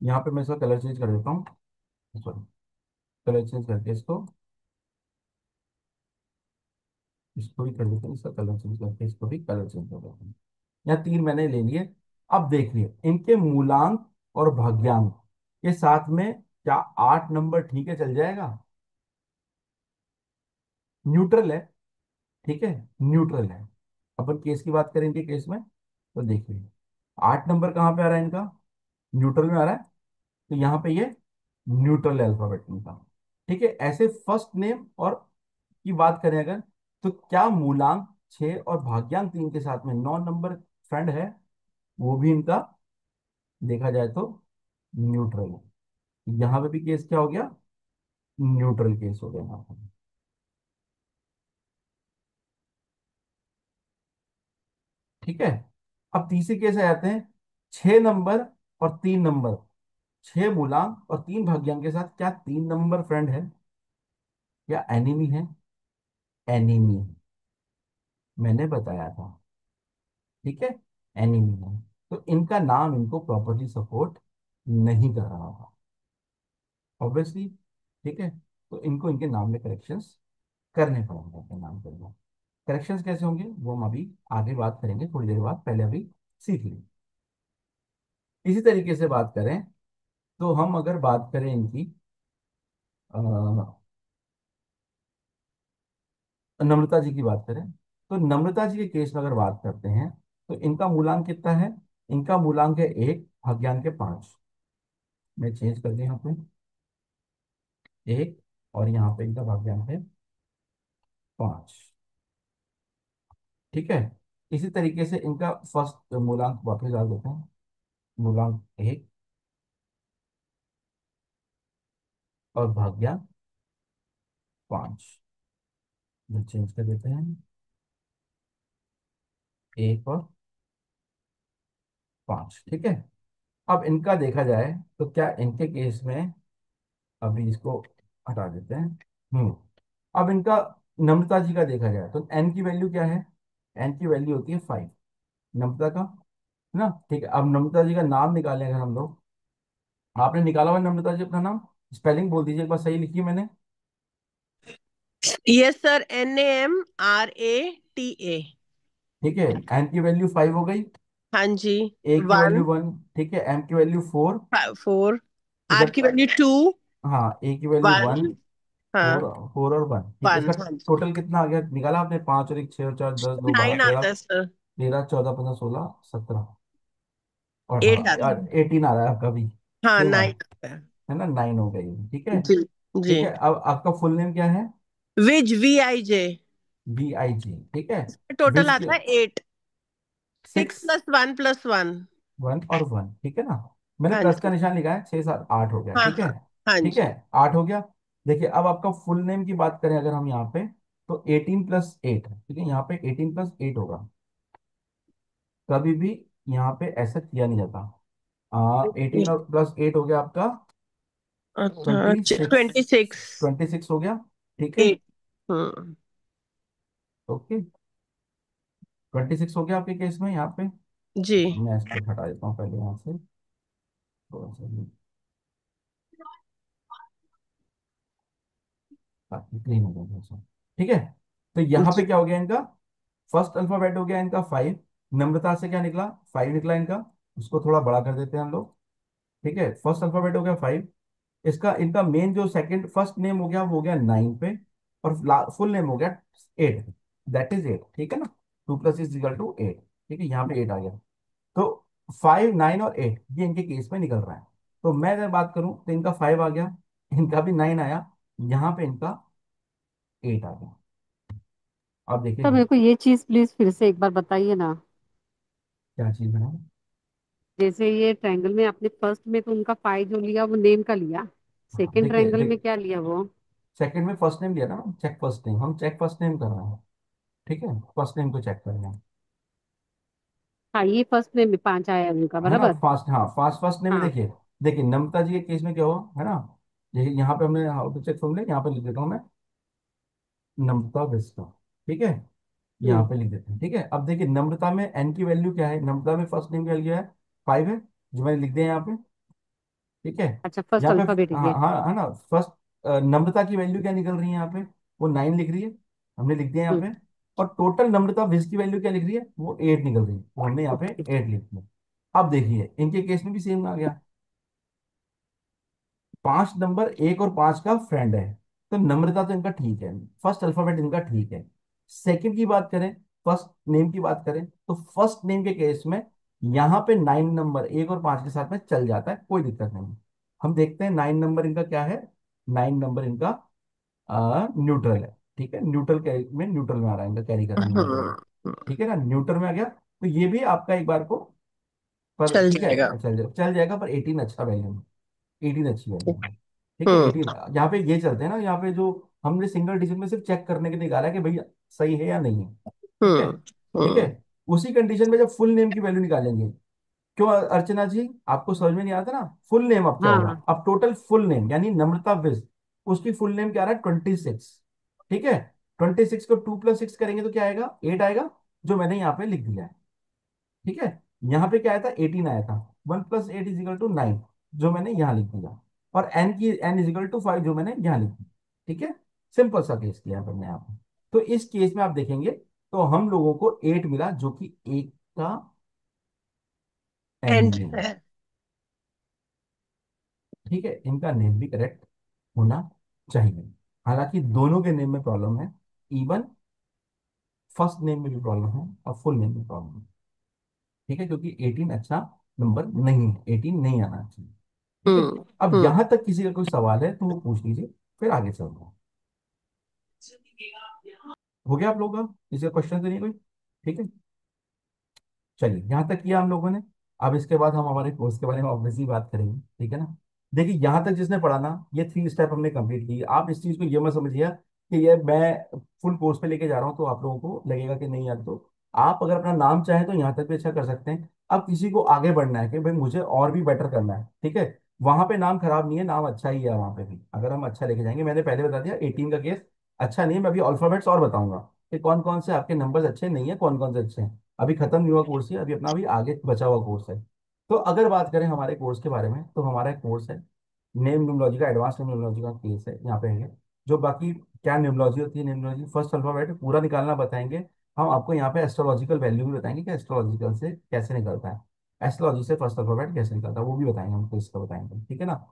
यहाँ पे मैं इसका कलर चेंज कर देता हूँ। सॉरी, कलर चेंज करके इसको भी कर देते हैं, इसका कलर चेंज करके इसको भी कलर चेंज कर देते हैं। यहाँ 3 मैंने ले लिए। अब देखिए, इनके मूलांक और भाग्यांक के साथ में क्या 8 नंबर ठीक है चल जाएगा? न्यूट्रल है। ठीक है, न्यूट्रल है। अपन केस की बात करें इनके केस में, तो देखिए 8 नंबर कहाँ पे आ रहा है इनका, न्यूट्रल में आ रहा है। तो यहाँ पे ये न्यूट्रल अल्फाबेट इनका। ठीक है। ऐसे फर्स्ट नेम और की बात करें अगर, तो क्या मूलांक 6 और भाग्यांक 3 के साथ में 9 नंबर फ्रेंड है, वो भी इनका देखा जाए तो न्यूट्रल है। यहाँ पे भी केस क्या हो गया, न्यूट्रल केस हो गया यहाँ पे। ठीक है। अब तीसरे केस आ जाते हैं, 6 नंबर और 3 नंबर। 6 मूलांक और 3 भाग्यांक के साथ क्या 3 नंबर फ्रेंड है या एनिमी है? एनिमी है, मैंने बताया था। ठीक है, एनिमी है। तो इनका नाम इनको प्रॉपर्ली सपोर्ट नहीं कर रहा था, ऑब्वियसली। ठीक है। तो इनको इनके नाम में करेक्शंस करने पड़ेंगे, अपने नाम के लिए। करेक्शंस कैसे होंगे वो हम अभी आगे बात करेंगे थोड़ी देर बाद, पहले अभी सीख लें। इसी तरीके से बात करें, तो हम अगर बात करें इनकी अ, नम्रता जी की बात करें, तो नम्रता जी के केस में अगर बात करते हैं, तो इनका मूलांक कितना है, इनका मूलांक है 1, भाग्यांक है 5। मैं चेंज कर दिया यहाँ पे 1, और यहाँ पे इनका भाग्यांक है 5। ठीक है। इसी तरीके से इनका फर्स्ट मूलांक वापस डाल देते हैं, मूलांक 1 और भाग्यांक 5। चेंज कर देते हैं 1 और 5। ठीक है। अब इनका देखा जाए तो क्या इनके केस में अभी इसको हटा देते हैं। अब इनका नम्रता जी का देखा जाए तो एन की वैल्यू क्या है? एन की वैल्यू होती है 5 नम्रता का, है ना? ठीक है, अब नम्रता जी का नाम निकालें अगर हम लोग। आपने निकाला हुआ है नम्रता जी अपना नाम? स्पेलिंग बोल दीजिए एक बार, सही लिखी है मैंने? Yes sir, NAMRATA। ठीक है, एन की वैल्यू 5 हो गई। हाँ जी। ए की वैल्यू वन, 1। ठीक है, एम की वैल्यू 4। फोर। आर इधर की वैल्यू 2। हाँ, ए की वैल्यू वन। 1। हाँ। 4। 4 और 1। ठीक है, वन, इसका हाँ जी। टोटल कितना आ गया निकाला आपने? 5 और 1 6 और 4 10 2 12 9 13। आता है सर। 13 14 15 16 17 और 8 आता है। 18। 18 आ रहा है आपका भी। हाँ, सेम 9 है आता है। है ना? 9 हो गई, ठीक है। जी। जी। ठीक है, अब आपका फुल नेम क्या है? VIJ। VIG। ठीक है। टोटल विज आता है 8। 6 6 प्लस 1 प्लस 1। 1 और 1, ठीक है ना? मैंने हाँ प्लस का जी। निशान लिखा है, 6 7 8 हो गया, हाँ ठीक है। हाँ। हाँ ठीक है, जी। 8 हो गया। देखिए, अब आपका फुल नेम की बात करें अगर हम यहाँ पे, तो 18 + 8, ठीक है, यहाँ पे 18 + 8 होगा। कभी भी यहाँ पे ऐसा किया नहीं जाता। 18 और +8 हो गया आपका अच्छा, 26। 26। 26 हो गया, ठीक है। 8। हम्म। ओके, 26 हो गया आपके केस में यहाँ पे। जी। मैं इसको हटा देता हूँ पहले यहाँ से, थोड़ा सा ताकि क्लीन हो जाए थोड़ा सा। ठीक है, तो यहाँ पे जी। क्या हो गया इनका? फर्स्ट अल्फाबेट हो गया इनका 5। नम्रता से क्या निकला? 5 निकला इनका। उसको थोड़ा बड़ा कर देते हैं हम लोग। ठीक है, फर्स्ट अल्फाबेट हो गया 5। इसका इनका मेन जो सेकंड फर्स्ट नेम हो गया वो हो गया 9 पे। और फुल नेम हो गया 8। दैट इज 8, ठीक है ना? 2 + 6 = 8। ठीक है, यहाँ पे 8 आ गया। तो 5 9 और 8 ये इनके केस में निकल रहा है। तो मैं अगर बात करूं तो इनका 5 आ गया, इनका भी 9 आया, यहाँ पे इनका 8 आ गया। अब देखिए तो मेरे को ये चीज प्लीज फिर से एक बार बताइए ना। क्या चीज है। जैसे ये ट्रायंगल में आपने फर्स्ट में तो उनका पाई जो लिया वो नेम का लिया, हाँ, सेकंड देखिए ट्रायंगल में देखिए, क्या लिया वो? सेकंड में फर्स्ट नेम लिया ना, चेक फर्स्ट नेम, हम चेक फर्स्ट नेम कर रहे हैं। ठीक है, फर्स्ट नेम को चेक कर रहे हैं। हाँ, ये फर्स्ट में 5 आया उनका, है ना? बराबर। फास्ट, हाँ, फास्ट फर्स्ट नेम में हाँ। देखिए। देखिए नम्रता जी के केस में क्या हुआ, है ना? देखिए यहाँ पे हमने हाउ टू चेक फॉर्मूले यहाँ पे लिख देता हूँ मैं, नम्रता विस्टा। ठीक है, यहाँ हम्म। पे लिख देते हैं। ठीक है, अब देखिए नम्रता में एन की वैल्यू क्या है? नम्रता में फर्स्ट नेम की वैल्यू है 5 है, जो मैंने लिख दिया यहाँ पे। ठीक है, अच्छा, फर्स्ट यहाँ पे अल्फाबेट हाँ ये। हाँ, है ना? फर्स्ट नम्रता की वैल्यू क्या निकल रही है यहाँ पे? वो 9 लिख रही है, हमने लिख दिया यहाँ हम्म। पे। और टोटल नम्रता विज की वैल्यू क्या लिख रही है? वो 8 निकल रही है, वो हमने यहाँ पे ओके। 8 लिख दिया। अब देखिए इनके केस में भी सेम आ गया। 5 नंबर 1 और 5 का फ्रेंड है, तो नम्रता तो इनका ठीक है, फर्स्ट अल्फाबेट इनका ठीक है। सेकंड की बात करें, फर्स्ट नेम की बात करें, तो फर्स्ट नेम के केस में यहाँ पे 9 नंबर 1 और 5 के साथ में चल जाता है, कोई दिक्कत नहीं। हम देखते हैं 9 नंबर इनका क्या है। 9 नंबर इनका न्यूट्रल है। ठीक है, न्यूट्रल में न्यूट्रल में आ रहा है, इनका कैरी कर रहा है न्यूट्रल में। हाँ, ठीक है ना, न्यूट्रल में आ गया। तो ये भी आपका एक बार को, पर चल ठीक है, जाएगा। चल जाएगा, पर 18 अच्छा वैल्यू है। 18 अच्छी वैल्यू है। ठीक है, हम्म। 18 यहाँ पे ये चलते हैं ना, यहाँ पे जो हमने सिंगल डिजिट में सिर्फ चेक करने के लिए निकाला है कि भाई सही है या नहीं है। ठीक है। हम्म। ठीक है, हम्म। उसी कंडीशन में जब फुल नेम की वैल्यू निकालेंगे, क्यों अर्चना जी, आपको समझ में नहीं आता ना? फुल नेम अब क्या होगा? हाँ। अब टोटल फुल नेम यानी नम्रता विज, उसकी फुल नेम क्या आ रहा है? 26। ठीक है, 26 को 2 + 6 करेंगे तो क्या आएगा? 8 आएगा, जो मैंने यहाँ पे लिख दिया है। ठीक है, यहाँ पे क्या आया था? 18 आया था। 1 + 8 = 9, जो मैंने यहाँ लिख दिया। और n = 5, जो मैंने यहाँ लिख दिया। ठीक है, सिंपल सा केस किया है हमने यहाँ पे। तो इस केस में आप देखेंगे तो हम लोगों को 8 मिला, जो कि एक का एन एंड नेम। है। ठीक है, इनका नेम भी करेक्ट होना चाहिए। हालांकि दोनों के नेम में प्रॉब्लम है, इवन फर्स्ट नेम में भी प्रॉब्लम है और फुल नेम में प्रॉब्लम है। ठीक है, क्योंकि 18 अच्छा नंबर नहीं है, 18 नहीं आना चाहिए। ठीक है, हम्म। अब हम्म। यहां तक किसी का कोई सवाल है तो वो पूछ लीजिए, फिर आगे चलते हैं। हो गया आप लोगों का? किसी का क्वेश्चन तो नहीं कोई? ठीक है, चलिए यहाँ तक किया हम लोगों ने। अब इसके बाद हम हमारे कोर्स के बारे में ऑब्वियसली बात करेंगे, ठीक है ना? देखिए यहाँ तक जिसने पढ़ा ना, ये 3 स्टेप हमने कंप्लीट की। आप इस चीज को ये मत समझिए कि ये मैं फुल कोर्स पे लेके जा रहा हूँ तो आप लोगों को लगेगा कि नहीं यार, तो आप अगर अपना नाम चाहें तो यहाँ तक भी अच्छा कर सकते हैं। अब किसी को आगे बढ़ना है कि भाई मुझे और भी बेटर करना है, ठीक है, वहां पे नाम खराब नहीं है, नाम अच्छा ही है वहां पे भी, अगर हम अच्छा लेके जाएंगे। मैंने पहले बता दिया 18 का केस अच्छा नहीं है। मैं अभी अल्फाबेट्स और बताऊंगा कि कौन कौन से आपके नंबर्स अच्छे नहीं है, कौन कौन से अच्छे हैं। अभी खत्म नहीं हुआ कोर्स है, अभी अपना अभी आगे बचा हुआ कोर्स है। तो अगर बात करें हमारे कोर्स के बारे में, तो हमारा कोर्स है नेम न्यूमरोलॉजी का, एडवांस नेम न्यूमरोलॉजी का केस है यहाँ पे है। जो बाकी क्या न्यूमरोलॉजी होती है, न्यूमरोलॉजी फर्स्ट अल्फाबेट पूरा निकालना बताएंगे। हम आपको यहाँ पे एस्ट्रोलॉजिकल वैल्यू भी बताएंगे कि एस्ट्रोलॉजिकल से कैसे निकलता है, एस्ट्रोलॉजी से फर्स्ट अल्फाबेट कैसे निकलता है वो भी बताएंगे, हमको इसका बताएंगे, ठीक है ना।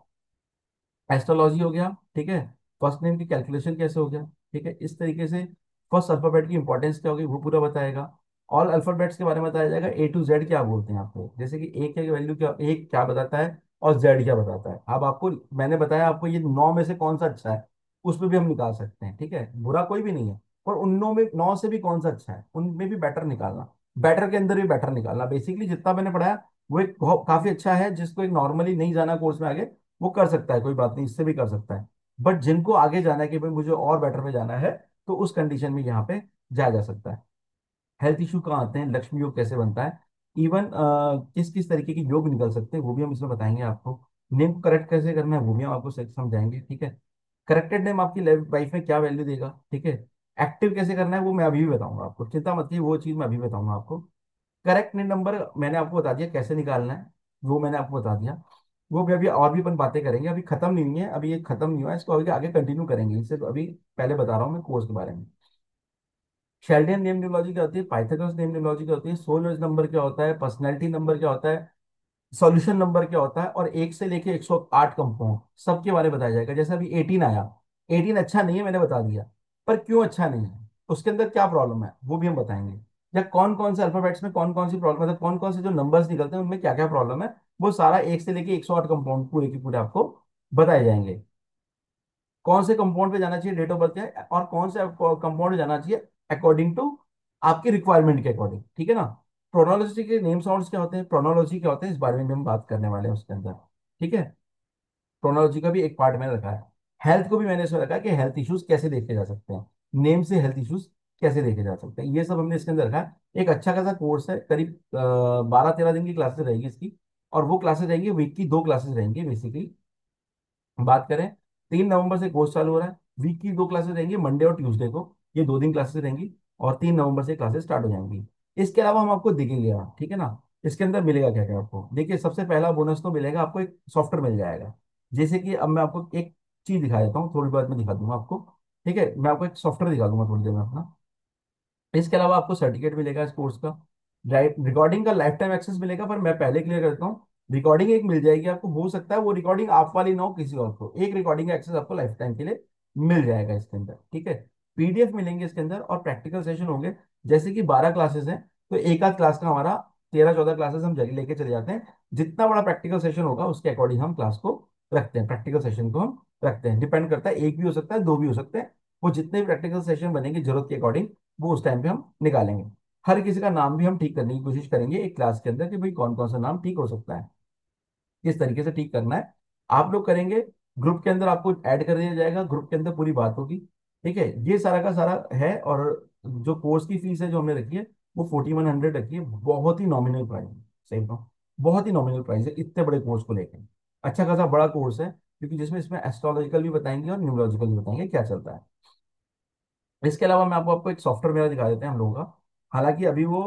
एस्ट्रोलॉजी हो गया, ठीक है। फर्स्ट नेम की कैलकुलेशन कैसे हो गया, ठीक है, इस तरीके से। फर्स्ट अल्फाबेट की इंपॉर्टेंस क्या होगी वो पूरा बताएगा। ऑल अल्फाबेट्स के बारे में बताया जाएगा, ए टू जेड क्या बोलते हैं आपको, जैसे कि ए की वैल्यू क्या, ए क्या बताता है और जेड क्या बताता है। अब आपको मैंने बताया आपको ये 9 में से कौन सा अच्छा है, उसमें भी हम निकाल सकते हैं, ठीक है, बुरा कोई भी नहीं है। और उन 9 से भी कौन सा अच्छा है, उनमें भी बेटर निकालना, बेटर के अंदर भी बेटर निकालना। बेसिकली जितना मैंने पढ़ाया वो एक काफी अच्छा है। जिसको एक नॉर्मली नहीं जाना कोर्स में आगे, वो कर सकता है, कोई बात नहीं, इससे भी कर सकता है। बट जिनको आगे जाना है कि भाई मुझे और बेटर पे जाना है, तो उस कंडीशन में यहाँ पे जाया जा सकता है। हेल्थ इशू कहाँ आते हैं, लक्ष्मी योग कैसे बनता है, इवन किस किस तरीके के योग निकल सकते हैं वो भी हम इसमें बताएंगे आपको। नेम को करेक्ट कैसे करना है वो भी हम आपको समझाएंगे, ठीक है। करेक्टेड नेम आपकी लाइफ में क्या वैल्यू देगा, ठीक है। एक्टिव कैसे करना है वो मैं अभी भी बताऊंगा आपको, चिंता मत कीजिए, वो चीज मैं अभी बताऊंगा आपको। करेक्ट नंबर मैंने आपको बता दिया कैसे निकालना है, वो मैंने आपको बता दिया। वो भी अभी और भी अपन बातें करेंगे, अभी खत्म नहीं हुई है, अभी ये खत्म नहीं हुआ है, इसको अभी आगे कंटिन्यू करेंगे। इससे तो अभी पहले बता रहा हूँ मैं कोर्स के बारे में। शेल्डियन नेम न्यूमरोलॉजी क्या होती है, पाइथागोरस नेम न्यूमरोलॉजी क्या होती है, सोल नंबर क्या होता है, पर्सनैलिटी नंबर क्या होता है, सॉल्यूशन नंबर क्या होता है, और 1 से लेके 108 कंपाउंड सबके बारे में बताया जाएगा। जैसे अभी 18 आया, 18 अच्छा नहीं है मैंने बता दिया, पर क्यों अच्छा नहीं है, उसके अंदर क्या प्रॉब्लम है वो भी हम बताएंगे। या कौन कौन से अल्फाबेट्स में कौन कौन सी प्रॉब्लम, मतलब कौन कौन से जो नंबर्स निकलते हैं उनमें क्या क्या प्रॉब्लम है, वो सारा 1 से लेके 108 कंपाउंड पूरे के पूरे आपको बताए जाएंगे। कौन से कंपाउंड पे जाना चाहिए डेट ऑफ बर्थ है, और कौन से कंपाउंड पे जाना चाहिए अकॉर्डिंग टू आपकी रिक्वायरमेंट के अकॉर्डिंग, ठीक है ना। प्रोनोलॉजी के नेम साउंड्स क्या होते हैं, प्रोनोलॉजी क्या होते हैं, इस बारे में भी हम बात करने वाले हैं उसके अंदर, ठीक है। प्रोनोलॉजी का भी एक पार्ट मैंने रखा है। हेल्थ को भी मैंने इसमें रखा है कि हेल्थ इश्यूज कैसे देखे जा सकते हैं, नेम से हेल्थ इश्यूज कैसे देखे जा सकते हैं, ये सब हमने इसके अंदर रखा है। एक अच्छा खासा कोर्स है, करीब 12-13 दिन की क्लासेस रहेगी इसकी। और वो क्लासेस रहेंगी, वीक की 2 क्लासेस रहेंगी बेसिकली। बात करें, 3 नवंबर से कोर्स चालू हो रहा है, वीक की 2 क्लासेस रहेंगी, मंडे और ट्यूसडे को, ये 2 दिन क्लासेस रहेंगी। और 3 नवंबर से क्लासेस स्टार्ट हो जाएंगी। इसके अलावा हम आपको दिखेंगे यहाँ, ठीक है ना। इसके अंदर मिलेगा क्या क्या आपको, देखिए सबसे पहला बोनस तो मिलेगा आपको, एक सॉफ्टवेयर मिल जाएगा। जैसे कि अब मैं आपको एक चीज दिखा देता हूँ, थोड़ी बहुत में दिखा दूंगा आपको, ठीक है, मैं आपको एक सॉफ्टवेयर दिखा दूंगा थोड़ी देर में अपना। इसके अलावा आपको सर्टिफिकेट मिलेगा इस कोर्स का, राइट, रिकॉर्डिंग का लाइफ टाइम एक्सेस मिलेगा। पर मैं पहले क्लियर करता हूँ, रिकॉर्डिंग एक मिल जाएगी आपको, हो सकता है वो रिकॉर्डिंग आप वाली ना हो, किसी और को एक रिकॉर्डिंग का एक्सेस आपको लाइफ टाइम के लिए मिल जाएगा इसके अंदर, ठीक है। पीडीएफ मिलेंगे इसके अंदर, और प्रैक्टिकल सेशन होंगे। जैसे कि 12 क्लासेस हैं, तो एक आध क्लास का हमारा 13-14 क्लासेस हम जगह लेके चले जाते हैं। जितना बड़ा प्रैक्टिकल सेशन होगा उसके अकॉर्डिंग हम क्लास को रखते हैं, प्रैक्टिकल सेशन को हम रखते हैं। डिपेंड करता है, एक भी हो सकता है, दो भी हो सकते हैं। वो जितने भी प्रैक्टिकल सेशन बनेंगे जरूरत के अकॉर्डिंग, वो उस टाइम पे हम निकालेंगे। हर किसी का नाम भी हम ठीक करने की कोशिश करेंगे एक क्लास के अंदर, कि भाई कौन कौन सा नाम ठीक हो सकता है, किस तरीके से ठीक करना है, आप लोग करेंगे। ग्रुप के अंदर आपको ऐड कर दिया जाएगा, ग्रुप के अंदर पूरी बात होगी, ठीक है। ये सारा का सारा है। और जो कोर्स की फीस है जो हमने रखी है, वो 4100 रखी है, बहुत ही नॉमिनल प्राइस है, सही बताऊं, बहुत ही नॉमिनल प्राइस है इतने बड़े कोर्स को लेकर। अच्छा खासा बड़ा कोर्स है, क्योंकि जिसमें इसमें एस्ट्रोलॉजिकल भी बताएंगे और न्यूमरोलॉजिकल भी बताएंगे क्या चलता है। इसके अलावा मैं आपको आपको एक सॉफ्टवेयर मेरा दिखा देते हैं हम लोगों का। हालांकि अभी वो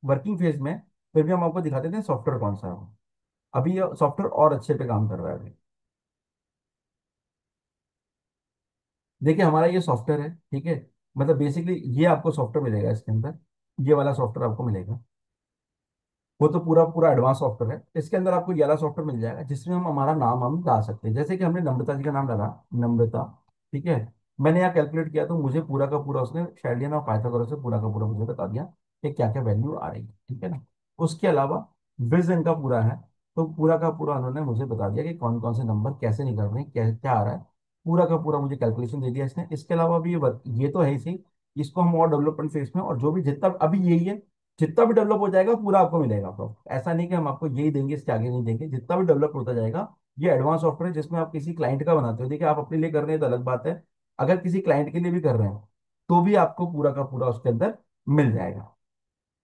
वर्किंग फेज में है, फिर भी हम आपको दिखा देते हैं सॉफ्टवेयर कौन सा है वो। अभी ये सॉफ्टवेयर और अच्छे पे काम कर रहा है अभी। देखिए हमारा ये सॉफ्टवेयर है, ठीक है, मतलब बेसिकली ये आपको सॉफ्टवेयर मिलेगा इसके अंदर, ये वाला सॉफ्टवेयर आपको मिलेगा। वो तो पूरा पूरा एडवांस सॉफ्टवेयर है। इसके अंदर आपको ये वाला सॉफ्टवेयर मिल जाएगा, जिसमें हम हमारा नाम हम डाल सकते हैं। जैसे कि हमने नम्रता जी का नाम डाला, नम्रता, ठीक है। मैंने यहाँ कैलकुलेट किया तो मुझे पूरा का पूरा उसने शेल्डियन और पाइथागोरस से पूरा का पूरा मुझे बता दिया कि क्या क्या वैल्यू आ रही है, ठीक है ना। उसके अलावा विजन का पूरा है, तो पूरा का पूरा उन्होंने मुझे बता दिया कि कौन कौन से नंबर कैसे निकल रहे हैं, क्या क्या आ रहा है, पूरा का पूरा मुझे कैलकुलेशन दे दिया इसने। इसके अलावा भी ये तो है ही सही, इसको हम और डेवलपमेंट फेज में, और जो भी जितना अभी यही है, जितना भी डेवलप हो जाएगा पूरा आपको मिलेगा प्रॉफिट। ऐसा नहीं कि हम आपको यही देंगे इसके आगे नहीं देंगे, जितना भी डेवलप होता जाएगा। ये एडवांस सॉफ्टवेयर है, जिसमें आप किसी क्लाइंट का बनाते हो, देखिए आप अपने लिए कर रहे हैं तो अलग बात है, अगर किसी क्लाइंट के लिए भी कर रहे हैं तो भी आपको पूरा का पूरा उसके अंदर मिल जाएगा।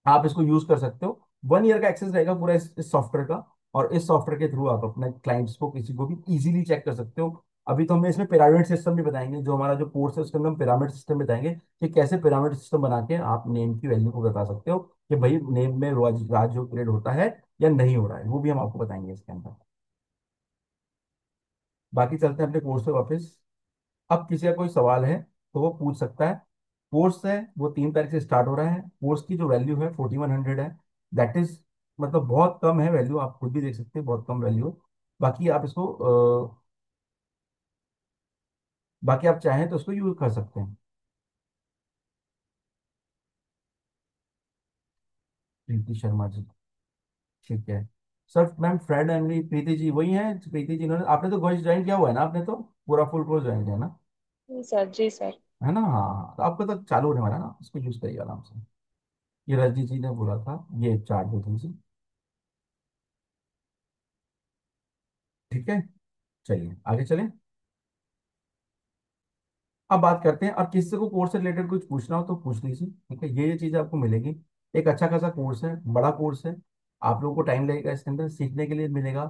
आप इसको यूज कर सकते हो, 1 ईयर का एक्सेस रहेगा पूरा इस सॉफ्टवेयर का। और इस सॉफ्टवेयर के थ्रू आप अपने क्लाइंट्स को किसी को भी इजीली चेक कर सकते हो। अभी तो हमें इसमें पिरामिड सिस्टम भी बताएंगे, जो हमारा जो कोर्स है उसके अंदर हम पिरामिड सिस्टम बताएंगे कि कैसे पिरामिड सिस्टम बना के आप नेम की वैल्यू को बता सकते हो कि भाई नेम में राज जो क्रिएट होता है या नहीं हो रहा है, वो भी हम आपको बताएंगे इसके अंदर। बाकी चलते हैं अपने कोर्स पे वापस। अब किसी का कोई सवाल है तो वो पूछ सकता है। कोर्स है वो 3 तारीख से स्टार्ट हो रहा है। कोर्स की जो वैल्यू है 4100 है। दैट इज मतलब बहुत कम है वैल्यू, आप खुद भी देख सकते हैं बहुत कम वैल्यू। बाकी आप इसको बाकी आप चाहें तो इसको यूज कर सकते हैं। प्रीति शर्मा जी, ठीक है। Sir ma'am friend and Preeti ji वही है, प्रीति जी इन्होंने, आपने तो कोर्स ज्वाइन किया हुआ है ना, आपने तो पूरा फुल कोर्स ज्वाइन किया है ना, जी सर, जी सर। है ना? हाँ हाँ, तो आपका तो चालू होने वाला है ना, इसको यूज करिए आराम से। ये रजनी जी ने बोला था, ये चार्ट दे दीजिए। ठीक है, चलिए आगे चलें। अब बात करते हैं, और किसी को कोर्स से रिलेटेड कुछ पूछना हो तो पूछ लीजिए। ठीक है, ये चीजें आपको मिलेगी। एक अच्छा खासा कोर्स है, बड़ा कोर्स है। आप लोगों को टाइम लगेगा इसके अंदर सीखने के लिए मिलेगा।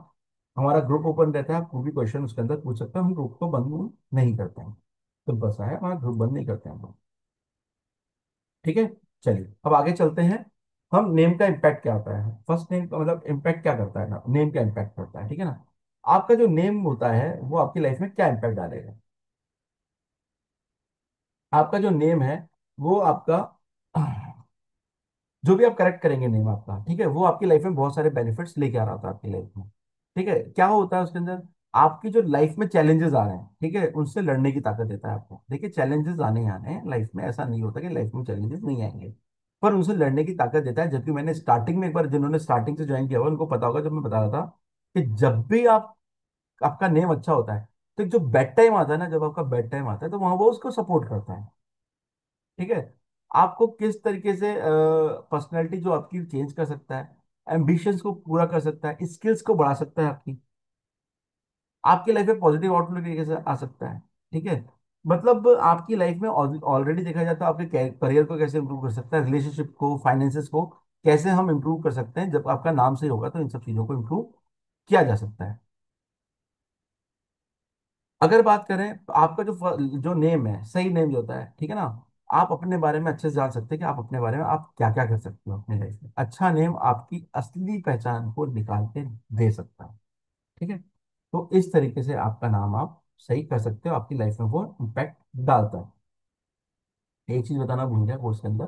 हमारा ग्रुप ओपन रहता है, आप कोई भी क्वेश्चन उसके अंदर पूछ सकते हैं, हम ग्रुप को बंद नहीं करते हैं। तो बस है, हमारा ग्रुप बंद नहीं करते हैं हम लोग। ठीक है, चलिए अब आगे चलते हैं। हम नेम का इम्पैक्ट क्या होता है, फर्स्ट नेम का मतलब इम्पैक्ट क्या करता है ना, नेम का इम्पैक्ट करता है, ठीक है ना। आपका जो नेम होता है वो आपकी लाइफ में क्या इम्पैक्ट डालेगा। आपका जो नेम है वो आपका जो भी आप करेक्ट करेंगे नेम आपका, ठीक है, वो आपकी लाइफ में बहुत सारे बेनिफिट्स लेके आ रहा होता है आपकी लाइफ में। ठीक है, क्या होता है उसके अंदर, आपकी जो लाइफ में चैलेंजेस आ रहे हैं, ठीक है, उनसे लड़ने की ताकत देता है आपको। देखिए चैलेंजेस आने ही आने हैं लाइफ में, ऐसा नहीं होता कि लाइफ में चैलेंजेस नहीं आएंगे, पर उनसे लड़ने की ताकत देता है। जबकि मैंने स्टार्टिंग में एक बार, जिन्होंने स्टार्टिंग से ज्वाइन किया हुआ उनको पता होगा, जब मैं बता रहा था कि जब भी आप आपका नेम अच्छा होता है तो एक जो बेड टाइम आता है ना, जब आपका बेड टाइम आता है तो वहां वो उसको सपोर्ट करता है। ठीक है, आपको किस तरीके से पर्सनैलिटी जो आपकी चेंज कर सकता है, एम्बिशंस को पूरा कर सकता है, स्किल्स को बढ़ा सकता है आपकी, आपकी लाइफ में पॉजिटिव आउटलुक तरीके से आ सकता है। ठीक है, मतलब आपकी लाइफ में ऑलरेडी देखा जाए तो आपके करियर को कैसे इंप्रूव कर सकता है, रिलेशनशिप को, फाइनेंसेस को कैसे हम इंप्रूव कर सकते हैं। जब आपका नाम सही होगा तो इन सब चीजों को इंप्रूव किया जा सकता है। अगर बात करें तो आपका जो नेम है, सही नेम जो होता है, ठीक है ना, आप अपने बारे में अच्छे से जान सकते हैं कि आप अपने बारे में आप क्या क्या कर सकते हो अपनी लाइफ में। अच्छा नेम आपकी असली पहचान को निकाल के दे सकता है। ठीक है, तो इस तरीके से आपका नाम आप सही कर सकते हो, आपकी लाइफ में वो इम्पैक्ट डालता है। एक चीज बताना भूल गया, कोर्स के अंदर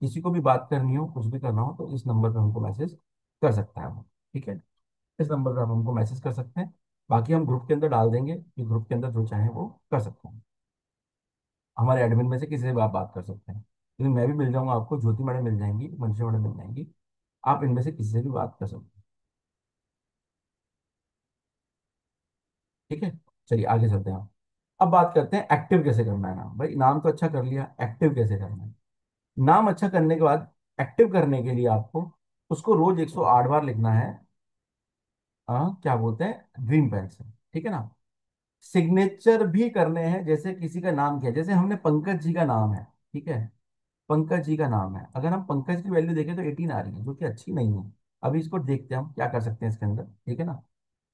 किसी को भी बात करनी हो, कुछ भी करना हो तो इस नंबर पे हमको मैसेज कर सकता है वो। ठीक है, इस नंबर पे आप हमको मैसेज कर सकते हैं। बाकी हम ग्रुप के अंदर डाल देंगे कि ग्रुप के अंदर जो चाहे वो कर सकते हैं। हमारे एडमिन में से किसी से भी आप बात कर सकते हैं, लेकिन मैं भी मिल जाऊंगा आपको, ज्योति मैडम मिल जाएंगी, मनसी मैडम मिल जाएंगी, आप इनमें से किसी से भी बात कर सकते हैं। ठीक है, चलिए आगे चलते हैं। अब बात करते हैं एक्टिव कैसे करना है नाम। भाई नाम तो अच्छा कर लिया, एक्टिव कैसे करना है। नाम अच्छा करने के बाद एक्टिव करने के लिए आपको उसको रोज 108 बार लिखना है। क्या बोलते हैं, ड्रीम पेन से। ठीक है ना, सिग्नेचर भी करने हैं। जैसे किसी का नाम क्या है, जैसे हमने पंकज जी का नाम है, ठीक है, पंकज जी का नाम है, अगर हम पंकज की वैल्यू देखें तो 18 आ रही है, जो कि अच्छी नहीं है। अभी इसको देखते हैं हम क्या कर सकते हैं इसके अंदर, ठीक है ना।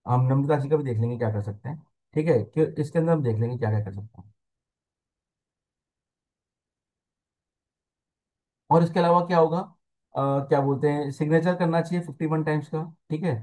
हम नम्रता जी का भी देख लेंगे क्या कर सकते हैं। ठीक है, कि इसके अंदर हम देख लेंगे क्या क्या कर सकते हैं। और इसके अलावा क्या होगा, क्या बोलते हैं, सिग्नेचर करना चाहिए 51 टाइम्स का। ठीक है,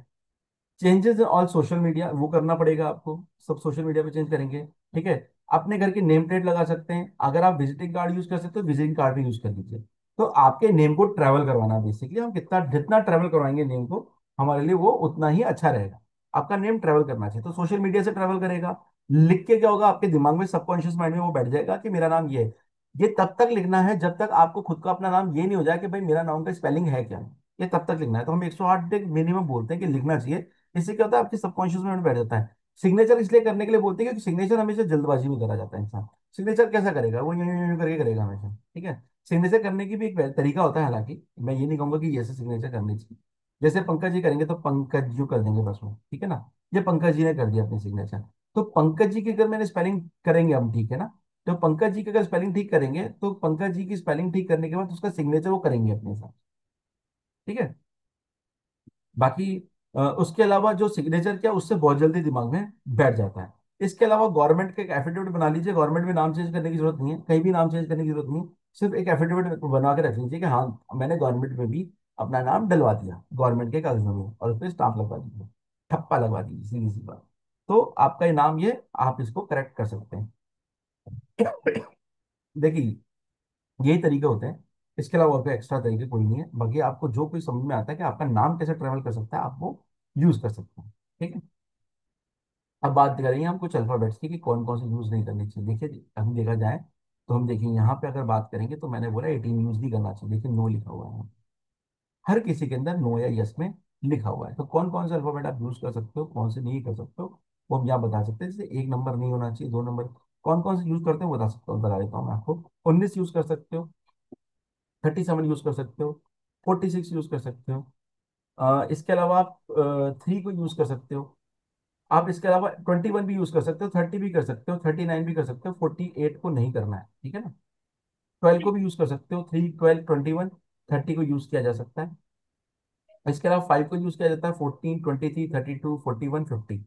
चेंजेस ऑल सोशल मीडिया वो करना पड़ेगा आपको, सब सोशल मीडिया पे चेंज करेंगे। ठीक है, अपने घर की नेम प्लेट लगा सकते हैं, अगर आप विजिटिंग कार्ड यूज कर सकते हो विजिटिंग कार्ड भी यूज कर लीजिए। तो आपके नेम को ट्रैवल करवाना, बेसिकली हम कितना जितना ट्रैवल करवाएंगे नेम को, हमारे लिए वो उतना ही अच्छा रहेगा। आपका नेम ट्रैवल करना चाहिए तो सोशल मीडिया से ट्रैवल करेगा। लिख के क्या होगा, आपके दिमाग में, सबकॉन्शियस माइंड में वो बैठ जाएगा कि मेरा नाम ये है। ये तब तक लिखना है जब तक आपको खुद का अपना नाम ये नहीं हो जाए कि भाई मेरा नाम का स्पेलिंग है क्या। ये तब तक लिखना है, तो हम 108 मिनिमम बोलते हैं कि लिखना चाहिए। इससे क्या होता है, आपके सबकॉन्शियस माइंड में बैठ जाता है। सिग्नेचर इसलिए करने के लिए बोलते हैं क्योंकि सिग्नेचर हमेशा जल्दबाजी में करा जाता है इंसान। सिग्नेचर कैसा करेगा, वो यूं करके करेगा हमेशा। ठीक है, सिग्नेचर करने की भी एक तरीका होता है, हालांकि मैं ये नहीं कहूंगा कि ऐसे सिग्नेचर करनी चाहिए। जैसे पंकज जी करेंगे तो पंकज जी कर देंगे बस में, ठीक है ना। ये पंकज जी ने कर दिया अपनी सिग्नेचर, तो पंकज जी की अगर मैंने स्पेलिंग करेंगे हम, ठीक है ना, तो पंकज जी की अगर स्पेलिंग ठीक करेंगे तो पंकज जी की स्पेलिंग ठीक करने के बाद उसका सिग्नेचर वो करेंगे अपने साथ। ठीक है, बाकी उसके अलावा जो सिग्नेचर क्या उससे बहुत जल्दी दिमाग में बैठ जाता है। इसके अलावा गवर्नमेंट का एक एफिडेविट बना लीजिए, गवर्नमेंट में नाम चेंज करने की जरूरत नहीं है, कहीं भी नाम चेंज करने की जरूरत नहीं है। सिर्फ एक एफिडेविट बनवा के रख लीजिए कि हाँ मैंने गवर्नमेंट में भी अपना नाम डलवा दिया, गवर्नमेंट के कागजों में, और उस पर स्टाम्प लगवा दीजिए, ठप्पा लगवा दीजिए, सीधी सी बात। तो आपका ये नाम, ये आप इसको करेक्ट कर सकते हैं। देखिए यही तरीके होते हैं, इसके अलावा और कोई एक्स्ट्रा तरीके कोई नहीं है। बाकी आपको जो कोई समझ में आता है कि आपका नाम कैसे ट्रेवल कर सकता है, आप वो यूज कर सकते हैं। ठीक है। अब बात करेंगे हम कुछ अल्फाबेट्स की कि कौन कौन से यूज नहीं करने चाहिए। देखिए हम देखा जाए तो हम देखिए यहाँ पे अगर बात करेंगे तो मैंने बोला 18 यूज नहीं करना चाहिए, देखिए नो लिखा हुआ है, हर किसी के अंदर नो या यस में लिखा हुआ है। तो कौन कौन से अल्फाबेट आप यूज कर सकते हो, कौन से नहीं कर सकते हो, वो हम यहाँ बता सकते हैं। जैसे एक नंबर नहीं होना चाहिए, दो नंबर कौन कौन से यूज करते हो बता सकता हूँ, बता देता हूँ मैं आपको। 19 यूज कर सकते हो, 37 यूज कर सकते हो, 46 यूज कर सकते हो। इसके अलावा आप 3 को यूज कर सकते हो। आप इसके अलावा 21 भी यूज कर सकते हो, 30 भी कर सकते हो, 39 भी कर सकते हो, 48 को नहीं करना है, ठीक है ना। 12 को भी यूज कर सकते हो, 3, 12, 21, 30 को यूज किया जा सकता है। इसके अलावा 5 को यूज किया जाता है, 14, 23, 32, 41, 50,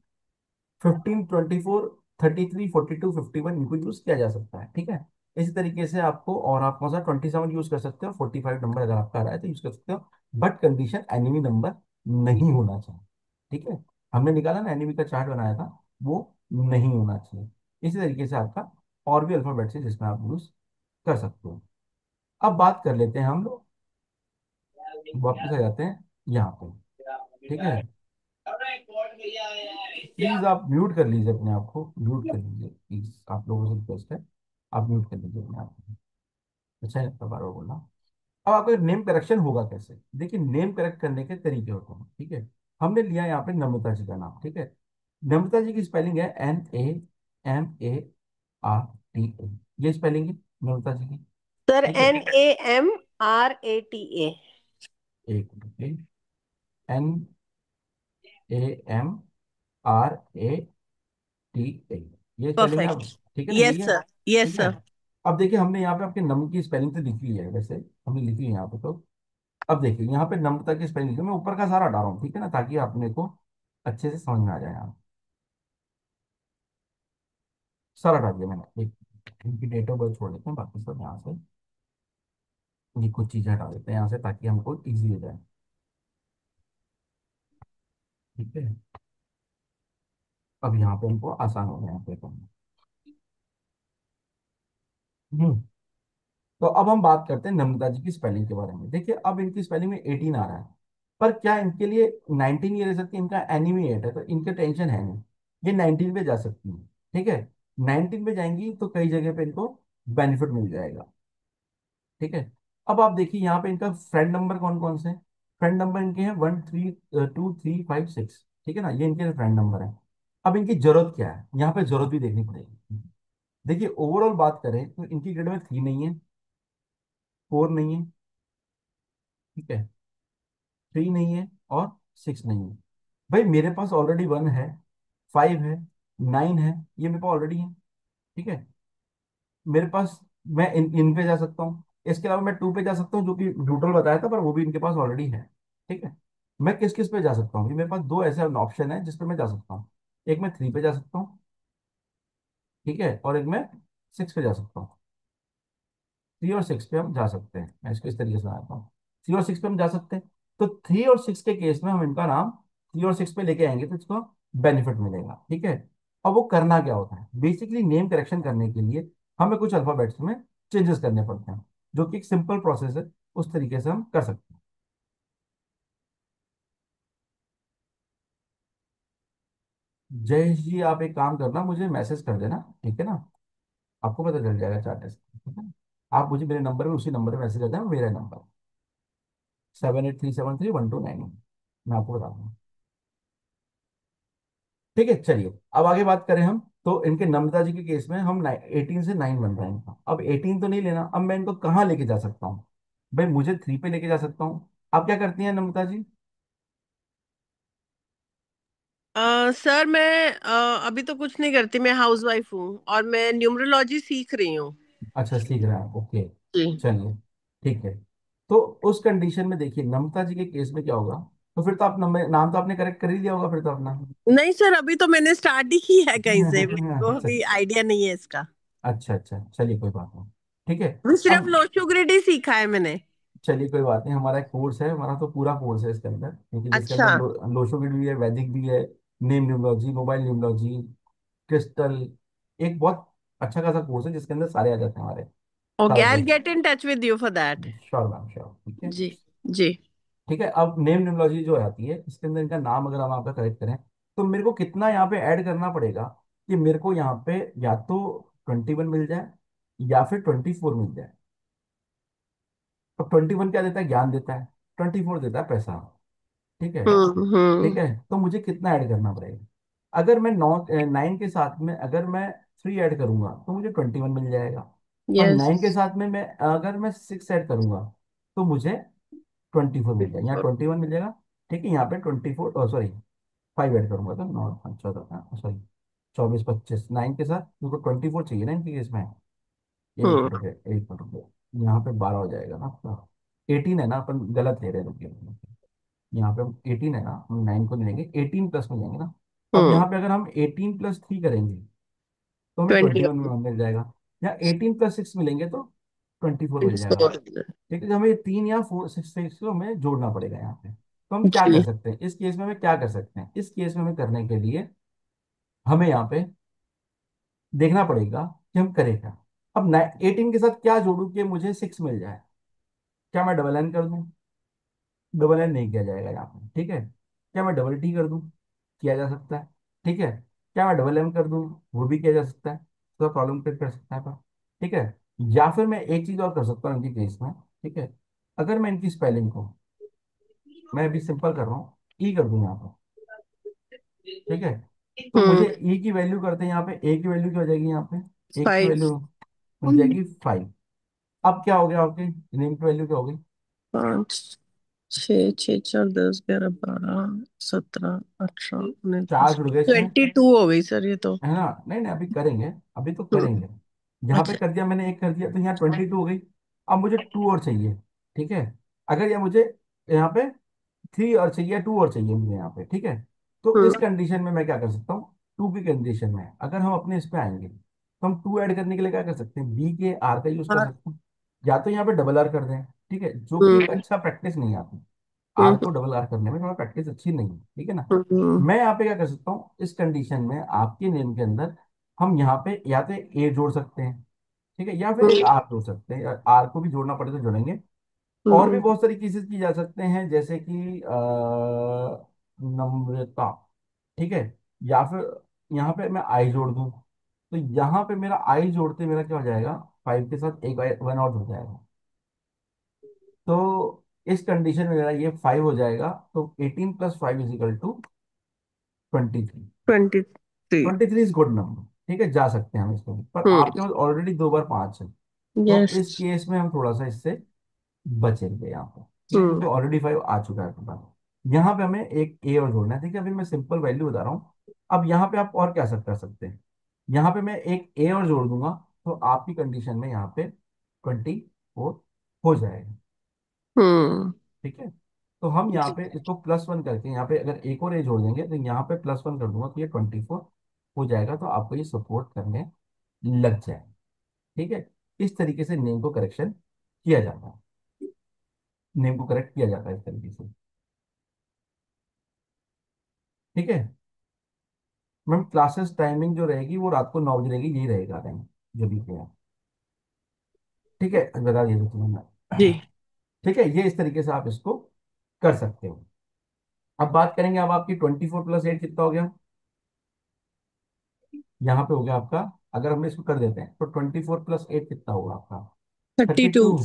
15, 24, 33, 42, 51 इनको यूज किया जा सकता है, ठीक है। इसी तरीके से आपको, और आप कौन सा 27 यूज कर सकते हो, 45 नंबर अगर आपका आ रहा है तो यूज कर सकते हो। बट कंडीशन एनिमी नंबर नहीं होना चाहिए, ठीक है। हमने निकाला ना एनिमी का चार्ट बनाया था, वो नहीं होना चाहिए। इसी तरीके से आपका और भी अल्फाबेट्स है जिसमें आप यूज कर सकते हो। अब बात कर लेते हैं हम लोग, वापस आ जाते हैं यहाँ पे, ठीक है। प्लीज आप म्यूट कर लीजिए अपने आप को, म्यूट कर लीजिए प्लीज, आप लोगों से रिक्वेस्ट है, आप म्यूट कर लीजिए अपने आप को। अच्छा है बार बार बोलना। अब आपका नेम करेक्शन होगा कैसे, देखिए नेम करेक्ट करने के तरीके होते हैं, ठीक है। हमने लिया यहाँ पे नम्रता जी का नाम, ठीक है। नम्रता जी की स्पेलिंग है NAMARTA, ये स्पेलिंग है नम्रता जी की, सर ठीक है। NAMRATA। एक मिनट, NAMRATA, ये स्पेलिंग है परफेक्ट। अब, ठीक है ना, यही यस है, सर, यस ठीक है। सर। अब देखिए हमने यहाँ पे आपके नम की स्पेलिंग तो लिखी हुई है, वैसे हमने लिखी है यहाँ पे तो। अब देखिए यहाँ पे नम्रता की स्पेलिंग लिखी है, मैं ऊपर का सारा हटा रहा हूँ, ठीक है ना, ताकि अपने को अच्छे से समझ में आ जाए यहाँ। सारा हटा दिया मैंने, एक इनकी डेट ऑफ बर्थ छोड़ देते हैं, बाकी सब यहाँ से ये कुछ चीजें हटा देते हैं यहाँ से ताकि हमको इजी हो जाए, ठीक है। अब यहाँ पे हमको आसान हो गया यहाँ पे करना। हम्म तो अब हम बात करते हैं नम्रता जी की स्पेलिंग के बारे में। देखिए अब इनकी स्पेलिंग में 18 आ रहा है, पर क्या इनके लिए 19 ये रह सकती है, इनका एनिमी 8 है तो इनके टेंशन है नहीं, ये 19 पे जा सकती है, ठीक है। 19 पे जाएंगी तो कई जगह पे इनको बेनिफिट मिल जाएगा, ठीक है। अब आप देखिए यहाँ पे इनका फ्रेंड नंबर कौन कौन से हैं। फ्रेंड नंबर इनके हैं 1, 3, 2, 3, 5, 6, ठीक है ना, ये इनके फ्रेंड नंबर है। अब इनकी जरूरत क्या है, यहाँ पे जरूरत भी देखनी पड़ेगी। देखिए ओवरऑल बात करें तो इनकी ग्रेड में 3 नहीं है, 4 नहीं है, ठीक है, 3 नहीं है, और 6 नहीं है। भाई मेरे पास ऑलरेडी 1 है, 5 है, 9 है, ये मेरे पास ऑलरेडी है, ठीक है। मेरे पास, मैं इन पे जा सकता हूँ, इसके अलावा मैं 2 पे जा सकता हूँ जो कि न्यूट्रल बताया था, पर वो भी इनके पास ऑलरेडी है, ठीक है। मैं किस किस पे जा सकता हूँ, मेरे पास दो ऐसे ऑप्शन है जिस पे मैं जा सकता हूँ। एक मैं 3 पे जा सकता हूँ, ठीक है, और एक मैं 6 पे जा सकता हूँ। 3 और 6 पे हम जा सकते हैं, मैं इसको इस तरीके से आता हूँ। 3 और 6 पे हम जा सकते हैं, तो 3 और 6 के केस में हम इनका नाम 3 और 6 पे लेके आएंगे तो इसको बेनिफिट मिलेगा, ठीक है। अब वो करना क्या होता है, बेसिकली नेम करेक्शन करने के लिए हमें कुछ अल्फाबेट्स में चेंजेस करने पड़ते हैं, जो कि एक सिंपल प्रोसेस है, उस तरीके से हम कर सकते हैं। जय जी आप एक काम करना, मुझे मैसेज कर देना, ठीक है ना, आपको पता चल जाएगा चार्ट, ठीक है। आप मुझे मेरे नंबर में, उसी नंबर पे मैसेज कर देना, मेरा नंबर 78373129, मैं आपको बता दूंगा, ठीक है। चलिए अब आगे बात करें हम, तो इनके नम्रता जी के केस में हम 18 से 9 बन रहे हैं इनका। अब 18 तो नहीं लेना, अब मैं इनको कहाँ लेके जा सकता हूँ, भाई मुझे 3 पे लेके जा सकता हूँ। आप क्या करती हैं नम्रता जी। सर मैं अभी तो कुछ नहीं करती, मैं हाउस वाइफ हूँ और मैं न्यूमरोलॉजी सीख रही हूँ। अच्छा सीख रहे हैं आप, ओके, जी। चलिए ठीक है। तो उस कंडीशन में देखिए नम्रता जी के केस में क्या होगा, तो फिर तो आप नंबर नाम तो आपने करेक्ट कर ही दिया होगा फिर तो अपना। नहीं सर, अभी तो मैंने स्टार्ट ही की है कहीं से, मेरे को अच्छा अभी आइडिया नहीं है इसका। अच्छा अच्छा, चलिए कोई बात नहीं। ठीक है। अभी सिर्फ अब लोशो ग्रिड ही सीखा है मैंने। चलिए कोई बात नहीं, हमारा एक कोर्स है, हमारा तो पूरा कोर्स है इसके अंदर, क्योंकि जिसके अच्छा। अंदर लोशोगिड भी है, वैदिक भी है, name numerology, mobile numerology, crystal, एक बहुत अच्छा खासा कोर्स है जिसके अंदर सारे आ जाते हैं हमारे ओके, सारा I course. Will get in touch with you for that. Sure ma'am sure, ठीक है। जी। जी। ठीक है, अब नेम न्यूमरोलॉजी जो आती है इसके अंदर इनका नाम अगर हम आपका करेक्ट करें, तो मेरे को कितना यहाँ पे ऐड करना पड़ेगा कि मेरे को यहाँ पे या तो 21 मिल जाए या फिर 24 मिल जाए। अब 21 क्या देता है, ज्ञान देता है, 24 देता है पैसा। ठीक है। ठीक हम्म। है, तो मुझे कितना ऐड करना पड़ेगा? अगर मैं 9 के साथ में अगर मैं 3 ऐड करूंगा तो मुझे 21 मिल जाएगा। और यस। 9 के साथ में मैं अगर मैं 6 ऐड करूंगा तो मुझे 24 मिल जाएगा, यहाँ 21 मिल जाएगा। ठीक है, यहाँ पे 24, सॉरी 5 ऐड करूंगा तो 9 14, सॉरी 24 25, 9 के साथ मुझको 24 चाहिए ना इनके केस में। ये एक हम्म। मिनट रुके, एक मिनट रुके, यहाँ पे 12 हो जाएगा ना आपका। 18 है ना, अपन गलत ले रहे हैं, रुकिए। यहाँ पे हम 18 है ना, हम 9 को नहीं लेंगे, 18 प्लस में जाएंगे ना। अब हम्म। यहाँ पे अगर हम 18 + 3 करेंगे तो हमें 20। 21 में मिल जाएगा। या 18 + 6 मिलेंगे तो 24 मिल जाएगा। 24। ठीक है, तो हमें ये 3 या 4 6 6 को हमें जोड़ना पड़ेगा यहाँ पे। तो हम क्या कर जी। सकते हैं इस केस में, हमें क्या कर सकते हैं इस केस में, हमें करने के लिए हमें यहाँ पे देखना पड़ेगा कि हम करें क्या। अब 18 के साथ क्या जोड़ू कि मुझे 6 मिल जाए? क्या मैं डबल एन कर दूं? डबल एन नहीं किया जाएगा यहाँ पे। ठीक है, क्या मैं डबल टी कर दूं? किया जा सकता है। ठीक है, क्या मैं डबल एम कर दूं? वो भी किया जा सकता है, तो प्रॉब्लम क्रिएट कर सकता है पर। ठीक है, या फिर मैं एक चीज और कर सकता हूँ इनके केस में। ठीक है, अगर मैं इनकी स्पेलिंग को, मैं अभी सिंपल कर रहा हूँ, ई कर दूं यहाँ पर। ठीक है, तो मुझे हम्म। ई की वैल्यू करते हैं यहाँ पे, ए की वैल्यू क्या हो जाएगी यहाँ पे, ए की 5। वैल्यू बन जाएगी 5। अब क्या हो गया आपकी नेम की वैल्यू क्या हो गई? 5 6 6 4 10 11 12 17 18 4 19 जुड़ गए इसमें, 22 हो गई सर ये तो। है ना? नहीं नहीं, अभी करेंगे, अभी तो हम्म। करेंगे। यहाँ पे अच्छा। कर दिया मैंने, एक कर दिया तो यहाँ 22 हो गई। अब मुझे 2 और चाहिए। ठीक है, अगर या मुझे यहाँ पे 3 और चाहिए, 2 और चाहिए मुझे यहाँ पे। ठीक है, तो इस हम्म। कंडीशन में मैं क्या कर सकता हूँ, 2 की कंडीशन में अगर हम अपने इस पे आएंगे तो हम 2 ऐड करने के लिए क्या कर सकते हैं, बी के आर का यूज कर और। सकते हैं। या तो यहाँ पे डबल आर कर दें, ठीक है, जो कि एक हम्म। अच्छा प्रैक्टिस नहीं आती। आर हम्म। को डबल आर करने में थोड़ा प्रैक्टिस अच्छी नहीं है, ठीक है ना। हम्म। मैं यहाँ पे क्या कर सकता हूँ, इस कंडीशन में आपके नेम के अंदर हम यहाँ पे या तो ए जोड़ सकते हैं, ठीक है, या फिर एक आर जोड़ सकते हैं, आर को भी जोड़ना पड़े तो जोड़ेंगे। और भी हम्म। बहुत सारी केसेस की जा सकते हैं, जैसे कि नम्रता। ठीक है, या फिर यहाँ पे मैं आई जोड़ दूं, तो यहाँ पे मेरा आई जोड़ते मेरा क्या हो जाएगा, 5 के साथ एक वन और जुड़ जाएगा। तो इस कंडीशन में मेरा ये 5 हो जाएगा, तो 18 + 5 = 23। 23। 23 इज गुड नंबर, ठीक है, जा सकते हैं हम इसको भी। पर हम्म। आपके पास ऑलरेडी 2 बार 5 है, तो यस। इस केस में हम थोड़ा सा इससे बचेंगे यहाँ पर। ठीक है, हम्म। क्योंकि ऑलरेडी 5 आ चुका है आपके पास। यहाँ पे हमें एक ए और जोड़ना है। ठीक है, अभी मैं सिंपल वैल्यू बता रहा हूँ। अब यहाँ पे आप और क्या सब कर सकते हैं, यहाँ पे मैं एक ए और जोड़ दूंगा, तो आपकी कंडीशन में यहाँ पे 24 हो जाएगा। हम्म। ठीक है, तो हम यहाँ पे इसको +1 करके यहाँ पे अगर एक और ए जोड़ देंगे तो यहाँ पे +1 कर दूंगा तो ये 24 हो जाएगा, तो आपको ये सपोर्ट करने लग जाए। ठीक है, इस तरीके से नेम को करेक्शन किया जाता है, नेम को करेक्ट किया जाता है इस तरीके से। ठीक है मैम, क्लासेस टाइमिंग जो रहेगी वो रात को 9 बजे रहेगी, यही रहेगा टाइम जो भी किया। ठीक है, बता दिया तुम्हें। जी। ठीक है, ये इस तरीके से आप इसको कर सकते हो। अब बात करेंगे, अब आपकी 24 + 8 कितना हो गया, यहाँ पे हो गया आपका। अगर हम इसको कर देते हैं तो 24 + 8 कितना होगा आपका, thirty 32। Two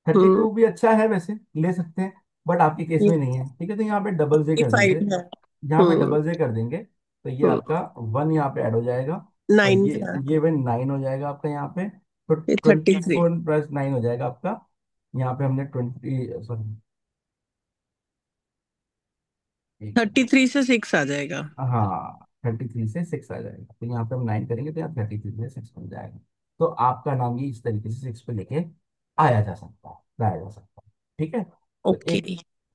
thirty hmm. Two भी अच्छा है वैसे, ले सकते हैं, बट आपके केस ये में नहीं है। ठीक है, तो यहाँ पे डबल जे कर देंगे, 55 है। यहाँ पे हम्म। डबल जे कर देंगे, तो ये हम्म। आपका 1 यहाँ पे ऐड हो जाएगा। और 9 ये का। ये वन 9 हो जाएगा आपका यहाँ पे। तो ये 33। 24 + 9 हो जाएगा आपका। यहाँ पे हमने 20, सॉरी, 33 से 6 आ जाएगा। हाँ 33 से 6 आ जाएगा, तो यहाँ पे हम 9 करेंगे तो यहाँ 33 से 6 बन जाएगा। तो आपका नाम ये इस तरीके से 6 पे लेके आया जा सकता है, लाया जा सकता है। ठीक है, तो ओके।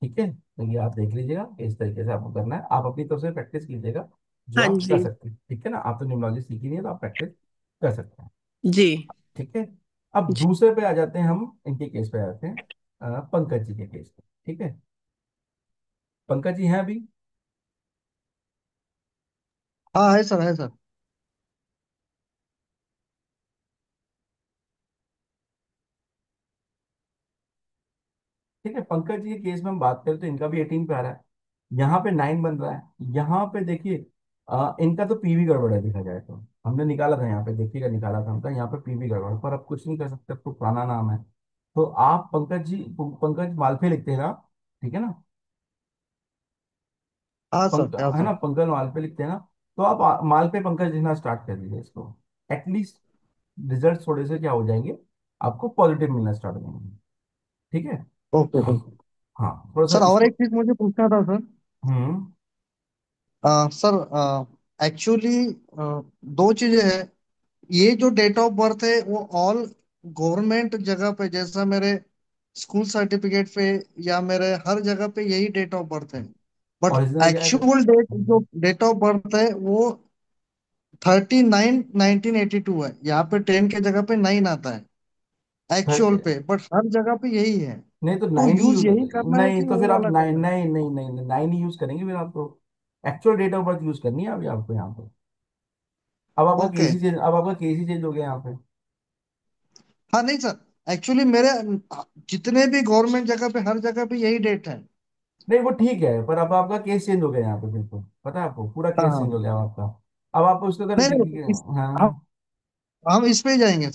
ठीक है, तो ये आप देख लीजिएगा कि इस तरीके से आपको करना है, आप अपनी तरफ से प्रैक्टिस कीजिएगा जो हाँ आप कर जी। सकते हैं। ठीक है ना, आप तो न्यूमरोलॉजी सीखी नहीं है तो आप प्रैक्टिस कर सकते हैं। जी। ठीक है, अब जी। दूसरे पे आ जाते हैं, हम इनके केस पे आ जाते हैं, पंकज जी के केस पे। ठीक है, पंकज जी हैं अभी? हाँ है सर, है सर। ठीक है, पंकज जी के केस में हम बात करें तो इनका भी 18 पे आ रहा है, यहाँ पे 9 बन रहा है। यहाँ पे देखिए इनका तो पीवी गड़बड़ है, देखा जाए तो हमने निकाला था यहाँ पे, देखिएगा निकाला था हमका, यहाँ पे पीवी गड़बड़, पर अब कुछ नहीं कर सकते, अब तो पुराना नाम है। तो आप पंकज जी, पंकज मालफे लिखते हैं ना? ठीक है ना, हाँ सर, पंक हाँ है सर। ना, पंकज मालफे लिखते हैं ना? तो आप मालफे पंकज लिखना स्टार्ट कर दीजिए इसको, एटलीस्ट रिजल्ट थोड़े से क्या हो जाएंगे, आपको पॉजिटिव मिलना स्टार्ट हो जाएंगे। ठीक है। Okay okay. हाँ, थोड़ा सा सर और इसको। एक चीज मुझे पूछना था सर। हम्म। सर एक्चुअली दो चीजें हैं। ये जो डेट ऑफ बर्थ है वो ऑल गवर्नमेंट जगह पे, जैसा मेरे स्कूल सर्टिफिकेट पे या मेरे हर जगह पे यही डेट ऑफ बर्थ है। बट ओरिजिनल क्या है एक्चुअल डेट, जो डेट ऑफ बर्थ है वो 39/1982 है। यहाँ पे 10 के जगह पे 9 आता है एक्चुअल सर? पे, बट हर जगह पे यही है। नहीं तो तो 9 ही यूज यही करना है नहीं कि तो वो फिर आप वाला 9, करना है? नहीं नहीं नहीं 9 ही यूज करेंगे फिर आप तो, actual date of birth use करनी है अभी आपको यहाँ पे। अब आपका ओके। केस ही चेंज, अब आपका केस ही चेंज हो गया यहाँ पे। हाँ नहीं सर, एक्चुअली मेरे जितने भी गवर्नमेंट जगह पे हर जगह पे यही डेट है। नहीं वो ठीक है, पर अब आपका केस चेंज हो गया यहाँ पे, बिल्कुल पता है आपको, पूरा हाँ केस चेंज हाँ। हो गया अब आपका। अब आप उसको अगर नहीं नहीं हम हाँ, हम इस पे ही जाएंगे।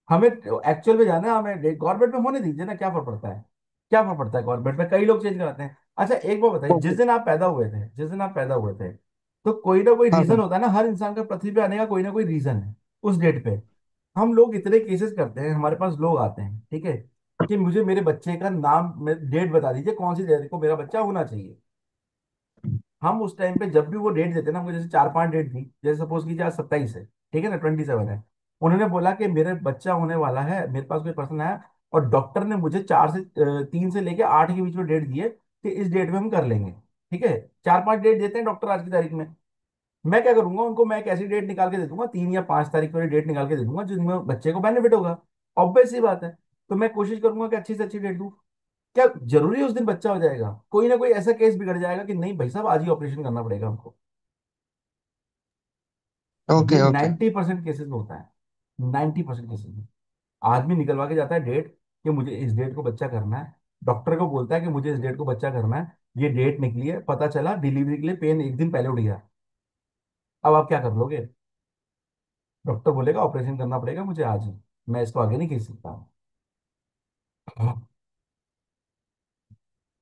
हमें एक्चुअल में जाना है, हमें गवर्नमेंट में होने दीजिए ना, क्या फर्क पड़ता है? क्या फर्क पड़ता है, गवर्नमेंट में कई लोग चेंज कराते हैं। अच्छा एक बात बताइए, ओके। जिस दिन आप पैदा हुए थे, जिस दिन आप पैदा हुए थे, तो कोई ना कोई हाँ रीजन सर। होता है ना, हर इंसान का पृथ्वी पे आने का कोई ना कोई रीजन है उस डेट पे। हम लोग इतने केसेस करते हैं, हमारे पास लोग आते हैं, ठीक है, कि मुझे मेरे बच्चे का नाम डेट बता दीजिए, कौन सी डेट को मेरा बच्चा होना चाहिए। हम उस टाइम पे जब भी वो डेट देते ना हमको, जैसे 4-5 डेट दी, जैसे सपोज कीजिए आज 27 है, ठीक है ना, 27 है, उन्होंने बोला कि मेरे बच्चा होने वाला है, मेरे पास कोई पर्सन है, और डॉक्टर ने मुझे 3 से लेके 8 के बीच में डेट दी है कि इस डेट में हम कर लेंगे। ठीक है, 4-5 डेट देते हैं डॉक्टर आज की तारीख में। मैं क्या करूंगा, उनको मैं एक ऐसी डेट निकाल के दे दूंगा, 3 या 5 तारीख वाली डेट निकाल के दे दूंगा जिनमें बच्चे को बेनिफिट होगा। ऑब्वियस सी बात है। तो मैं कोशिश करूंगा कि अच्छी से अच्छी डेट दूं। क्या जरूरी है उस दिन बच्चा हो जाएगा? कोई ना कोई ऐसा केस बिगड़ जाएगा कि नहीं भाई साहब आज ही ऑपरेशन करना पड़ेगा हमको। ये ओके ओके। 90% केसेस में होता है, 90% केसेस में आदमी निकलवा के जाता है डेट कि मुझे इस डेट को बच्चा करना है, डॉक्टर को बोलता है कि मुझे इस डेट को बच्चा करना है, ये डेट निकली है, पता चला डिलीवरी के लिए पेन एक दिन पहले उठ गया। अब आप क्या कर लोगे? डॉक्टर बोलेगा ऑपरेशन करना पड़ेगा मुझे आज ही, मैं इसको आगे नहीं खींच सकता।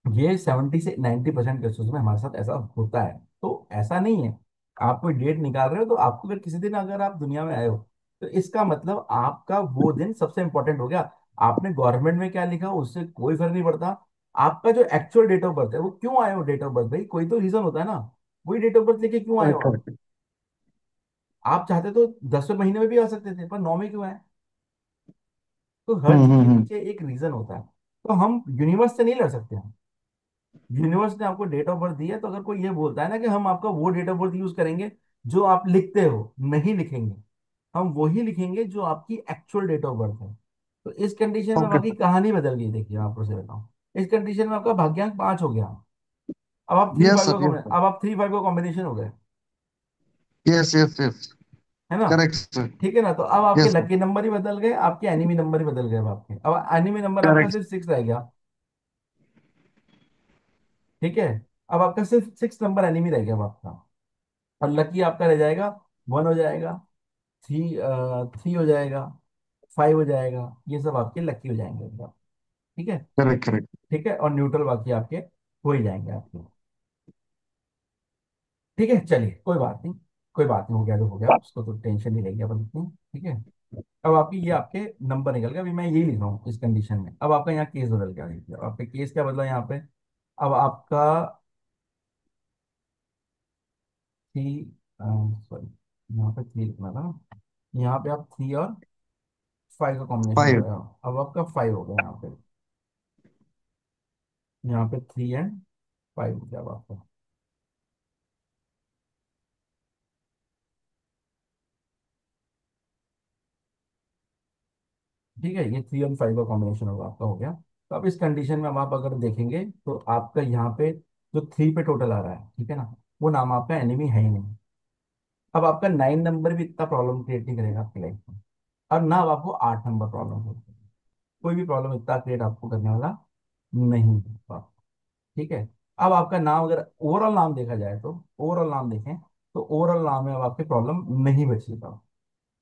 ये 70 से 90% केसेस में हमारे साथ ऐसा होता है। तो ऐसा नहीं है, आप कोई डेट निकाल रहे हो तो आपको अगर किसी दिन अगर आप दुनिया में आए हो, तो इसका मतलब आपका वो दिन सबसे इंपॉर्टेंट हो गया। आपने गवर्नमेंट में क्या लिखा उससे कोई फर्क नहीं पड़ता। आपका जो एक्चुअल डेट ऑफ बर्थ है, वो क्यों आए हो डेट ऑफ बर्थ, भाई कोई तो रीजन होता है ना, वही डेट ऑफ बर्थ लेके क्यों आए हो आप? ओके। आप चाहते तो 10वें महीने में भी आ सकते थे, पर 9 में क्यों आए? तो हर चीज के हम्म। पीछे एक रीजन होता है। तो हम यूनिवर्स से नहीं लड़ सकते हैं। यूनिवर्स ने आपको डेट ऑफ बर्थ दी है, तो अगर कोई ये बोलता है ना कि हम आपका वो डेट ऑफ बर्थ यूज करेंगे जो आप लिखते हो, नहीं लिखेंगे। हम वही लिखेंगे जो आपकी एक्चुअल डेट ऑफ बर्थ है। तो इस कंडीशन में ओके। आपकी कहानी बदल गई, देखिए मैं आपको से बताऊं, इस कंडीशन में आपका भाग्यांक 5 हो गया। अब आप थ्री यस फाइव का सर, यस सर। अब आप 3-5 का कॉम्बिनेशन हो गए, यस यस यस। है ना? Correct sir. ठीक है ना, तो अब आपके यस सर। लकी नंबर ही बदल गए, आपके एनिमी नंबर ही बदल गए। अब एनिमी नंबर आपका करेक्ट। सिर्फ 6 रह गया। ठीक है, अब आपका सिर्फ 6 नंबर एनिमी रह गया अब आपका। और लकी आपका रह जाएगा, 1 हो जाएगा, 3 हो जाएगा, 5 हो जाएगा, ये सब आपके लकी हो जाएंगे एकदम। ठीक है। Correct correct. ठीक है, और न्यूट्रल बाकी आपके हो ही जाएंगे आपके। ठीक है, चलिए कोई बात नहीं, कोई बात नहीं, हो गया जो हो गया, उसको तो टेंशन नहीं रहेगी अपन इतनी। ठीक है, अब आपकी ये आपके नंबर निकल गए, अभी मैं यही लिख रहा हूँ इस कंडीशन में। अब आपका यहाँ केस बदल गया, देखिए अब आपका केस क्या बदला यहाँ पे। अब आपका थ्री, सॉरी, यहाँ पे 3 लिखना था ना, यहाँ पे आप 3 और 5 का कॉम्बिनेशन हो फाइव। गया, अब आपका 5 हो गया यहाँ पे। यहाँ पे 3 and 5 हो गया अब आपका। ठीक है, ये 3 और 5 का कॉम्बिनेशन होगा आपका, हो गया। तो अब इस कंडीशन में अब आप अगर देखेंगे तो आपका यहाँ पे जो 3 पे टोटल आ रहा है, ठीक है ना, वो नाम आपका एनिमी है ही नहीं। अब आपका 9 नंबर भी इतना प्रॉब्लम क्रिएट नहीं करेगा आपकी लाइफ में, और ना अब आपको 8 नंबर प्रॉब्लम होगी। कोई भी प्रॉब्लम इतना क्रिएट आपको करने वाला नहीं होगा। ठीक है। अब आपका नाम अगर ओवरऑल नाम देखा जाए तो, ओवरऑल नाम देखें तो ओवरऑल नाम में अब आपके प्रॉब्लम नहीं बचेगा।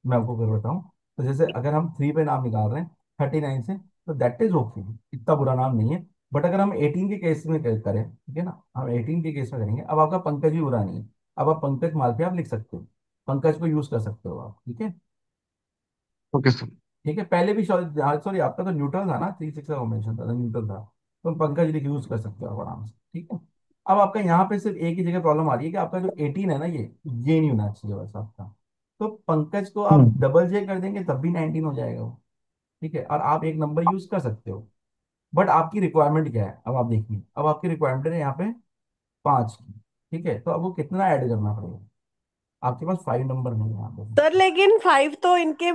मैं आपको फिर बताऊं। तो जैसे अगर हम 3 पे नाम निकाल रहे हैं 39 से, तो दैट इज ओके, इतना बुरा नाम नहीं है। बट अगर हम 18 के केस में करें, ठीक है ना, हम 18 के केस में करेंगे, अब आपका पंकज भी बुरा नहीं है। अब आप पंकज मालविया आप लिख सकते हो, पंकज को यूज कर सकते हो आप, ठीक है। Okay sir. ठीक है, पहले भी सॉरी आपका तो न्यूट्रल था ना, 3 6 का कॉम्बिनेशन था, न्यूट्रल था। तो पंकज लिख यूज कर सकते हो आप आराम से, ठीक है। अब आपका यहाँ पे सिर्फ एक ही जगह प्रॉब्लम आ रही है कि आपका जो 18 है ना, ये नहीं होना चाहिए बस आपका। तो पंकज को आप हम्म। डबल जे कर देंगे तब भी 19 हो जाएगा वो। ठीक है, और आप एक नंबर यूज कर सकते हो। बट आपकी रिक्वायरमेंट क्या है, अब आप देखिए, अब आपकी रिक्वायरमेंट है यहाँ पे 5 की। ठीक है, तो अब वो कितना ऐड करना पड़ेगा, आपके पास 5 नंबर नहीं है यहाँ पे। सर लेकिन 5 तो इनके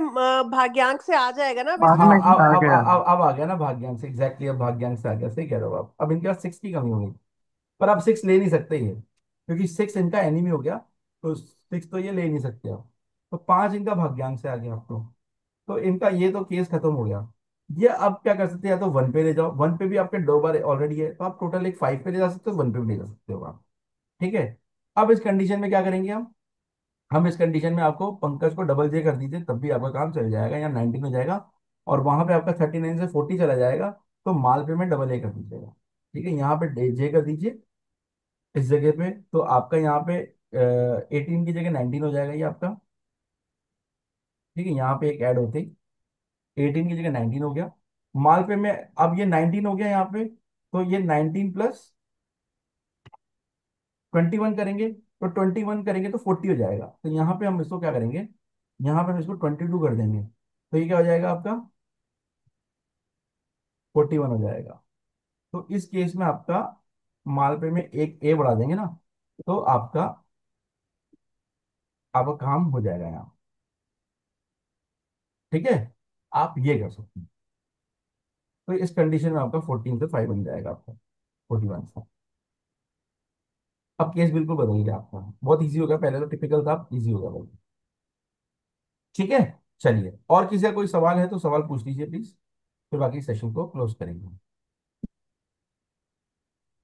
भाग्यांक से आ जाएगा ना बाद वैसे। हाँ, में आ अब गया। अब आ गया ना भाग्यांश से, एग्जैक्टली अब भाग्यांश से आ गया, सही कह रहे हो आप। अब इनके पास 6 की कमी हो गई, पर आप 6 ले नहीं सकते ये, क्योंकि 6 इनका एनिमी हो गया। तो 6 तो ये ले नहीं सकते आप। तो 5 इनका भाग्यांश से आ गया आपको। तो इनका ये तो केस खत्म हो गया। ये अब क्या कर सकते हैं, या तो 1 पे ले जाओ, 1 पे भी आपके 2 बार ऑलरेडी है, तो आप टोटल एक 5 पे ले जा सकते हो, 1 पे भी ले जा सकते हो आप। ठीक है। अब इस कंडीशन में क्या करेंगे हम इस कंडीशन में आपको पंकज को डबल जे कर दीजिए, तब भी आपका काम चल जाएगा, या 19 हो जाएगा। और वहां पे आपका 39 से 40 चला जाएगा। तो माल पे में डबल ए कर दीजिएगा। ठीक है, यहाँ पे जे कर दीजिए इस जगह पे, तो आपका यहाँ पे 18 की जगह 19 हो जाएगा ये आपका। ठीक है, यहाँ पे एक ऐड होते ही 18 की जगह 19 हो गया। माल पे में अब ये 19 हो गया यहाँ पे, तो ये 19 प्लस 21 करेंगे, तो 21 करेंगे तो 40 हो जाएगा। तो यहाँ पे हम इसको क्या करेंगे, यहाँ पे हम इसको 22 कर देंगे, तो ये क्या हो जाएगा आपका, 41 हो जाएगा। तो इस केस में आपका मालपे में एक ए बढ़ा देंगे ना, तो आपका काम हो जाएगा यहाँ। ठीक है, आप ये कर सकते हैं। तो इस कंडीशन में आपका 14 से 5 बन जाएगा आपका, 41 से। अब केस बिल्कुल बदल गया आपका, बहुत इजी हो गया, पहले तो टिपिकल था, अब इजी हो गया बिल्कुल। ठीक है। चलिए, और किसी का कोई सवाल है तो सवाल पूछ लीजिए प्लीज, फिर बाकी सेशन को क्लोज करेंगे।